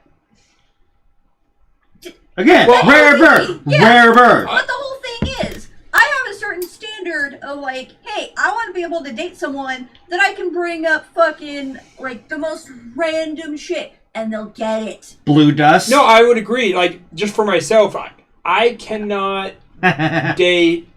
Again, Well, rare bird. yeah. Rare bird. But the whole thing is, I have a certain standard of hey, I want to be able to date someone that I can bring up fucking, the most random shit, and they'll get it. Blue dust. No, I would agree. Just for myself, I cannot date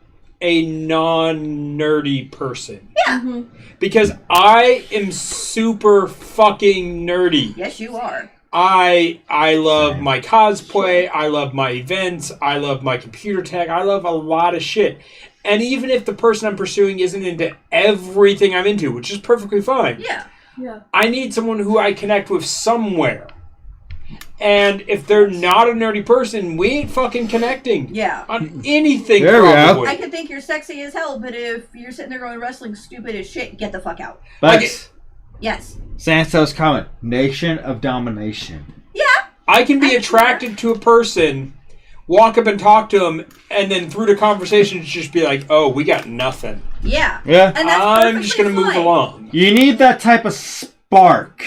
a non-nerdy person. Yeah. Mm-hmm. Because I am super fucking nerdy. Yes, you are. I love my cosplay, I love my events, I love my computer tech, I love a lot of shit. And even if the person I'm pursuing isn't into everything I'm into, which is perfectly fine, Yeah. Yeah. I need someone who I connect with somewhere. And if they're not a nerdy person, we ain't fucking connecting. Yeah. On anything, There we go. probably. I could think you're sexy as hell, but if you're sitting there going wrestling stupid as shit, get the fuck out. But Yes. Santos comment, nation of domination. Yeah. I can be I'm attracted to a person, walk up and talk to them, and then through the conversation just be like, oh, we got nothing. Yeah. Yeah. And that's I'm just going to move fine. along. You need that type of spark.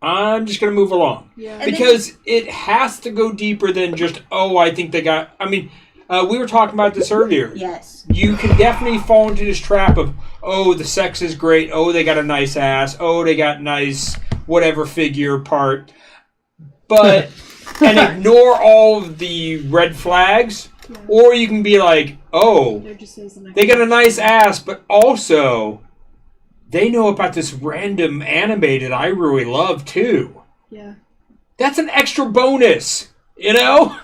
I'm just going to move along. Yeah. And Because it has to go deeper than just, oh, I think they got... I mean, we were talking about this earlier. Yes. You can definitely fall into this trap of, oh, the sex is great. Oh, they got a nice ass. Oh, they got nice whatever figure part. But... and ignore all of the red flags. Yeah. Or you can be like, oh, There just isn't they got a nice ass, but also... they know about this random anime that I really love, too. Yeah. That's an extra bonus, you know?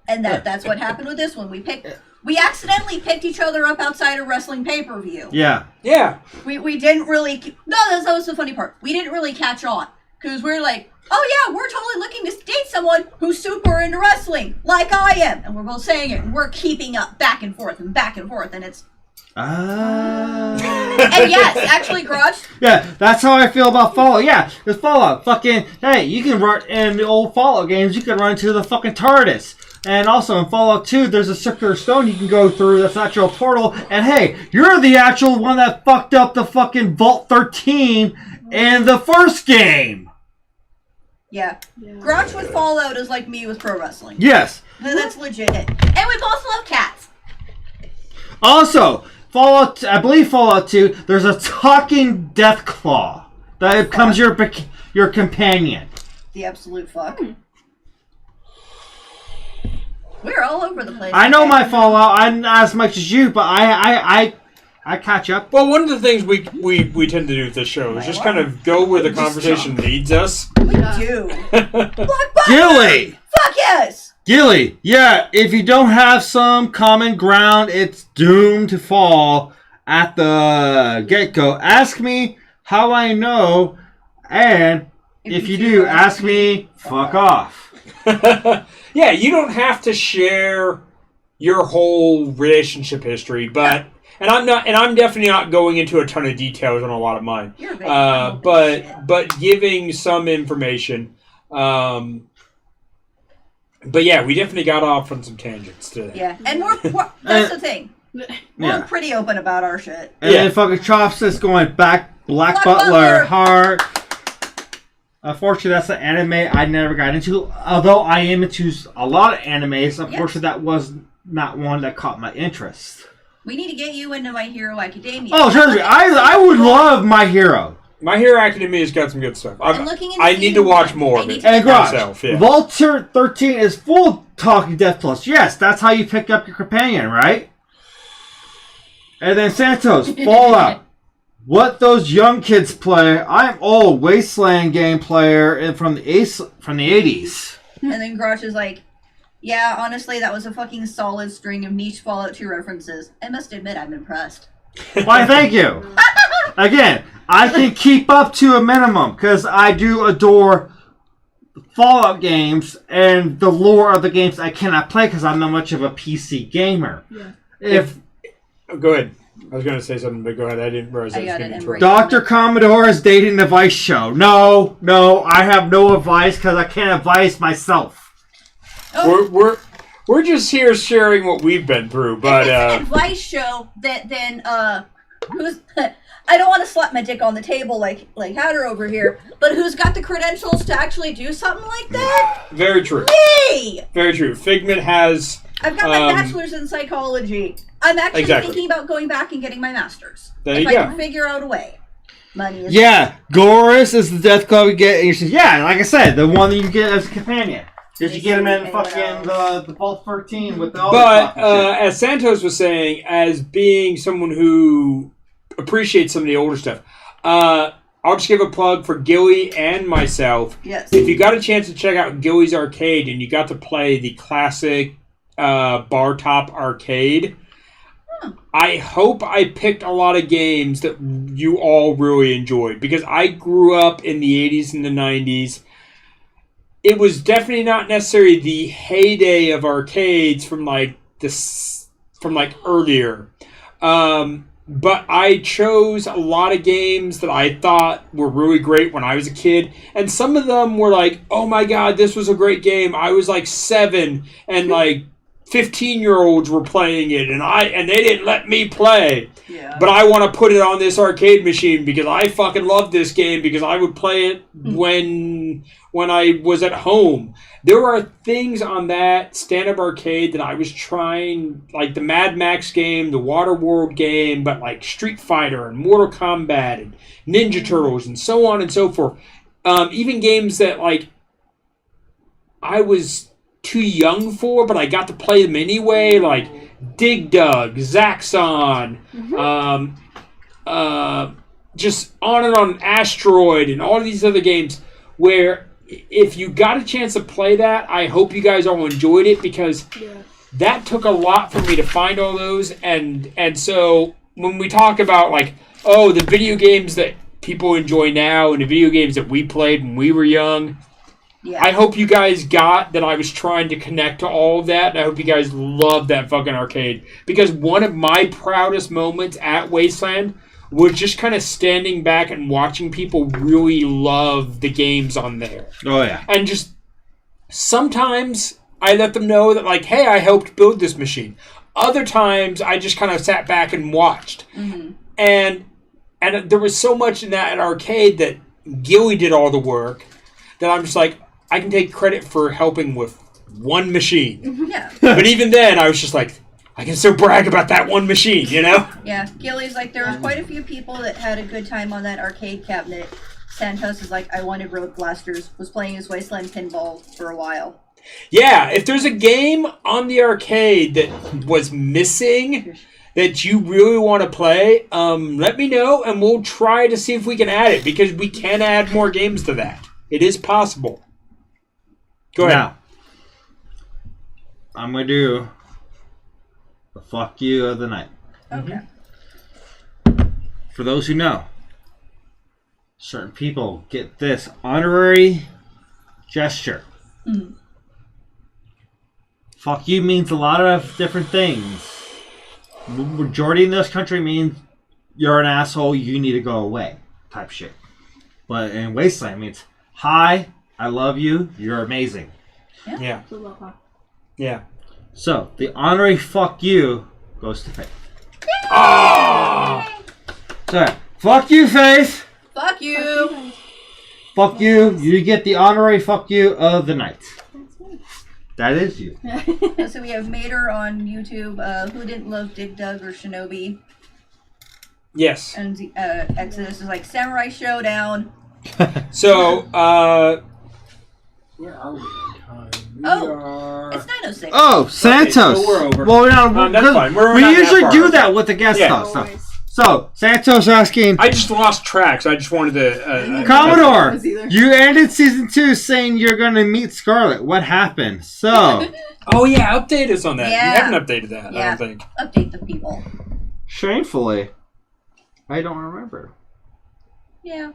And that's what happened with this one. We accidentally picked each other up outside a wrestling pay-per-view. Yeah. Yeah. We didn't really... No, that was the funny part. We didn't really catch on. Because we're like, oh yeah, we're totally looking to date someone who's super into wrestling, like I am. And we're both saying it, and we're keeping up back and forth, and it's... And yes, actually, Garage, Yeah, that's how I feel about Fallout. Yeah, there's Fallout. Fucking, hey, you can run in the old Fallout games, you can run into the fucking TARDIS. And also in Fallout 2, there's a circular stone you can go through that's actual portal. And hey, you're the actual one that fucked up the fucking Vault 13 in the first game. yeah. Yeah. Garage with Fallout is like me with pro wrestling. Yes. That's legit. And we both love cats. Also, Fallout, I believe Fallout 2, there's a talking death claw that becomes your companion. The absolute fuck. We're all over the place. I know my Fallout, I'm not as much as you, but I catch up. Well, one of the things we tend to do with this show is just kind of go where the conversation leads us. We Yeah. do. Blockbuster! Gilly! Fuck yes! Gilly, yeah, if you don't have some common ground, it's doomed to fall at the get-go. Ask me how I know, and if you do, ask me, fuck off. Yeah, you don't have to share your whole relationship history, but I'm definitely not going into a ton of details on a lot of mine. You're a big But giving some information. But yeah, we definitely got off on some tangents today. Yeah, and we're that's the thing. We're Yeah. pretty open about our shit. And then fucking Chops is going back, Black Black Butler, Butler. hard. Unfortunately, that's an anime I never got into. Although I am into a lot of animes, unfortunately, that was not one that caught my interest. We need to get you into My Hero Academia. Oh, seriously, I would love My Hero. My Hero Academia's got some good stuff. And looking into I need to watch more of it And Garage, myself. Yeah. Vault 13 is full of Talking Death Plus. Yes, that's how you pick up your companion, right? And then Santos, Fallout. What those young kids play. I'm old Wasteland game player and from the 80s. And then Garage is like, yeah, honestly, that was a fucking solid string of niche Fallout 2 references. I must admit, I'm impressed. Why, thank you. Again, I can keep up to a minimum because I do adore Fallout games and the lore of the games I cannot play because I'm not much of a PC gamer. Yeah. Go ahead. I was going to say something, but go ahead. I didn't realize I was got getting it, in trouble. Dr. Commodore is dating the Vice show. No, I have no advice because I can't advise myself. Oh, We're just here sharing what we've been through, but if it's an advice show, then who's... I don't want to slap my dick on the table like Hatter over here, but who's got the credentials to actually do something like that? very true. Me! Very true. Figment has... I've got my bachelor's in psychology. I'm actually Exactly. thinking about going back and getting my master's. There if you I go. can figure out a way. Money is... Yeah, Goris is the death club you get. And you say, yeah, like I said, the one that you get as a companion. Did you get him in fucking the Vault 13 with the But as Santos was saying, as being someone who appreciates some of the older stuff, I'll just give a plug for Gilly and myself. Yes. If you got a chance to check out Gilly's Arcade and you got to play the classic bar top arcade, I hope I picked a lot of games that you all really enjoyed, because I grew up in the 80s and the 90s. It was definitely not necessarily the heyday of arcades from earlier. But I chose a lot of games that I thought were really great when I was a kid. And some of them were like, oh my god, this was a great game. I was like 7 and like 15-year-olds were playing it and they didn't let me play. Yeah. But I want to put it on this arcade machine because I fucking love this game because I would play it when I was at home. There are things on that stand-up arcade that I was trying, like the Mad Max game, the Waterworld game, but like Street Fighter and Mortal Kombat and Ninja Turtles and so on and so forth. Even games that like I was too young for, but I got to play them anyway, like Dig Dug, Zaxxon, just on and on, Asteroid, and all of these other games where if you got a chance to play that, I hope you guys all enjoyed it, because that took a lot for me to find all those, and so when we talk about like, oh, the video games that people enjoy now and the video games that we played when we were young, I hope you guys got that I was trying to connect to all of that, and I hope you guys loved that fucking arcade. Because one of my proudest moments at Wasteland was just kind of standing back and watching people really love the games on there. Oh, yeah. And just sometimes I let them know that, like, hey, I helped build this machine. Other times I just kind of sat back and watched. Mm-hmm. And there was so much in that arcade that Gilly did all the work that I'm just like, I can take credit for helping with one machine. Yeah. But even then, I was just like, I can still brag about that one machine, you know? Yeah. Gilly's like, there was quite a few people that had a good time on that arcade cabinet. Santos is like, I wanted Road Blasters, was playing his Wasteland Pinball for a while. Yeah, if there's a game on the arcade that was missing that you really want to play, let me know, and we'll try to see if we can add it, because we can add more games to that. It is possible. Go ahead. Now, I'm going to do the fuck you of the night. Okay. For those who know, certain people get this honorary gesture. Mm. Fuck you means a lot of different things. Majority in this country means you're an asshole, you need to go away type shit. But in Wasteland means, hi, I love you, you're amazing. Yeah. Yeah. So, the honorary fuck you goes to Faith. Oh! So, fuck you, Faith! Fuck you! Fuck you, you get the honorary fuck you of the night. That is you. So we have Mater on YouTube, Who Didn't Love Dig Dug or Shinobi. Yes. And Exodus is like, Samurai Showdown. So, where are we? It's 9:06. Oh, Santos. Okay, so we're over. Well, no, that's fine. We're we not that usually far do over. that with the guest Yeah. stuff. So, Santos asking, I just lost track, so I just wanted to... Commodore, you ended season 2 saying you're going to meet Scarlet. What happened? So, Oh, yeah, update us on that. Yeah. You haven't updated that, I Yeah. don't think. Update the people. shamefully, I don't remember. Yeah.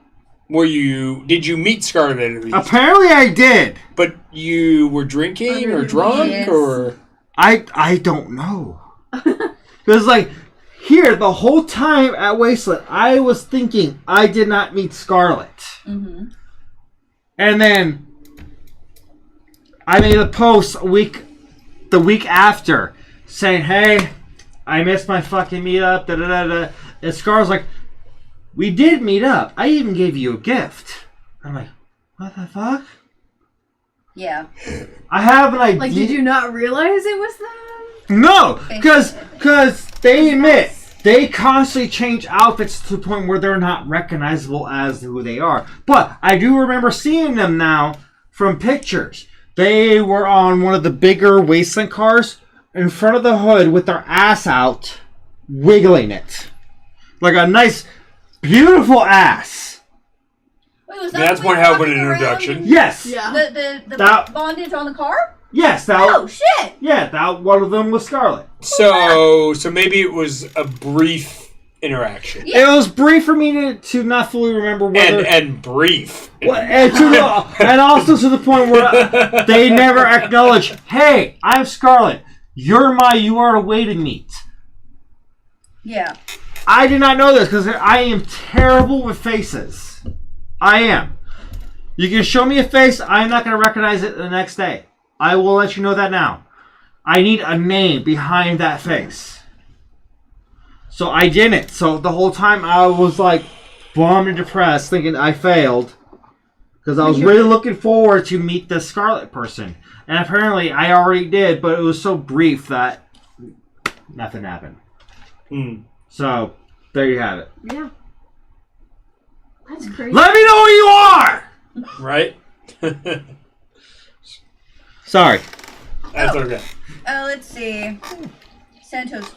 Did you meet Scarlet at least? Apparently I did. But you were drinking or drunk Yes. or... I don't know. Because, like, here, the whole time at Wasteland, I was thinking I did not meet Scarlet. Mm-hmm. And then I made a post the week after saying, hey, I missed my fucking meetup, da-da-da-da. And Scar's like, we did meet up. I even gave you a gift. I'm like, what the fuck? Yeah. I have an idea. Like, did you not realize it was them? No, because they admit they constantly change outfits to the point where they're not recognizable as who they are. But I do remember seeing them now from pictures. They were on one of the bigger Wasteland cars in front of the hood with their ass out, wiggling it. Like a nice, beautiful ass. Wait, was That's the one way hell of an walking around introduction. and Yes. Yeah. The That- bondage on the car? Yes, that. Oh, shit! Yeah, that one of them was Scarlet. So maybe it was a brief interaction. Yeah. It was brief for me to not fully remember whether. And brief. And also to the point where they never acknowledge, hey, I'm Scarlet. You are a way to meet. Yeah. I did not know this because I am terrible with faces. I am. You can show me a face, I'm not going to recognize it the next day. I will let you know that now. I need a name behind that face. So I didn't. So the whole time I was like bummed and depressed thinking I failed. Because I was really looking forward to meet the Scarlet person. And apparently I already did, but it was so brief that nothing happened. So, there you have it. Yeah. That's crazy. Let me know who you are! Right? Sorry. That's okay. Let's see. Santos.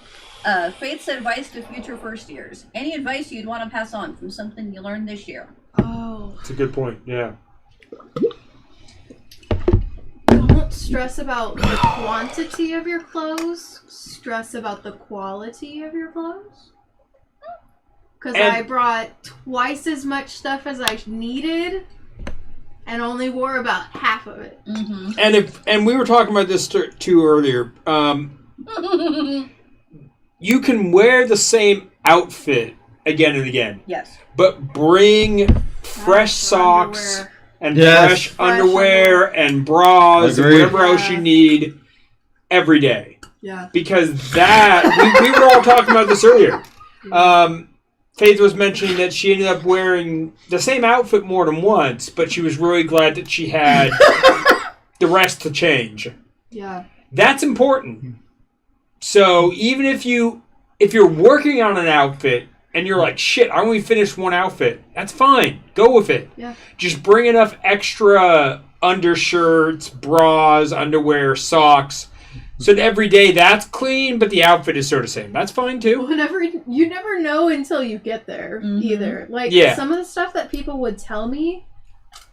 Faith's advice to future first years. Any advice you'd want to pass on from something you learned this year? Oh. That's a good point. Yeah. Don't stress about the quantity of your clothes. Stress about the quality of your clothes. Because And- I brought twice as much stuff as I needed and only wore about half of it. Mm-hmm. And we were talking about this too earlier. You can wear the same outfit again and again, Yes. but bring fresh socks Underwear. and Yes. fresh Fresh underwear and bras and Agreed. whatever else you need every day. Yeah. Because that we were all talking about this earlier. Faith was mentioning that she ended up wearing the same outfit more than once, but she was really glad that she had the rest to change. Yeah. That's important. So even if you're working on an outfit and you're like, shit, I only finished one outfit, that's fine. Go with it. Yeah. Just bring enough extra undershirts, bras, underwear, socks, so that every day that's clean, but the outfit is sort of same. That's fine too. You never know until you get there either. Like Yeah. some of the stuff that people would tell me,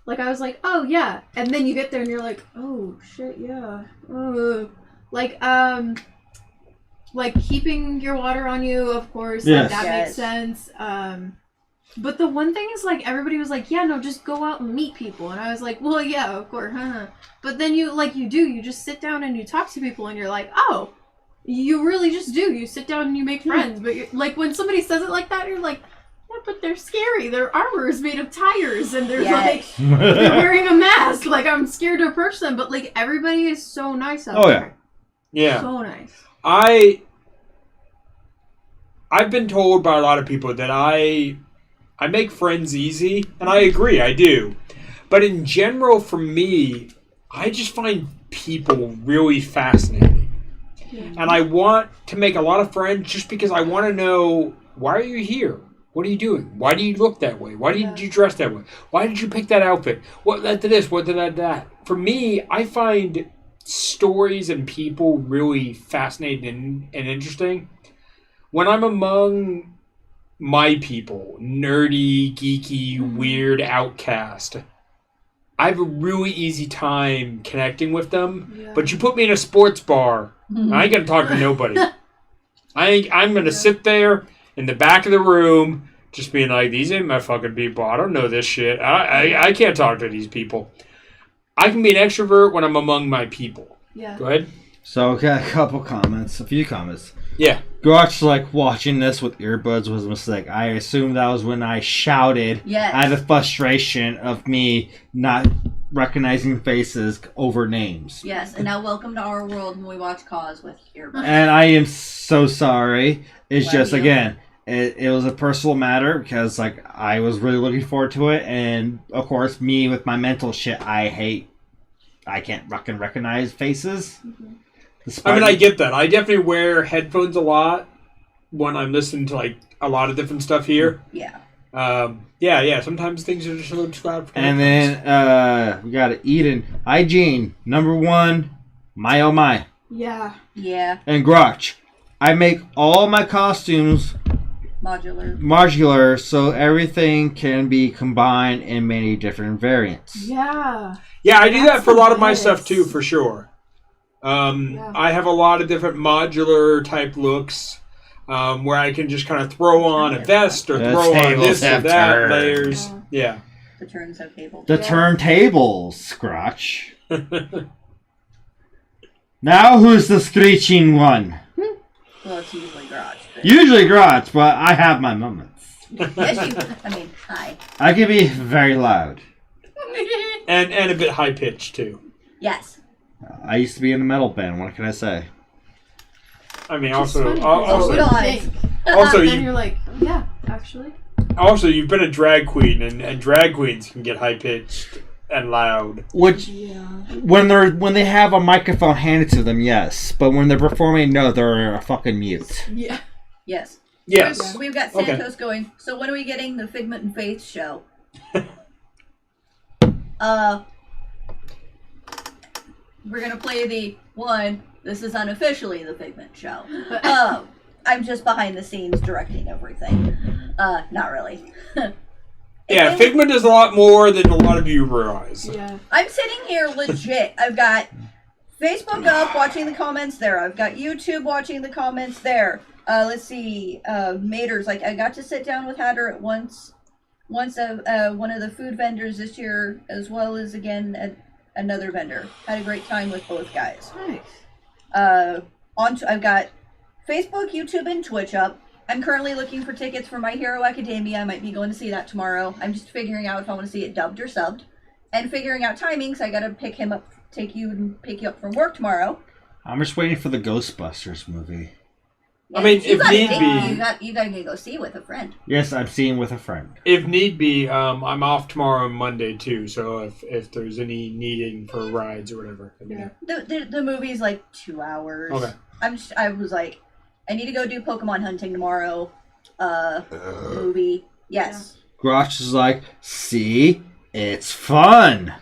like I was like, oh yeah, and then you get there and you're like, oh shit, yeah. Like keeping your water on you, of course, Yes. like that Yes. makes sense. But the one thing is, like, everybody was like, yeah, no, just go out and meet people. And I was like, well, yeah, of course, But then you just sit down and you talk to people and you're like, oh, you really just do. You sit down and you make friends. But you're, like, when somebody says it like that, you're like, yeah, but they're scary. Their armor is made of tires and they're Yes. they're wearing a mask. Like, I'm scared to approach them. But, like, everybody is so nice out Oh, yeah. there. Yeah. So nice. I've been told by a lot of people that I make friends easy, and I agree, I do. But in general, for me, I just find people really fascinating. Yeah. And I want to make a lot of friends just because I want to know, why are you here? What are you doing? Why do you look that way? Why did you dress that way? Why did you pick that outfit? What led to this? What did that? For me, I find stories and people really fascinating and interesting. When I'm among my people, nerdy, geeky, weird outcast, I have a really easy time connecting with them. Yeah. But you put me in a sports bar, I ain't gonna talk to nobody. I'm gonna sit there in the back of the room, just being like, these ain't my fucking people. I don't know this shit. I can't talk to these people. I can be an extrovert when I'm among my people. Yeah. Go ahead. So, okay, a few comments. Yeah. Gosh, like, watching this with earbuds was a mistake. I assume that was when I shouted Yes. out of frustration of me not recognizing faces over names. Yes, and now welcome to our world when we watch Cause with earbuds. And I am so sorry. It's Love just, you. again, it was a personal matter because, like, I was really looking forward to it. And, of course, me with my mental shit, I can't fucking recognize faces. I mean, I get that. I definitely wear headphones a lot when I'm listening to, like, a lot of different stuff here. Yeah. Yeah. Sometimes things are just a little too loud for And headphones. then we got Eden. Hygiene, number 1. My oh my. Yeah. Yeah. And Grotch. I make all my costumes modular so everything can be combined in many different variants. Yeah. Yeah, I do that for a lot of my Yes. stuff too, for sure. Yeah. I have a lot of different modular type looks where I can just kind of throw on a vest or The throw on tables this or have that turned. layers. Yeah. The turns have cable. The Yeah. turntables, Grotch. Now who's the screeching one? Well, it's usually garage. But Usually Grotch, but I have my moments. yes, hi. I can be very loud. and a bit high pitched too. Yes. I used to be in the metal band. What can I say? I mean, It's also, funny, 'cause also, you wouldn't Guys. think. also, Then you, you're like, yeah, actually. also, you've been a drag queen, and drag queens can get high pitched and loud. Which, Yeah. when they have a microphone handed to them, yes. But when they're performing, no, they're a fucking mute. Yeah. Yes. Yes. We've got Okay. Santos going. So when are we getting the Figment and Faith show? We're gonna play the one. This is unofficially the Figment show. I'm just behind the scenes directing everything. Not really. Yeah, Figment is a lot more than a lot of you realize. Yeah. I'm sitting here legit. I've got Facebook up watching the comments there. I've got YouTube watching the comments there. Let's see. Maters. Like I got to sit down with Hatter at once one of the food vendors this year, as well as again another vendor. Had a great time with both guys. Nice. I've got Facebook, YouTube, and Twitch up. I'm currently looking for tickets for My Hero Academia. I might be going to see that tomorrow. I'm just figuring out if I want to see it dubbed or subbed, and figuring out timings. I gotta pick him up, pick you up from work tomorrow. I'm just waiting for the Ghostbusters movie. I mean, You if gotta need take- be- you gotta go see it with a friend. Yes, I'm seeing with a friend. If need be, I'm off tomorrow and Monday too. So if there's any needing for rides or whatever, let me know. The movie's like 2 hours. Okay. I was like, I need to go do Pokemon hunting tomorrow. Movie. Yes. Grotch is like, see? It's fun!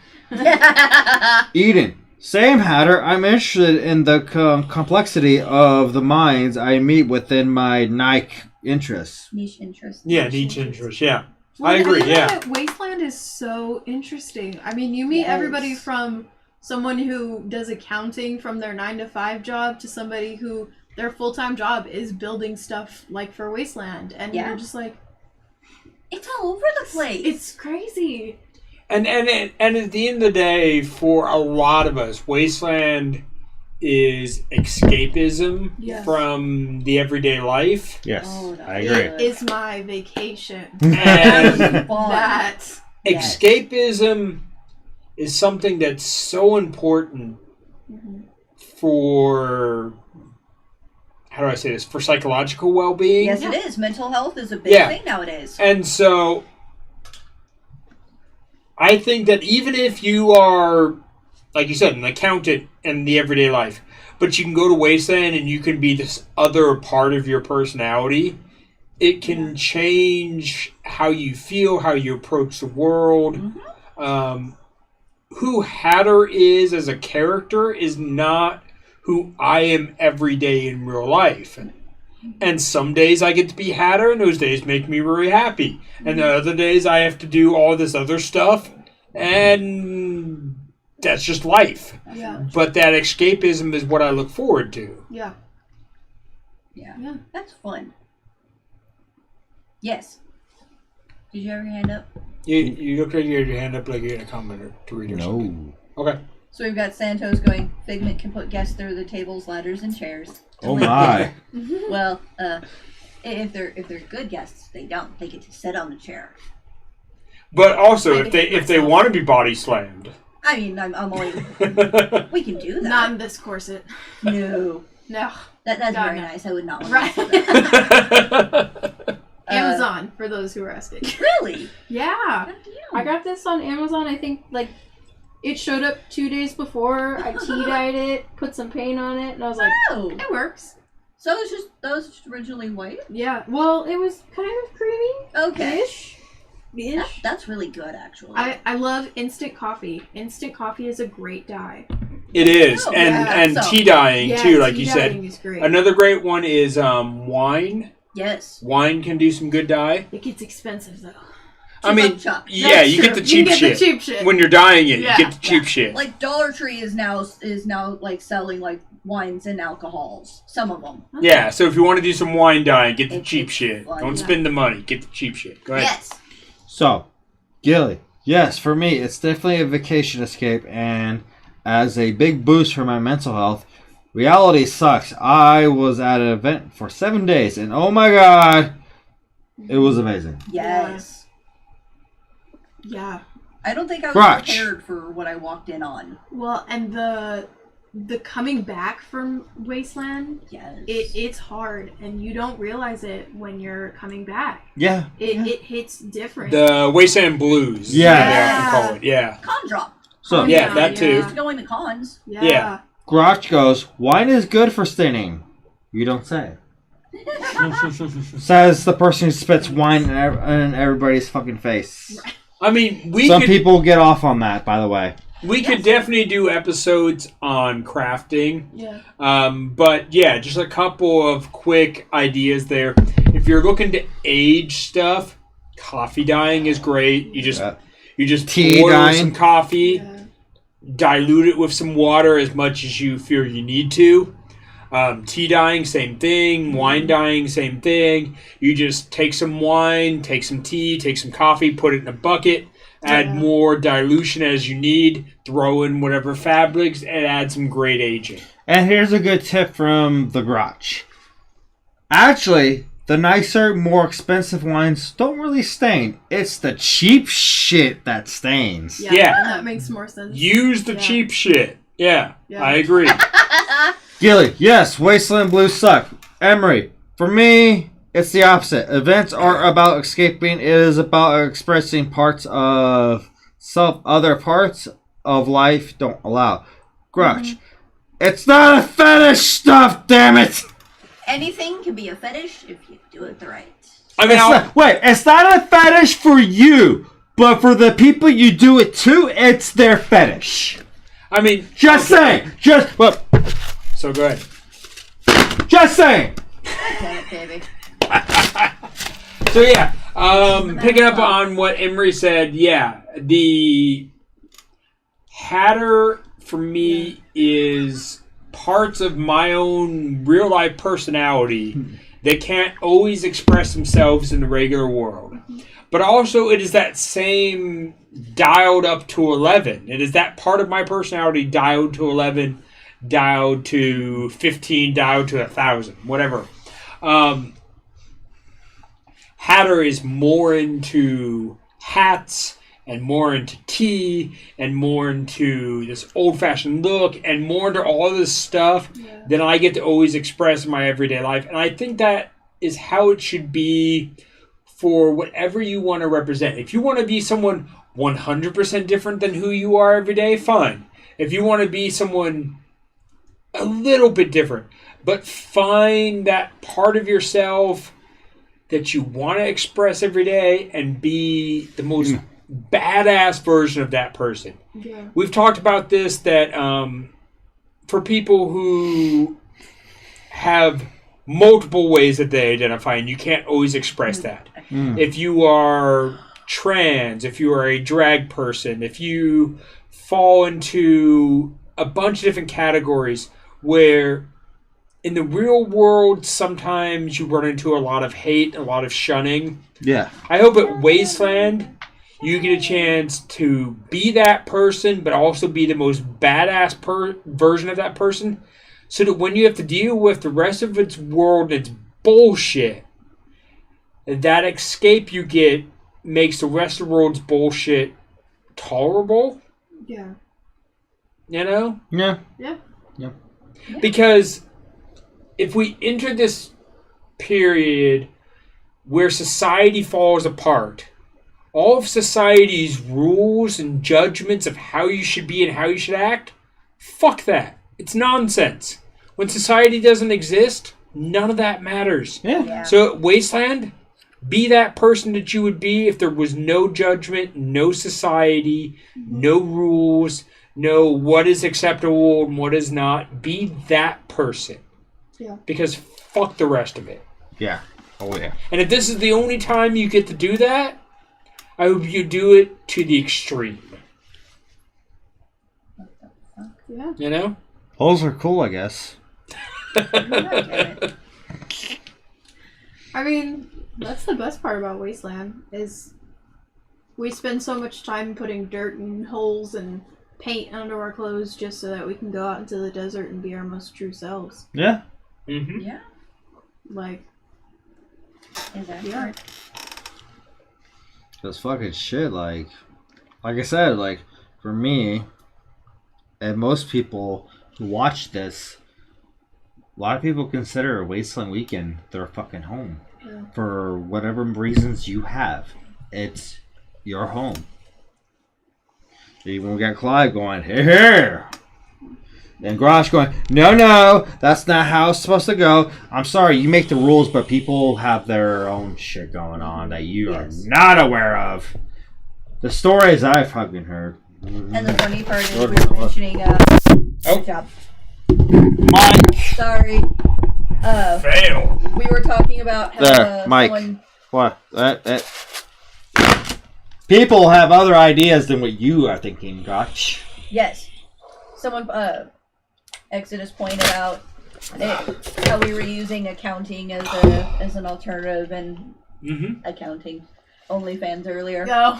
Eden. Same, Hatter. I'm interested in the complexity of the minds I meet within my Nike interests. Niche interest. Yeah, niche interest. Yeah, Well, I agree. and Yeah, Wasteland is so interesting. I mean, you meet Yes. everybody from someone who does accounting from their 9-to-5 job to somebody who their full-time job is building stuff like for Wasteland, and Yeah. you're just like, It's all over the place. it's crazy. and at the end of the day, for a lot of us, Wasteland is escapism Yes. from the everyday life. Yes, Oh, no. I agree. It is my vacation. And Fun. That. Yes. escapism is something that's so important for, how do I say this, for psychological well-being. Yes, it is. Mental health is a big Yeah. thing nowadays. And so I think that even if you are, like you said, an accountant in the everyday life, but you can go to Wasteland and you can be this other part of your personality, it can change how you feel, how you approach the world. Who Hatter is as a character is not who I am every day in real life. And some days I get to be Hatter, and those days make me really happy. And the other days I have to do all this other stuff, and that's just life. Yeah. But that escapism is what I look forward to. Yeah. Yeah. Yeah. That's fun. Yes. Did you have your hand up? You look like you had your hand up like you're going to comment to read or something. No. Okay. So we've got Santos going, Figment can put guests through the tables, ladders, and chairs. Oh my. Well, if they're good guests, they don't. They get to sit on the chair. But also, I if they hate if they myself. want to be body slammed. I mean, I'm only... we can do that. Not in this corset. No. No. That's God, very no. nice. I would not want Right. to do that. Amazon, for those who are asking. Really? Yeah. I got this on Amazon, I think, like, it showed up 2 days before. I tea-dyed it, put some paint on it, and I was like, Oh. it works. So that was just originally white? Yeah. Well, it was kind of creamy. Okay. Ish. That's really good, actually. I love instant coffee. Instant coffee is a great dye. It is, Oh, and yeah. tea dyeing Yeah, too, like tea you dyeing said. is great. Another great one is wine. Yes. Wine can do some good dye. It gets expensive though. I mean, Chop. yeah, That's you get true. the cheap You get shit the cheap shit. when you're dyeing it. Yeah, You get the cheap shit. Like Dollar Tree is now like selling like wines and alcohols. Some of them. Yeah, so if you want to do some wine dyeing, get the It's cheap shit. fun, Don't yeah. spend the money. Get the cheap shit. Go ahead. Yes. So, Gilly, yes, for me, it's definitely a vacation escape, and as a big boost for my mental health, reality sucks. I was at an event for 7 days, and oh my god, it was amazing. Yes. Yeah. I don't think I was Crotch. prepared for what I walked in on. Well, and the coming back from Wasteland, Yes. it's hard, and you don't realize it when you're coming back. Yeah. It hits different. The Wasteland Blues. Yeah. I call it. Yeah. Con drop. So, Yeah, that too. It's going to cons. Yeah. Grotch goes, wine is good for staining. You don't say. Says the person who spits wine in everybody's fucking face. I mean, Some people get off on that, by the way. we could definitely do episodes on crafting. Yeah. But yeah, just a couple of quick ideas there. If you're looking to age stuff, coffee dyeing is great. You just Tea boil dyeing. some coffee, Yeah. dilute it with some water as much as you feel you need to. Tea dyeing, same thing. Wine dyeing, same thing. You just take some wine, take some tea, take some coffee, put it in a bucket, add Yeah. more dilution as you need, throw in whatever fabrics, and add some great aging. And here's a good tip from the Grotch. Actually, the nicer, more expensive wines don't really stain. It's the cheap shit that stains. Yeah. And that makes more sense. Use the Yeah. cheap shit. Yeah, Yeah. I agree. Gilly, yes, Wasteland Blues suck. Emery, for me, it's the opposite. Events aren't about escaping. It is about expressing parts of self other parts of life don't allow. Grudge. It's not a fetish stuff, damn it! Anything can be a fetish if you do it the right. I mean, It's not a fetish for you, but for the people you do it to, it's their fetish. Just saying. So go ahead. Just saying. Damn it, baby. So yeah, picking up on what Emery said, yeah, the Hatter for me is parts of my own real life personality that can't always express themselves in the regular world. But also it is that same dialed up to 11. It is that part of my personality dialed to 11, dialed to 15, dialed to 1,000, whatever. Hatter is more into hats and more into tea and more into this old-fashioned look and more into all this stuff than I get to always express in my everyday life. And I think that is how it should be for whatever you want to represent. If you want to be someone 100% different than who you are every day, fine. If you want to be someone a little bit different, but find that part of yourself that you want to express every day and be the most badass version of that person. Yeah. We've talked about this, that for people who have multiple ways that they identify, and you can't always express that. If you are trans, if you are a drag person, if you fall into a bunch of different categories where in the real world sometimes you run into a lot of hate, a lot of shunning. Yeah. I hope at Wasteland you get a chance to be that person, but also be the most badass version of that person, so that when you have to deal with the rest of its world and its bullshit, that escape you get makes the rest of the world's bullshit tolerable. Yeah. You know? Yeah. Yeah. Because if we enter this period where society falls apart, all of society's rules and judgments of how you should be and how you should act, fuck that. It's nonsense. When society doesn't exist, none of that matters. Yeah. Yeah. So at Wasteland, Be that person that you would be if there was no judgment, no society, no rules, no what is acceptable and what is not. Be that person. Yeah. Because fuck the rest of it. Yeah. Oh, yeah. And if this is the only time you get to do that, I hope you do it to the extreme. Yeah. You know? Holes are cool, I guess. I mean, that's the best part about Wasteland is we spend so much time putting dirt and holes and paint under our clothes just so that we can go out into the desert and be our most true selves. Yeah. Mm-hmm. Yeah. Like, Is that yeah. right? Because fucking shit, like I said, like, for me, and most people who watch this, a lot of people consider a Wasteland weekend their fucking home. Yeah. For whatever reasons you have. It's your home. Even we got Clyde going, here. Then Grosh going, no, that's not how it's supposed to go. I'm sorry, you make the rules, but people have their own shit going on that you are not aware of. The stories I've fucking heard. And the funny part is we were mentioning, good job. Mike! Sorry. Fail! We were talking about how There, Mike. someone... What? People have other ideas than what you are thinking, Gotch. Yes. Someone, Exodus pointed out how we were using accounting as an alternative and accounting OnlyFans earlier. No.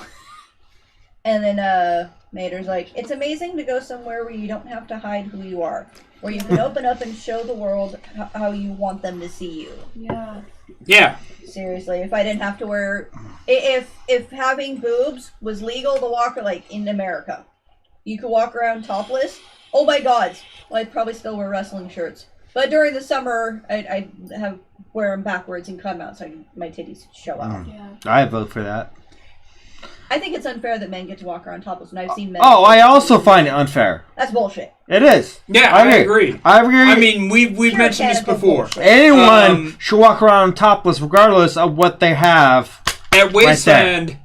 And then Mater's like, it's amazing to go somewhere where you don't have to hide who you are. Where you can open up and show the world how you want them to see you. Yeah. Yeah. Seriously, if I didn't have to wear... If having boobs was legal to walk, like, in America, you could walk around topless, oh my god. Well, I'd probably still wear wrestling shirts. But during the summer, I'd wear them backwards and come out so my titties show out. Yeah. I vote for that. I think it's unfair that men get to walk around topless when I've seen men... Oh, I also find it unfair. That's bullshit. It is. Yeah, I agree. I agree. I mean, we've mentioned this before. Bullshit. Anyone should walk around topless regardless of what they have. At Wasteland,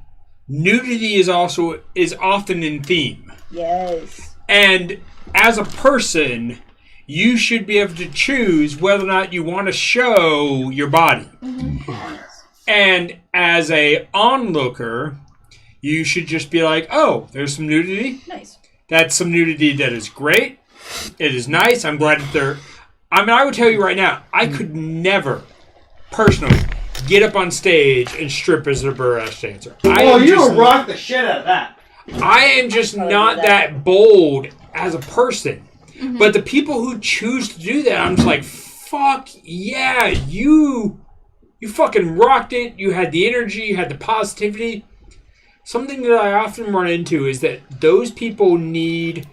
nudity is often in theme. Yes. And as a person, you should be able to choose whether or not you want to show your body. And as a onlooker, you should just be like, oh, there's some nudity. Nice. That's some nudity that is great. It is nice. I'm glad that they're... I mean, I would tell you right now, I could never, personally, get up on stage and strip as a burlesque dancer. rock the shit out of that. I am just not that bold as a person. But the people who choose to do that, I'm just like, fuck yeah, you fucking rocked it. You had the energy, you had the positivity. Something that I often run into is that those people need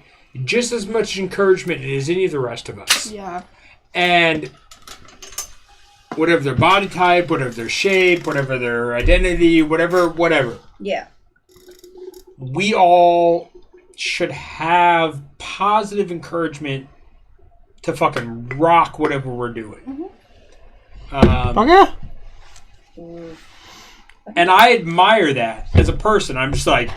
just as much encouragement as any of the rest of us. Yeah. And whatever their body type, whatever their shape, whatever their identity, whatever. Yeah. We all should have positive encouragement to fucking rock whatever we're doing. Okay. And I admire that as a person. I'm just like,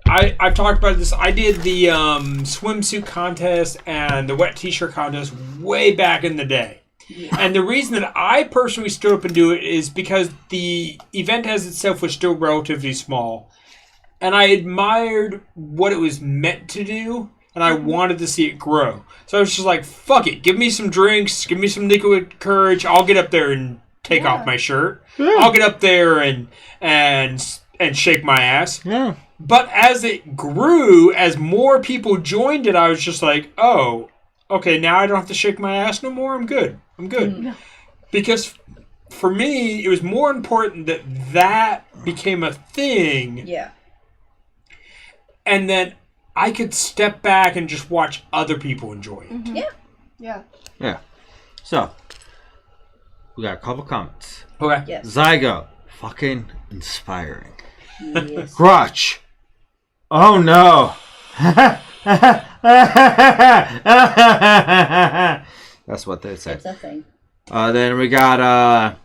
I've talked about this. I did the swimsuit contest and the wet t-shirt contest way back in the day. And the reason that I personally stood up and do it is because the event as itself was still relatively small. And I admired what it was meant to do, and I wanted to see it grow. So I was just like, fuck it. Give me some drinks. Give me some liquid courage. I'll get up there and take off my shirt. Yeah. I'll get up there and shake my ass. Yeah. But as it grew, as more people joined it, I was just like, oh, okay, now I don't have to shake my ass no more. I'm good. Because for me, it was more important that became a thing. Yeah. And then I could step back and just watch other people enjoy it. Yeah. Yeah. Yeah. So, we got a couple comments. Okay. Yes. Zygo, fucking inspiring. Yes. Grotch. Oh no. That's what they said. It's a thing. Then we got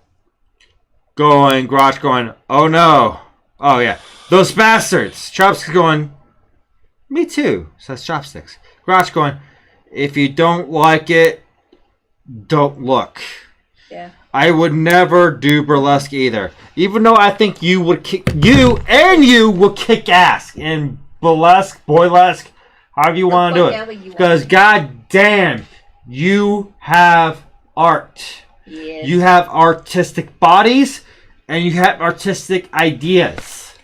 Garage going, oh no. Oh yeah. Those bastards. Chopsticks going, me too, says Chopsticks. Garage going, if you don't like it, don't look. Yeah. I would never do burlesque either. Even though I think you would kick ass in burlesque, boylesque, however you want to do it. Because goddamn, you have art. Yes. You have artistic bodies and you have artistic ideas.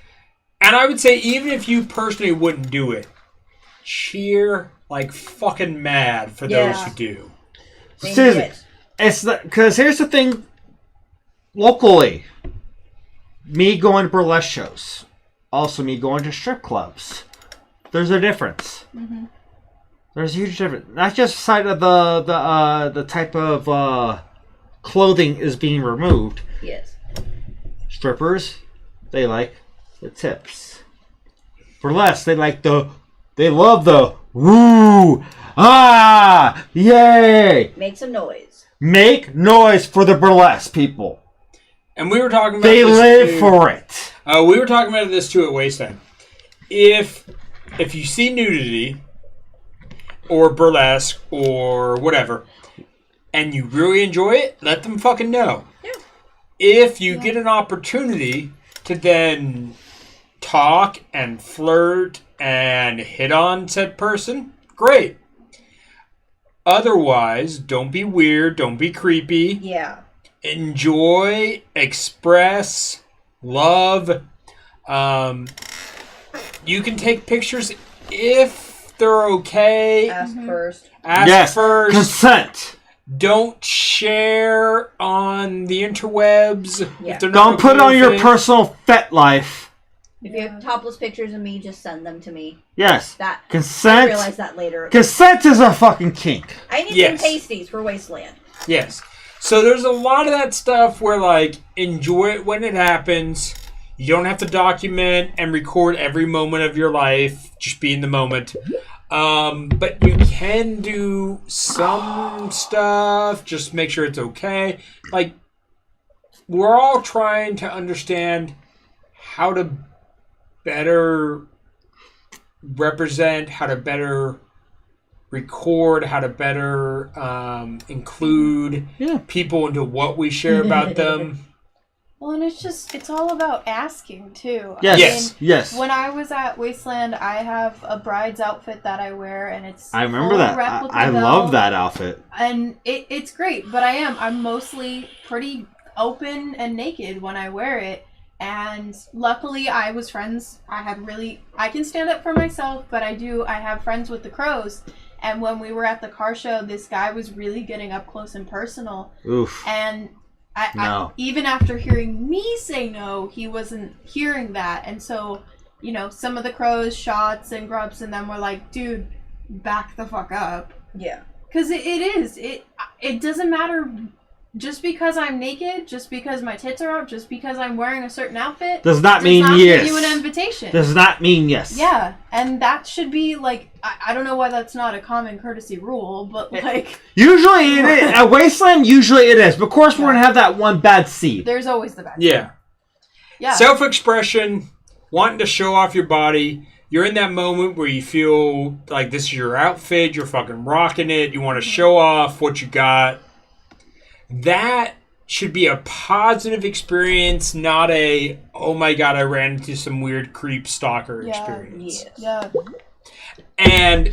And I would say, even if you personally wouldn't do it, cheer like fucking mad for those who do. Seriously, it's because here's the thing. Locally, me going to burlesque shows, also me going to strip clubs. There's a difference. Mm-hmm. There's a huge difference. Not just the side of the type of clothing is being removed. Yes. Strippers, they like the tips. Burlesque, they love the woo, yay. Make some noise. Make noise for the burlesque people. And we were talking about they this live too. For it. We were talking about this too at Wasteland. If you see nudity or burlesque or whatever, and you really enjoy it, let them fucking know. Yeah. If you get an opportunity to then talk and flirt and hit on said person, great. Otherwise, don't be weird, don't be creepy. Yeah. Enjoy, express, love. You can take pictures if they're okay. Ask first. Ask first. Consent. Don't share on the interwebs. Yeah. If they're not Don't put okay on with your it. personal fet life. If you have topless pictures of me, just send them to me. Yes. That I Consent. realized that later. Consent is a fucking kink. I need Yes. some pasties for Wasteland. Yes. So there's a lot of that stuff where, like, enjoy it when it happens. You don't have to document and record every moment of your life. Just be in the moment. But you can do some stuff. Just make sure it's okay. Like, we're all trying to understand how to better represent, how to better record, how to better include people into what we share about them. Well, and it's all about asking, too. Yes. I mean, Yes. When I was at Wasteland, I have a bride's outfit that I wear, and it's I remember full that. replica I belt, love that outfit. and it's great. But I'm mostly pretty open and naked when I wear it. And luckily, I was friends. I can stand up for myself, but I have friends with the Crows. And when we were at the car show, this guy was really getting up close and personal. Oof. And No. even after hearing me say no, he wasn't hearing that. And so, some of the Crows, Shots, and Grubs and them were like, dude, back the fuck up. Yeah. Because it doesn't matter. Just because I'm naked, just because my tits are out, just because I'm wearing a certain outfit Does not mean give yes. you an invitation. Does not mean yes. Yeah, and that should be like, I don't know why that's not a common courtesy rule, but like... Usually it is. At Wasteland, usually it is. But of course, we're going to have that one bad seed. There's always the bad. Yeah. Yeah. Self-expression, wanting to show off your body. You're in that moment where you feel like this is your outfit, you're fucking rocking it, you want to show off what you got. That should be a positive experience, not a, oh my god, I ran into some weird creep stalker experience. Yes. Yeah. And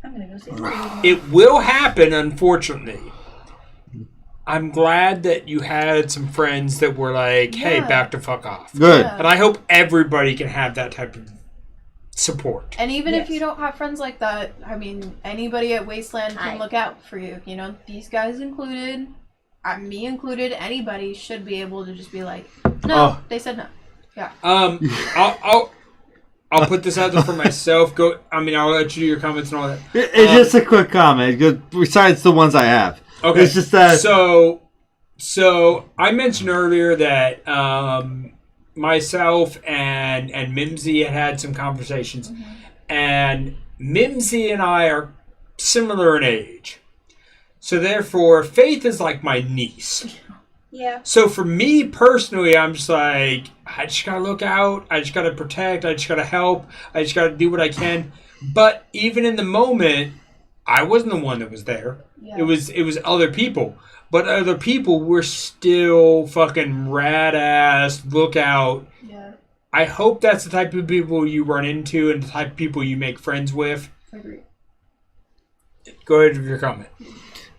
I'm gonna go see it will happen, unfortunately. I'm glad that you had some friends that were like, hey, Yeah. back the fuck off. Good. Yeah. And I hope everybody can have that type of support. And even Yes. if you don't have friends like that, I mean, anybody at Wasteland can look out for you. These guys included, me included, anybody should be able to just be like, no, they said no. Yeah. I'll put this out there for myself. I'll let you do your comments and all that. It's just a quick comment, good, besides the ones I have. Okay. It's just that... So I mentioned earlier that myself and Mimsy had some conversations. Mm-hmm. And Mimsy and I are similar in age. So therefore, Faith is like my niece. Yeah. So for me personally, I'm just like, I just gotta look out. I just gotta protect. I just gotta help. I just gotta do what I can. But even in the moment, I wasn't the one that was there. Yeah. It was other people. But other people were still fucking rad ass. Look out. Yeah. I hope that's the type of people you run into and the type of people you make friends with. I agree. Go ahead with your comment.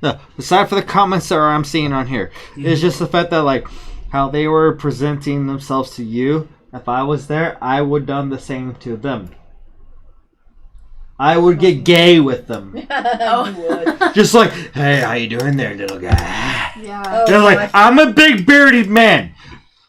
No, aside for the comments that I'm seeing on here, it's just the fact that, like, how they were presenting themselves to you. If I was there, I would done the same to them. I would get gay with them. You would. Just like, hey, how you doing there, little guy? Yeah. Oh, They're like, I'm a big bearded man.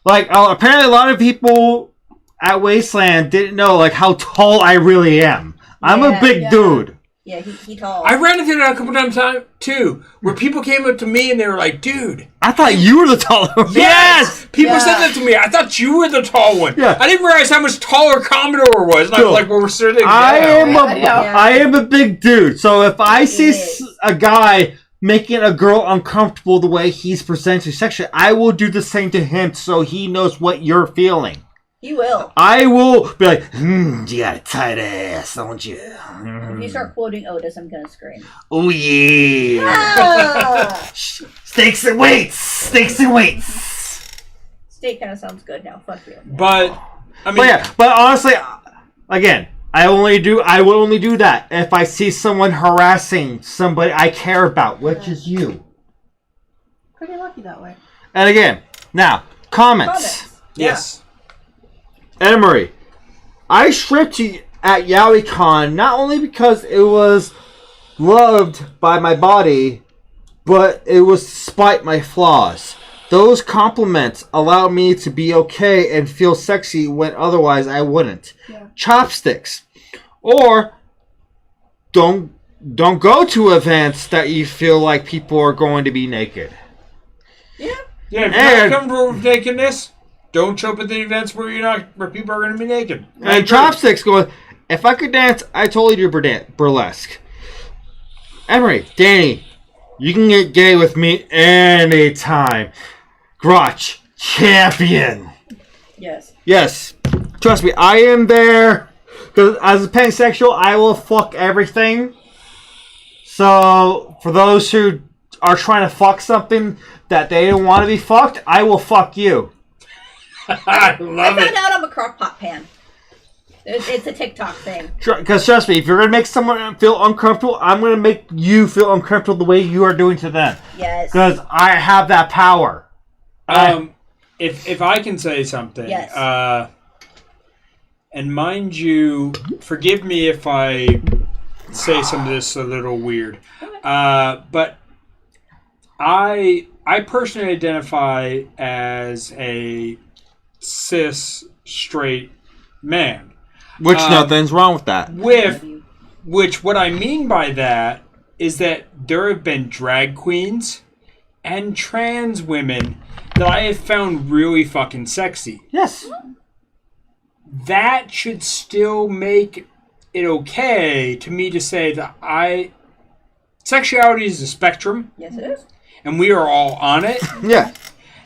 Like, apparently a lot of people at Wasteland didn't know, like, how tall I really am. I'm a big dude. Yeah, he tall. I ran into that a couple times too, where people came up to me and they were like, dude. I thought you were the taller one. Yes! People said that to me. I thought you were the tall one. Yeah. I didn't realize how much taller Commodore was. And I was like, well, we're sitting down. I am a big dude. So if I see a guy making a girl uncomfortable the way he's presenting sexually, I will do the same to him so he knows what you're feeling. He will. I will be like, you got a tight ass, don't you? If you start quoting Otis, I'm gonna scream. Oh, yeah. Ah! Steaks and weights. Steaks and weights. Steak kind of sounds good now. Fuck you. But, I mean. But honestly, again, I will only do that if I see someone harassing somebody I care about, which is you. Pretty lucky that way. And again, now, comments. Yes. Emery, I stripped you at YowieCon not only because it was loved by my body, but it was despite my flaws. Those compliments allow me to be okay and feel sexy when otherwise I wouldn't. Yeah. Chopsticks. Or don't go to events that you feel like people are going to be naked. Yeah. Yeah, if you're not comfortable with nakedness, don't show up at the events where people are going to be naked. And Chopsticks going, if I could dance, I totally do burlesque. Emery, Danny, you can get gay with me anytime. Grotch, champion. Yes. Yes, trust me, I am there. Because as a pansexual, I will fuck everything. So, for those who are trying to fuck something that they don't want to be fucked, I will fuck you. I love I it. found out I'm a crock pot pan. It's a TikTok thing. Because trust me, if you're going to make someone feel uncomfortable, I'm going to make you feel uncomfortable the way you are doing to them. Yes. Because I have that power. If I can say something, yes. And mind you, forgive me if I say some of this a little weird, but I personally identify as a cis straight man. Which nothing's wrong with that. Which what I mean by that is that there have been drag queens and trans women that I have found really fucking sexy. Yes. That should still make it okay to me to say that sexuality is a spectrum. Yes, it is. And we are all on it. Yeah.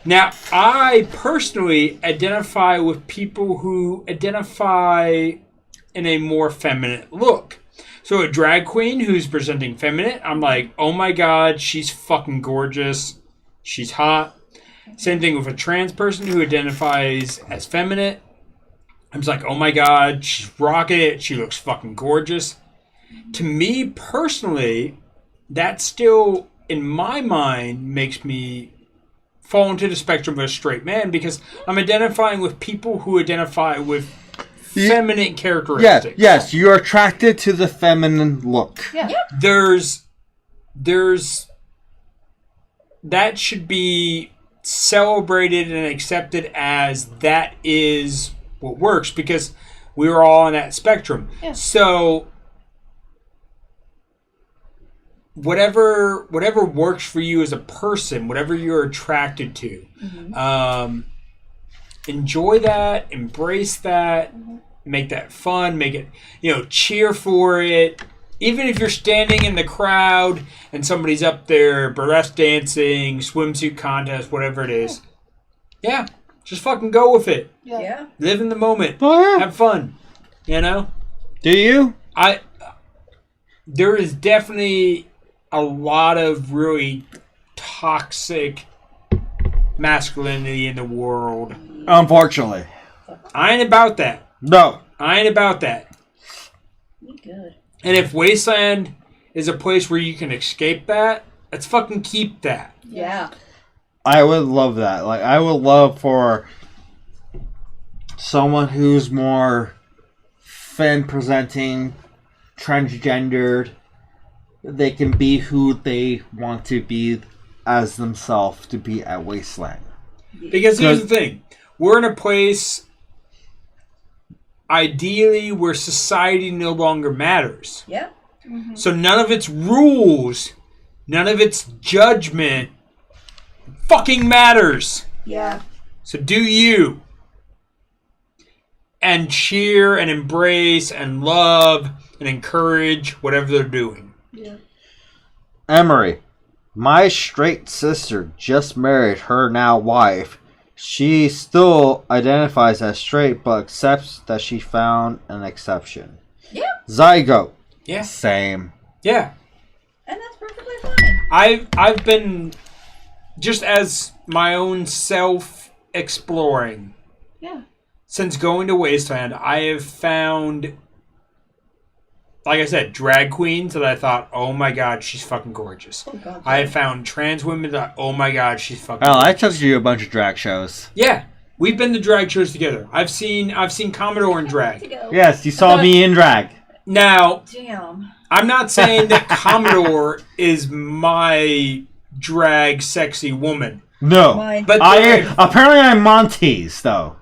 Now, I personally identify with people who identify in a more feminine look. So a drag queen who's presenting feminine, I'm like, oh my god, she's fucking gorgeous. She's hot. Same thing with a trans person who identifies as feminine. I'm just like, oh my god, she's rocking it. She looks fucking gorgeous. To me personally, that still, in my mind, makes me fall into the spectrum of a straight man because I'm identifying with people who identify with feminine characteristics. Yes, you're attracted to the feminine look. Yeah. There's that should be celebrated and accepted as that is what works because we are all on that spectrum. Yeah. So whatever works for you as a person, whatever you're attracted to, enjoy that, embrace that, make that fun, make it, cheer for it, even if you're standing in the crowd and somebody's up there burlesque dancing, swimsuit contest, whatever it is, yeah, just fucking go with it. Yeah. Live in the moment. Oh, yeah. Have fun. You know? Do you? There is definitely a lot of really toxic masculinity in the world. Unfortunately. I ain't about that. No. I ain't about that. Good. And if Wasteland is a place where you can escape that, let's fucking keep that. Yeah. I would love that. Like, I would love for someone who's more femme-presenting, transgendered, they can be who they want to be as themselves to be at Wasteland. Because here's the thing. We're in a place, ideally, where society no longer matters. Yeah. So none of its rules, none of its judgment fucking matters. Yeah. So do you. And cheer and embrace and love and encourage whatever they're doing. Yeah. Emery, my straight sister just married her now wife. She still identifies as straight but accepts that she found an exception. Yeah. Zygote. Yeah. Same. Yeah. And that's perfectly fine. I've been, just as my own self exploring. Yeah. Since going to Wasteland, I have found, like I said, drag queens that I thought, oh my god, she's fucking gorgeous. Oh, God. I have found trans women that, oh my god, she's fucking Oh, I gorgeous. took you to a bunch of drag shows. Yeah, we've been to drag shows together. I've seen Commodore in To drag. go. Yes, you saw me in drag. Now, Damn. I'm not saying that Commodore is my drag sexy woman, No. Mine. but Apparently I'm Monty's, though.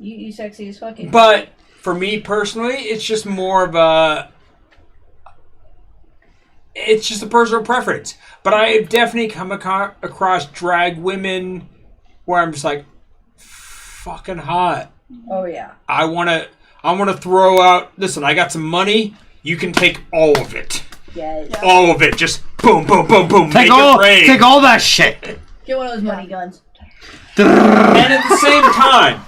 You sexy as fucking. But for me personally, it's just more of a. It's just a personal preference. But I have definitely come across drag women where I'm just like, fucking hot. Oh yeah. I wanna throw out. Listen, I got some money. You can take all of it. Yes. All of it. Just boom, boom, boom, boom. Take Make all, it rain. take all that shit. Get one of those money guns. And at the same time.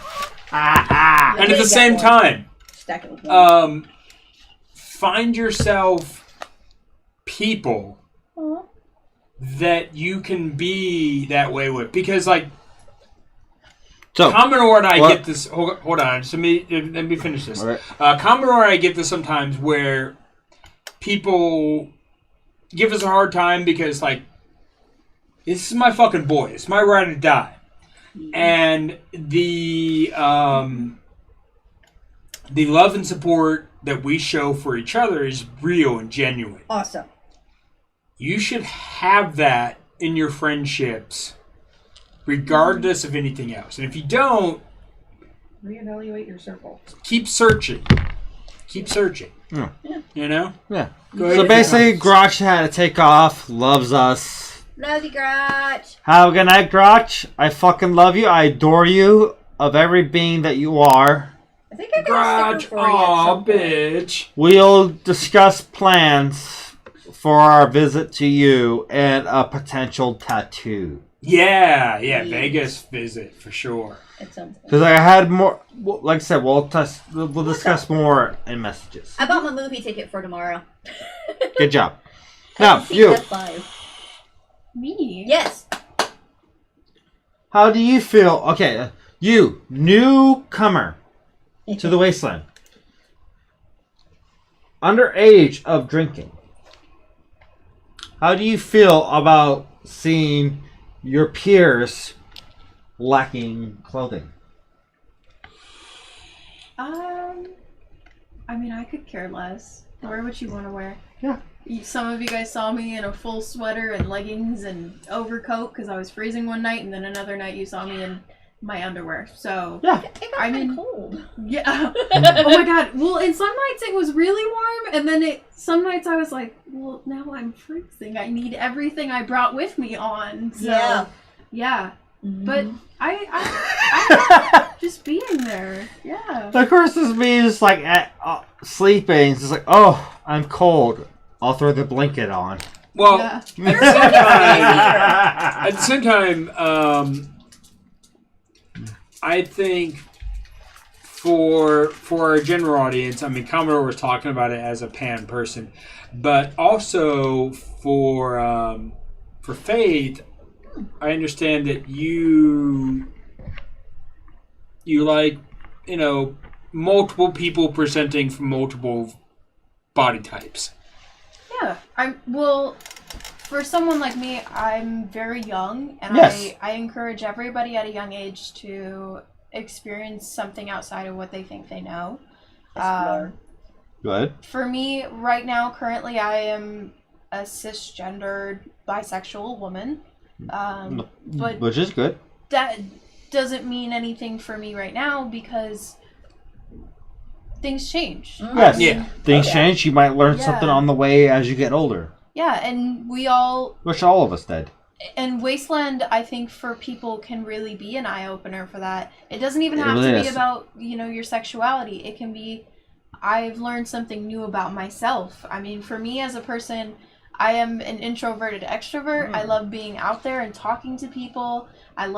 And at the same time. Stack it with money. Find yourself people Aw. that you can be that way with, because like So, Commodore and I what? get this. Hold on, just let me finish this. Okay. Commodore and I get this sometimes where people give us a hard time because like this is my fucking boy. It's my ride or die, and the love and support that we show for each other is real and genuine. Awesome. You should have that in your friendships, regardless of anything else. And if you don't, Reevaluate your circle. keep searching. Keep searching. Yeah. You know? Yeah. Go ahead So and- basically, Grotch had to take off. Loves us. Love you, Grotch. Have a good night, Grotch. I fucking love you. I adore you of every being that you are. I think I got a Grudge. sticker for you. at Aw, some point. bitch. We'll discuss plans for our visit to you and a potential tattoo. Yeah, Yes. Vegas visit for sure. At some point. Because I had more. Like I said, we'll discuss more in messages. I bought my movie ticket for tomorrow. Good job. I Now, can see you. F5. Me? Yes. How do you feel? Okay, you newcomer to the Wasteland, underage of drinking. How do you feel about seeing your peers lacking clothing? I mean, I could care less. Wear what you want to wear. Yeah. Some of you guys saw me in a full sweater and leggings and overcoat because I was freezing one night, and then another night you saw me in my underwear. So Yeah. It got I kind mean- of cold. yeah. Oh my god. Well, and some nights it was really warm, and then some nights I was like, well, now I'm freezing. I need everything I brought with me on. So Yeah. yeah. Mhm. But I Just being there. Yeah. Of course, this means like at sleeping. It's just like, oh, I'm cold. I'll throw the blanket on. Well, Yeah. at the same time, I think for our general audience, I mean, Commodore was talking about it as a pan person, but also for Faith, I understand that you like, multiple people presenting from multiple body types. Yeah. For someone like me, I'm very young, and Yes. I encourage everybody at a young age to experience something outside of what they think they know. Good. For me, right now, currently, I am a cisgendered bisexual woman. But Which is good. that doesn't mean anything for me right now because things change. Yes. Yeah. Things change. You might learn something Yeah. on the way as you get older. Yeah, and Which all of us did. and Wasteland, I think, for people can really be an eye-opener for that. It doesn't even It have really to is. be about, your sexuality. It can be, I've learned something new about myself. I mean, for me as a person, I am an introverted extrovert. I love being out there and talking to people. I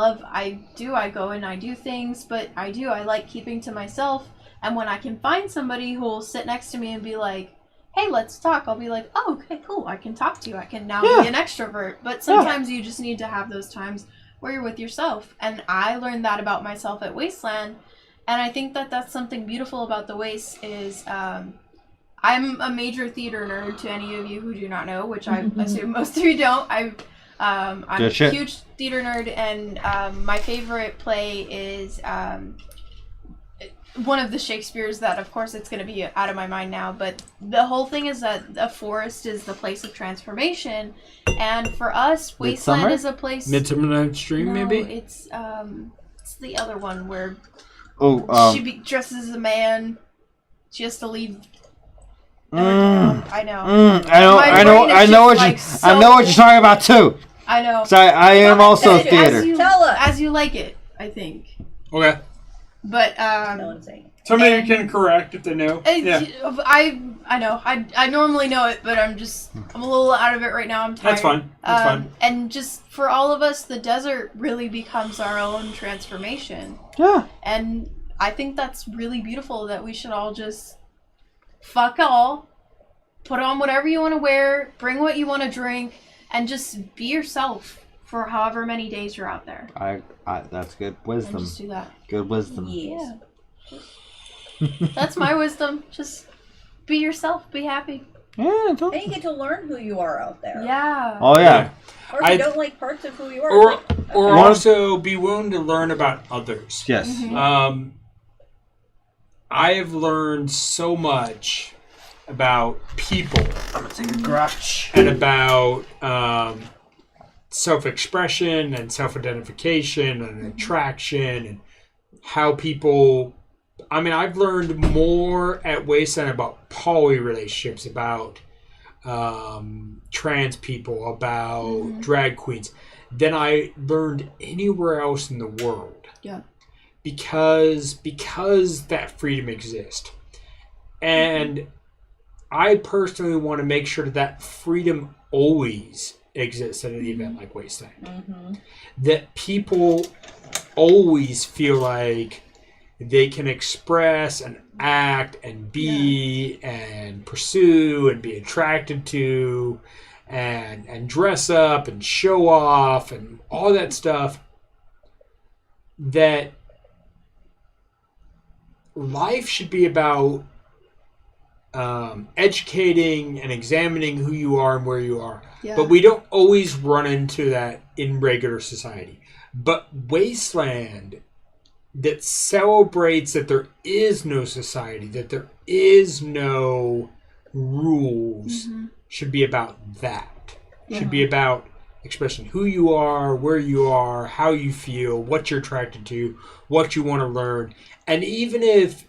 go and I do things, but I like keeping to myself. And when I can find somebody who will sit next to me and be like, hey, let's talk, I'll be like, oh, okay, cool, I can talk to you. I can now be an extrovert. But sometimes you just need to have those times where you're with yourself. And I learned that about myself at Wasteland. And I think that that's something beautiful about the Waste is I'm a major theater nerd to any of you who do not know, which I assume most of you don't. I'm a huge theater nerd, and my favorite play is one of the Shakespeare's that, of course, it's going to be out of my mind now, but the whole thing is that a forest is the place of transformation, and for us, Wasteland is a place... Midsummer Night's Dream, No, maybe? it's the other one where Oh, dresses as a man, she has to leave... I know. I know what you're talking about too. I know. So I am also As theater. Tell us. As you like it, I think. Okay. But No one's saying it. Somebody can correct if they know. Yeah. I know. I normally know it, but I'm a little out of it right now. I'm tired. That's fine. That's fine. And just for all of us, the desert really becomes our own transformation. Yeah. And I think that's really beautiful that we should all just fuck all, put on whatever you want to wear, bring what you want to drink, and just be yourself for however many days you're out there. I that's good And wisdom. just do that. Good wisdom. Yes. Yeah. That's my wisdom. Just be yourself. Be happy. Yeah. And you get to learn who you are out there. Yeah. Oh yeah. Or if you don't like parts of who you are. Or it's like, or okay. also be willing to learn about others. Yes. Mhm. I have learned so much about people. I'm gonna take a crutch. And about self-expression and self-identification and attraction and how people. I mean, I've learned more at Wasteland about poly relationships, about trans people, about drag queens than I learned anywhere else in the world. Yeah. Because that freedom exists. And I personally want to make sure that freedom always exists at an event like Wasteland. That people always feel like they can express and act and be and pursue and be attracted to and dress up and show off and all that stuff. That life should be about educating and examining who you are and where you are. Yeah. But we don't always run into that in regular society. But Wasteland that celebrates that there is no society, that there is no rules, should be about that. Should be about expressing who you are, where you are, how you feel, what you're attracted to, what you want to learn. And even if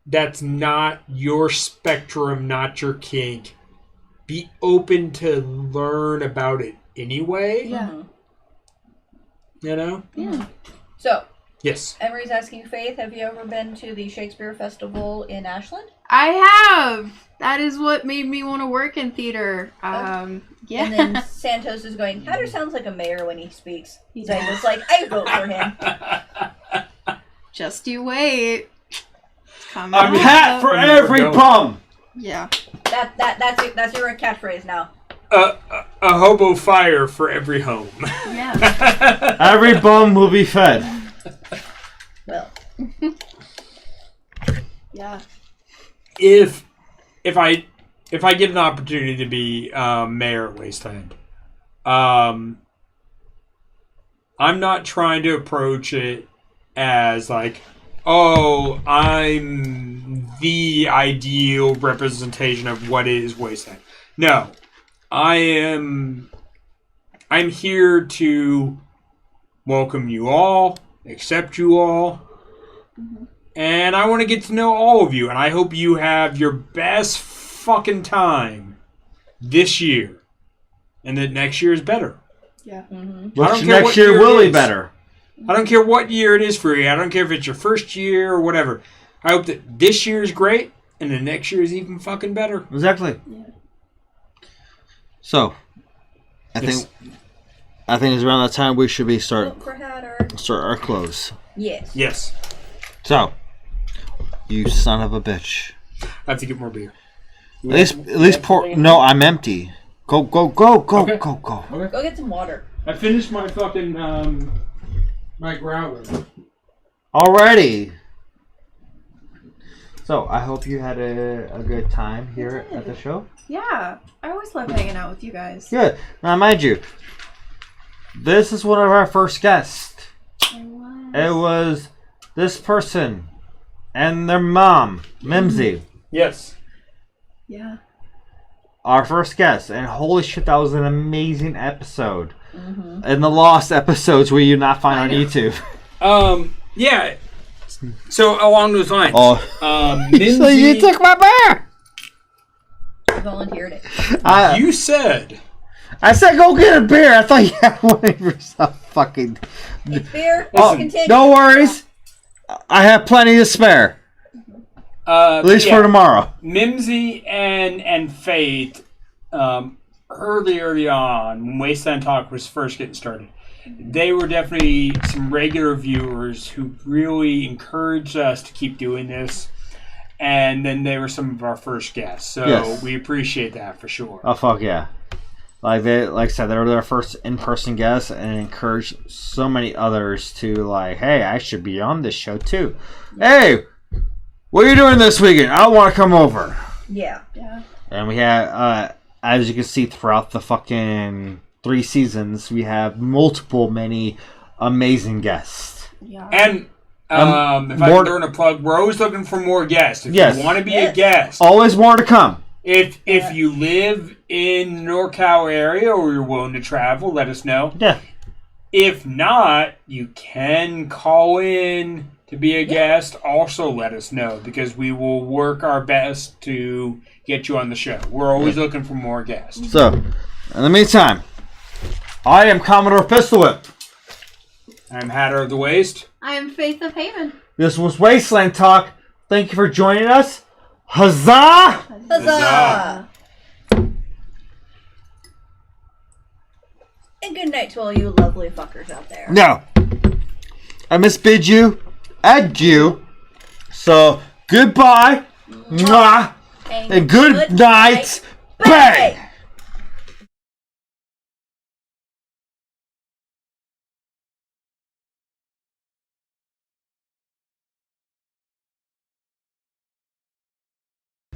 that's not your spectrum, not your kink, be open to learn about it anyway. Yeah. You know? Yeah. So, Yes. Emery's asking Faith, have you ever been to the Shakespeare Festival in Ashland? I have. That is what made me want to work in theater. Yeah. And then Santos is going, Hatter sounds like a mayor when he speaks. He's almost like, I vote for him. Just you wait. A cat for every bum. Yeah. That's your catchphrase now. A hobo fire for every home. Yeah. Every bum will be fed. Well. Yeah. If I get an opportunity to be mayor at Wasteland, I'm not trying to approach it as like, oh, I'm the ideal representation of what is Wasteland. No, I'm here to welcome you all, accept you all, and I want to get to know all of you, and I hope you have your best fucking time this year, and that next year is better. Yeah. Which next year will be better. I don't care what year it is for you. I don't care if it's your first year or whatever. I hope that this year is great and the next year is even fucking better. Exactly. Yeah. So, I think it's around that time we should be start our close. Yes. Yes. So, you son of a bitch. I have to get more beer. At least pour. No, I'm empty. Go, Okay. go. Okay. Go get some water. I finished my fucking my growler. Alrighty. So, I hope you had a good time here at the show. Yeah. I always love hanging out with you guys. Good. Now, mind you, this is one of our first guests. It was this person and their mom, Mimsy. Yes. Yeah. Our first guest. And holy shit, that was an amazing episode. And the lost episodes where you not find on YouTube. Yeah. So along those lines. Mimsy, So you took my bear! I volunteered it. you said. I said go get a beer. I thought you had one of yourself fucking... It's beer. Oh, Continue. no worries. I have plenty to spare. At least for tomorrow. Mimsy and Faith, early on, when Wasteland Talk was first getting started, they were definitely some regular viewers who really encouraged us to keep doing this. And then they were some of our first guests. So Yes. we appreciate that for sure. Oh, fuck yeah. Like I said, they were their first in-person guests and encouraged so many others to like, hey, I should be on this show too. Hey, what are you doing this weekend? I want to come over. Yeah. Yeah. And we had, as you can see throughout the fucking 3 seasons, we have many amazing guests. Yeah. And if I can throw in a plug, we're always looking for more guests. If Yes. you want to be a guest, Always more to come. if you live in the NorCal area or you're willing to travel, let us know. Yeah. If not, you can call in to be a guest. Also let us know because we will work our best to get you on the show. We're always looking for more guests. So, in the meantime, I am Commodore Pistolwhip. I'm Hatter of the Waste. I am Faith of Haven. This was Wasteland Talk. Thank you for joining us. Huzzah! Huzzah! And good night to all you lovely fuckers out there. No. I misbid you. Adieu. So, goodbye. Mwah. And good night. Bang!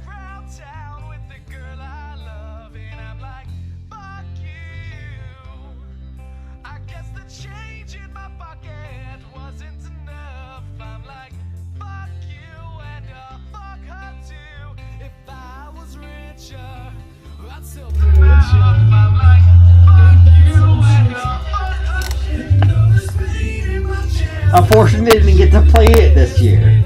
Round town with the girl I love, and I'm like, fuck you. I guess the change in my pocket wasn't enough. I'm like, fuck you, and fuck her too. If I was richer, I'd still be richer. I'm like, fuck you, and fuck her too. There's pain in my chest. Unfortunately, they didn't get to play it this year.